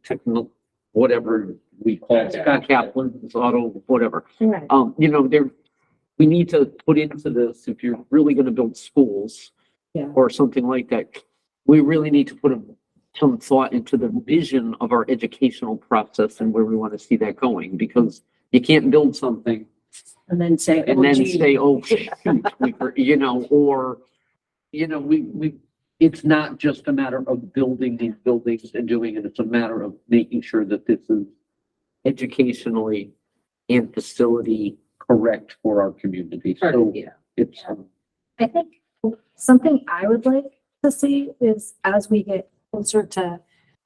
I: technical, whatever we call it, Scott Kaplan's auto, whatever.
H: Right.
I: You know, we need to put into this, if you're really gonna build schools
N: Yeah.
I: or something like that, we really need to put some thought into the vision of our educational process and where we want to see that going, because you can't build something
N: And then say,
I: and
N: oh,
I: then
N: gee.
I: say, oh, shoot, you know, or, you know, it's not just a matter of building these buildings and doing it, it's a matter of making sure that this is educationally and facility correct for our community. So
N: Yeah.
I: it's,
P: I think something I would like to see is as we get closer to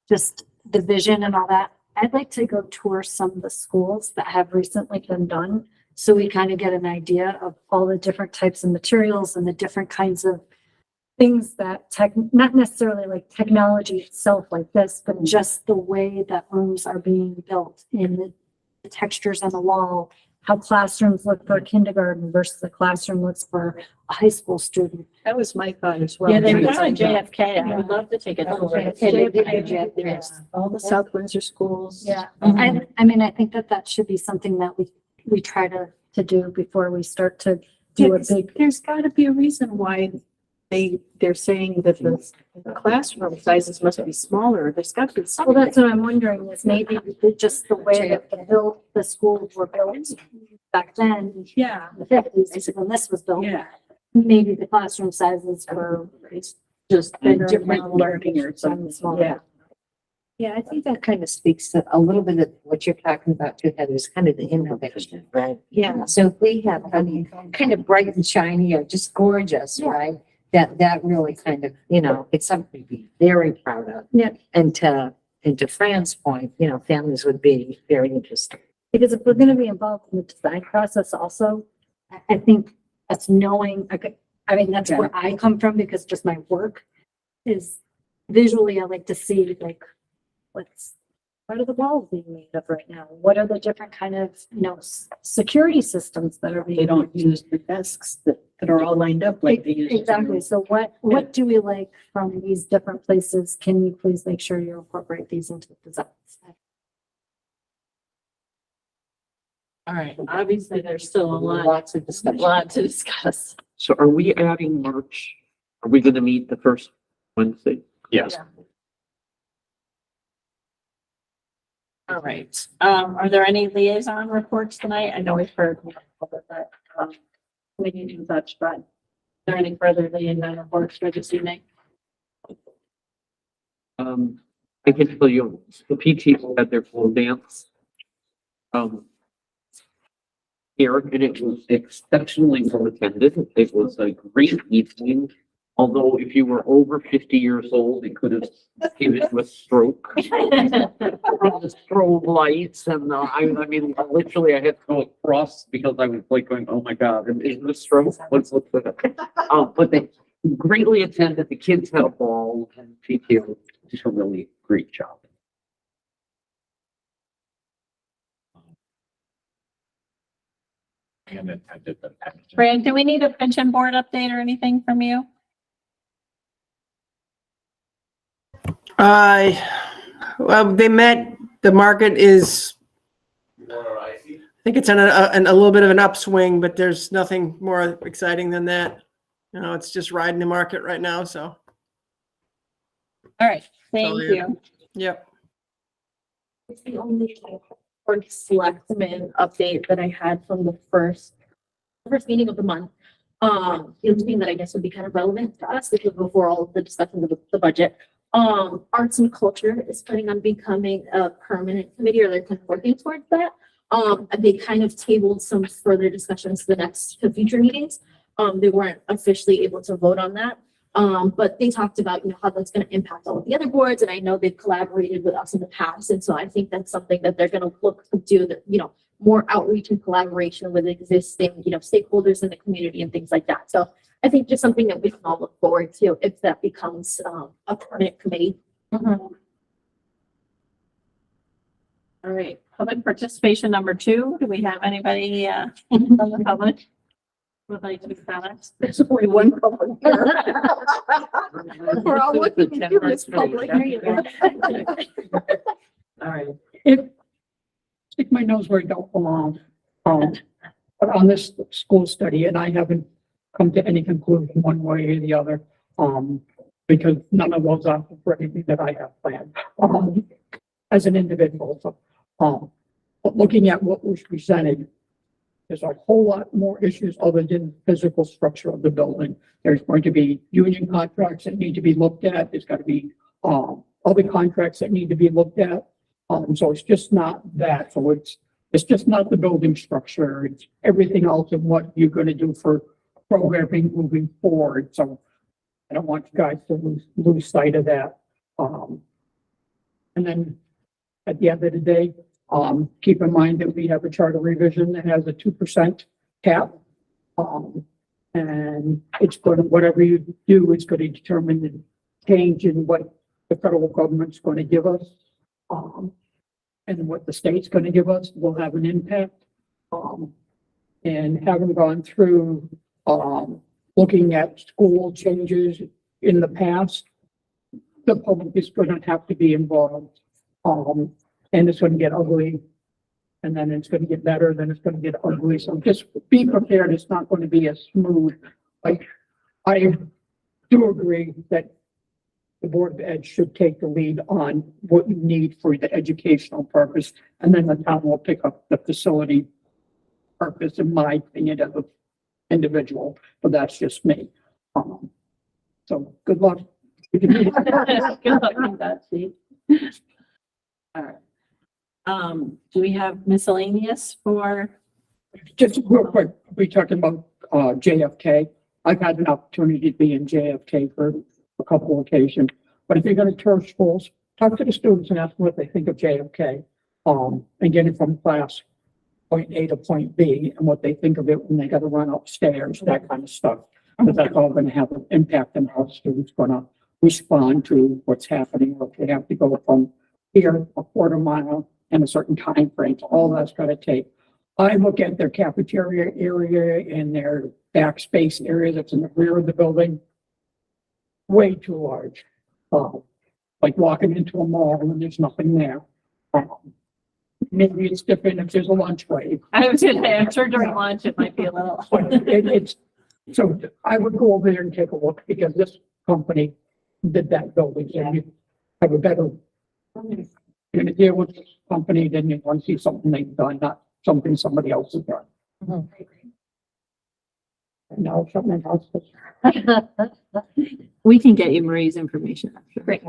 P: just the vision and all that, I'd like to go tour some of the schools that have recently been done. So we kind of get an idea of all the different types of materials and the different kinds of things that not necessarily like technology itself like this, but just the way that rooms are being built and the textures on the wall, how classrooms look for kindergarten versus a classroom looks for a high school student.
N: That was my thought as well.
B: Yeah, they were
N: Because
B: down
N: I
B: at JFK. I would love to take a tour.
N: JFK, all the South Windsor schools.
P: Yeah,
B: Mhm.
P: I mean, I think that should be something that we try to do before we start to do a big.
N: There's gotta be a reason why they're saying that the classroom sizes must be smaller. There's got to be
P: Well,
N: something.
P: that's what I'm wondering is maybe just the way that the schools were built back then,
N: Yeah,
P: the fifties, when this was built.
N: yeah.
P: Maybe the classroom sizes were just bigger.
N: Different learning or something.
P: Smaller.
N: Yeah.
H: Yeah, I think that kind of speaks to a little bit of what you're talking about too, Heather, is kind of the innovation, right?
N: Yeah.
H: So if we have, I mean, kind of bright and shiny or just gorgeous, right? That really kind of, you know, it's something to be very proud of.
P: Yeah.
H: And to Fran's point, you know, families would be very interested.
P: Because if we're gonna be involved in the design process also, I think that's knowing, I mean, that's where I come from because just my work is visually, I like to see like, what are the walls being made of right now? What are the different kind of, you know, security systems that are being?
N: They don't use the desks that are all lined up like they use.
P: Exactly. So what do we like from these different places? Can you please make sure you incorporate these into the designs?
B: All right. Obviously, there's still a
H: Lots of discussion.
B: lot to discuss.
I: so are we adding March? Are we gonna meet the first Wednesday?
D: Yes.
B: All right. Are there any liaison reports tonight? I know we've heard that, we need to touch, but are there any further liaison reports for this evening?
I: I can tell you, the PTO had their full dance. Here, and it was exceptionally well attended. It was a great evening. Although if you were over 50 years old, it could have given you a stroke. From the strobe lights and I mean, literally I had to go across because I was like going, oh my God, is this stroke? What's with it? But they greatly attended. The kids had a ball and PTO did a really great job.
D: And then I did the packaging.
B: Fran, do we need a pension board update or anything from you?
O: Well, they met, the market is think it's in a little bit of an upswing, but there's nothing more exciting than that. You know, it's just riding the market right now, so.
B: All right, thank
O: So,
B: you.
O: Yep.
M: It's the only board selectmen update that I had from the first meeting of the month. The other thing that I guess would be kind of relevant to us, this was before all of the discussions of the budget. Arts and culture is planning on becoming a permanent committee, or they're kind of working towards that. They kind of tabled some further discussions to future meetings. They weren't officially able to vote on that. But they talked about, you know, how that's going to impact all of the other boards. And I know they've collaborated with us in the past. And so I think that's something that they're going to look to do, that, you know, more outreach and collaboration with existing, you know, stakeholders in the community and things like that. So I think just something that we can all look forward to if that becomes a permanent committee.
B: All right, public participation number 2. Do we have anybody from the public who would like to comment?
N: There's only one public here. We're all looking at you, Miss Public.
B: All right.
Q: Stick my nose where I don't belong. But on this school study, and I haven't come to any conclusion one way or the other, because none of those are for anything that I have planned, as an individual. So, but looking at what was presented, there's a whole lot more issues other than physical structure of the building. There's going to be union contracts that need to be looked at. There's got to be, other contracts that need to be looked at. So it's just not that. So it's just not the building structure. It's everything else and what you're going to do for programming moving forward. So I don't want you guys to lose sight of that. And then at the end of the day, keep in mind that we have a charter revision that has a 2% cap. And it's going to, whatever you do, it's going to determine the change in what the federal government's going to give us. And what the state's going to give us will have an impact. And having gone through, looking at school changes in the past, the public is going to have to be involved. And it's going to get ugly. And then it's going to get better, then it's going to get ugly. So just be prepared. It's not going to be as smooth. Like, I do agree that the Board of Ed should take the lead on what you need for the educational purpose, and then the town will pick up the facility purpose, in my opinion, as an individual, but that's just me. So good luck.
B: Good luck with that, Steve. All right. Do we have miscellaneous for?
Q: Just real quick, we talking about JFK. I've had an opportunity to be in JFK for a couple of occasions, but if you're going to tour schools, talk to the students and ask them what they think of JFK, and get it from class point A to point B and what they think of it when they got to run upstairs, that kind of stuff. Because that's all going to have an impact on how students going to respond to what's happening, or if they have to go from here a quarter mile in a certain time frame. So all that's going to take. I look at their cafeteria area and their backspace area that's in the rear of the building. Way too large. Like walking into a mall and there's nothing there. Maybe it's different if there's a lunch break.
B: I was going to say, I'm sure during lunch it might be a little.
Q: So I would go over there and take a look, because this company did that building. And you have a better, you're going to deal with this company, then you want to see something they've done, not something somebody else has done. No, something else.
C: We can get you Marie's information.
B: Great.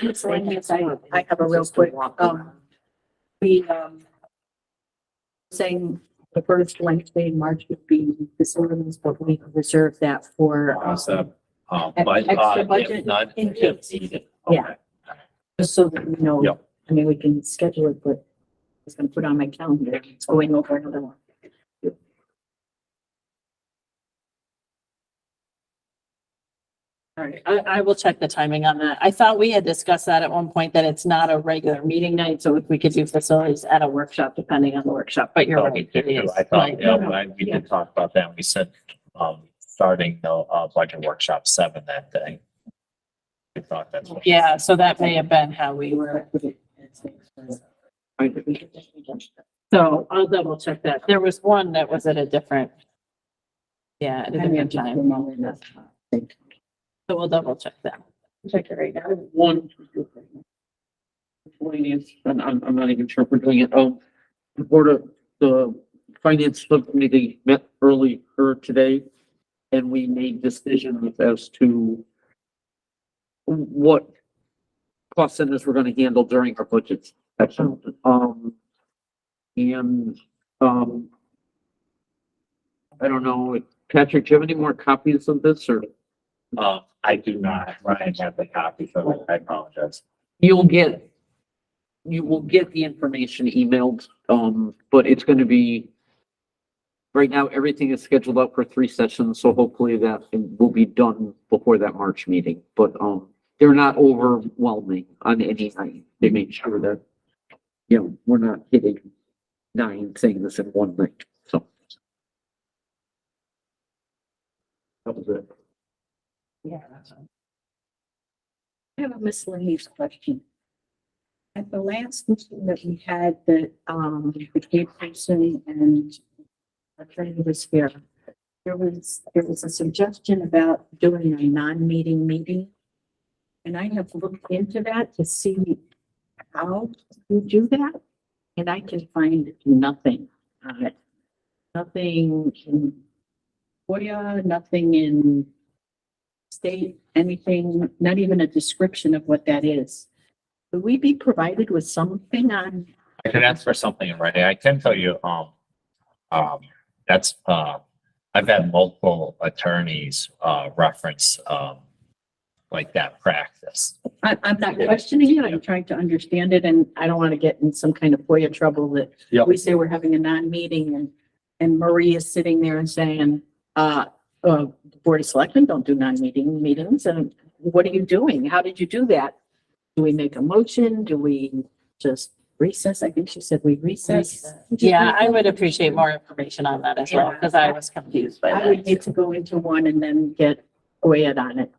N: Miscellaneous, I have a real quick, we, saying the first Wednesday in March would be facilities, but we reserve that for. Extra budget in case. Yeah. Just so that we know.
D: Yep.
N: I mean, we can schedule it, but I was gonna put on my calendar, it's going over another one.
B: All right, I will check the timing on that. I thought we had discussed that at one point, that it's not a regular meeting night, so if we could do facilities at a workshop, depending on the workshop, but you're right. It is.
D: I thought, we did talk about that. We said, starting the budget workshop 7 that day. We thought that's.
B: Yeah, so that may have been how we were. So I'll double check that. There was one that was at a different. Yeah, at a different time. So we'll double check that. Check it right now.
I: One. Finance, and I'm not even sure if we're doing it. The board of the finance subcommittee met earlier today, and we made decisions as to what cost centers we're going to handle during our budget session. I don't know, Patrick, do you have any more copies of this, or?
D: I do not, Ryan, have the copy, so I apologize.
I: You will get the information emailed, but it's gonna be, right now, everything is scheduled up for 3 sessions, so hopefully that will be done before that March meeting. But, they're not overwhelming on any night. They make sure that, we're not hitting 9 things in one night, so. That was it.
N: Yeah. I have a miscellaneous question. At the last meeting that we had, the Kate person and attorney was here. There was a suggestion about doing a non-meeting meeting. And I have looked into that to see how you do that. And I can find nothing on it. Nothing in FOIA, nothing in state, anything, not even a description of what that is. Would we be provided with something on?
D: I can ask for something in writing. I can tell you, that's, I've had multiple attorneys, reference, like that practice.
N: I'm not questioning it. I'm trying to understand it, and I don't want to get in some kind of FOIA trouble that
D: Yep.
N: we say we're having a non-meeting and Marie is sitting there and saying, the Board of Selectmen don't do non-meeting meetings. And what are you doing? How did you do that? Do we make a motion? Do we just recess? I think she said we recess.
B: Yeah, I would appreciate more information on that as well, because I was confused by
N: I would
B: that.
N: need to go into one and then get FOIA on it.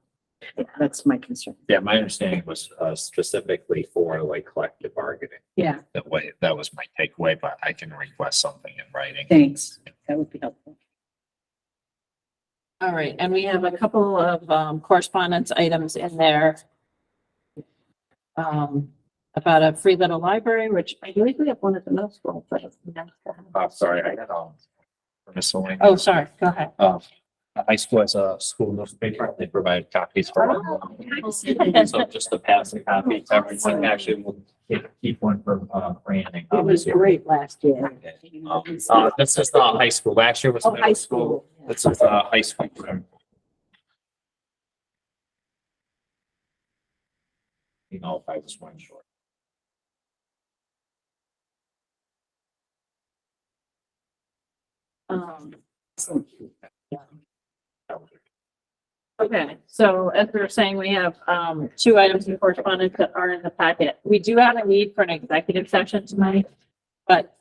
N: That's my concern.
D: Yeah, my understanding was, specifically for like collective bargaining.
N: Yeah,
D: That was my takeaway, but I can request something in writing.
N: thanks. That would be helpful.
B: All right, and we have a couple of correspondence items in there. About a free little library, which I believe we have one at the middle school, but it's nice to have.
D: Sorry, I had, miscellaneous.
B: Oh, sorry, go ahead.
D: High school has a school newspaper. They provide copies for
B: Oh.
D: so just to pass the copy to everyone. Actually, we'll keep one for Brandon.
N: It was great last year.
D: This is high school. Last year was
N: Oh, high
D: middle
N: school.
D: school. This is high school. You know, if I was one short.
B: Okay, so as we were saying, we have 2 items in correspondence that are in the packet. We do have a need for an executive session tonight, but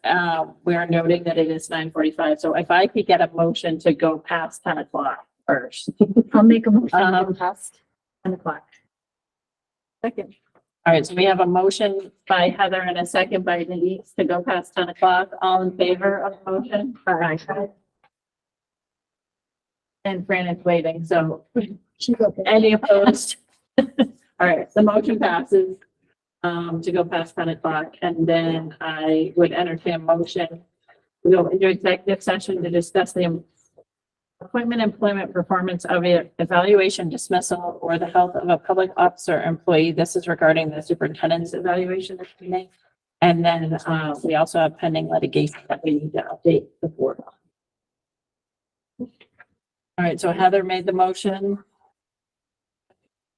B: we are noting that it is 9:45. So if I could get a motion to go past 10 o'clock first.
P: I'll make a motion to go past 10 o'clock.
B: Second. All right, so we have a motion by Heather and a second by Denise to go past 10 o'clock. All in favor of the motion? Aye. And Fran is waiting, so any opposed? All right, the motion passes to go past 10 o'clock, and then I would entertain a motion to go into executive session to discuss the appointment, employment, performance of evaluation, dismissal, or the health of a public officer or employee. This is regarding the superintendent's evaluation this evening. And then we also have pending litigation that we need to update the board on. All right, so Heather made the motion.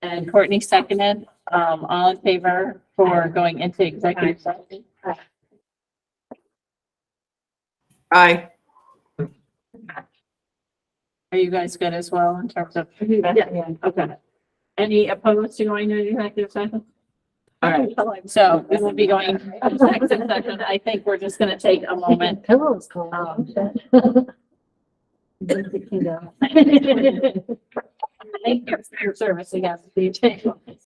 B: And Courtney seconded. All in favor for going into executive session?
O: Aye.
B: Are you guys good as well in terms of? Yeah. Okay. Any opposed to going to executive session? All right, so we will be going into executive session. I think we're just gonna take a moment.
P: Pillows cold.
B: Thank you for your service again, DJ.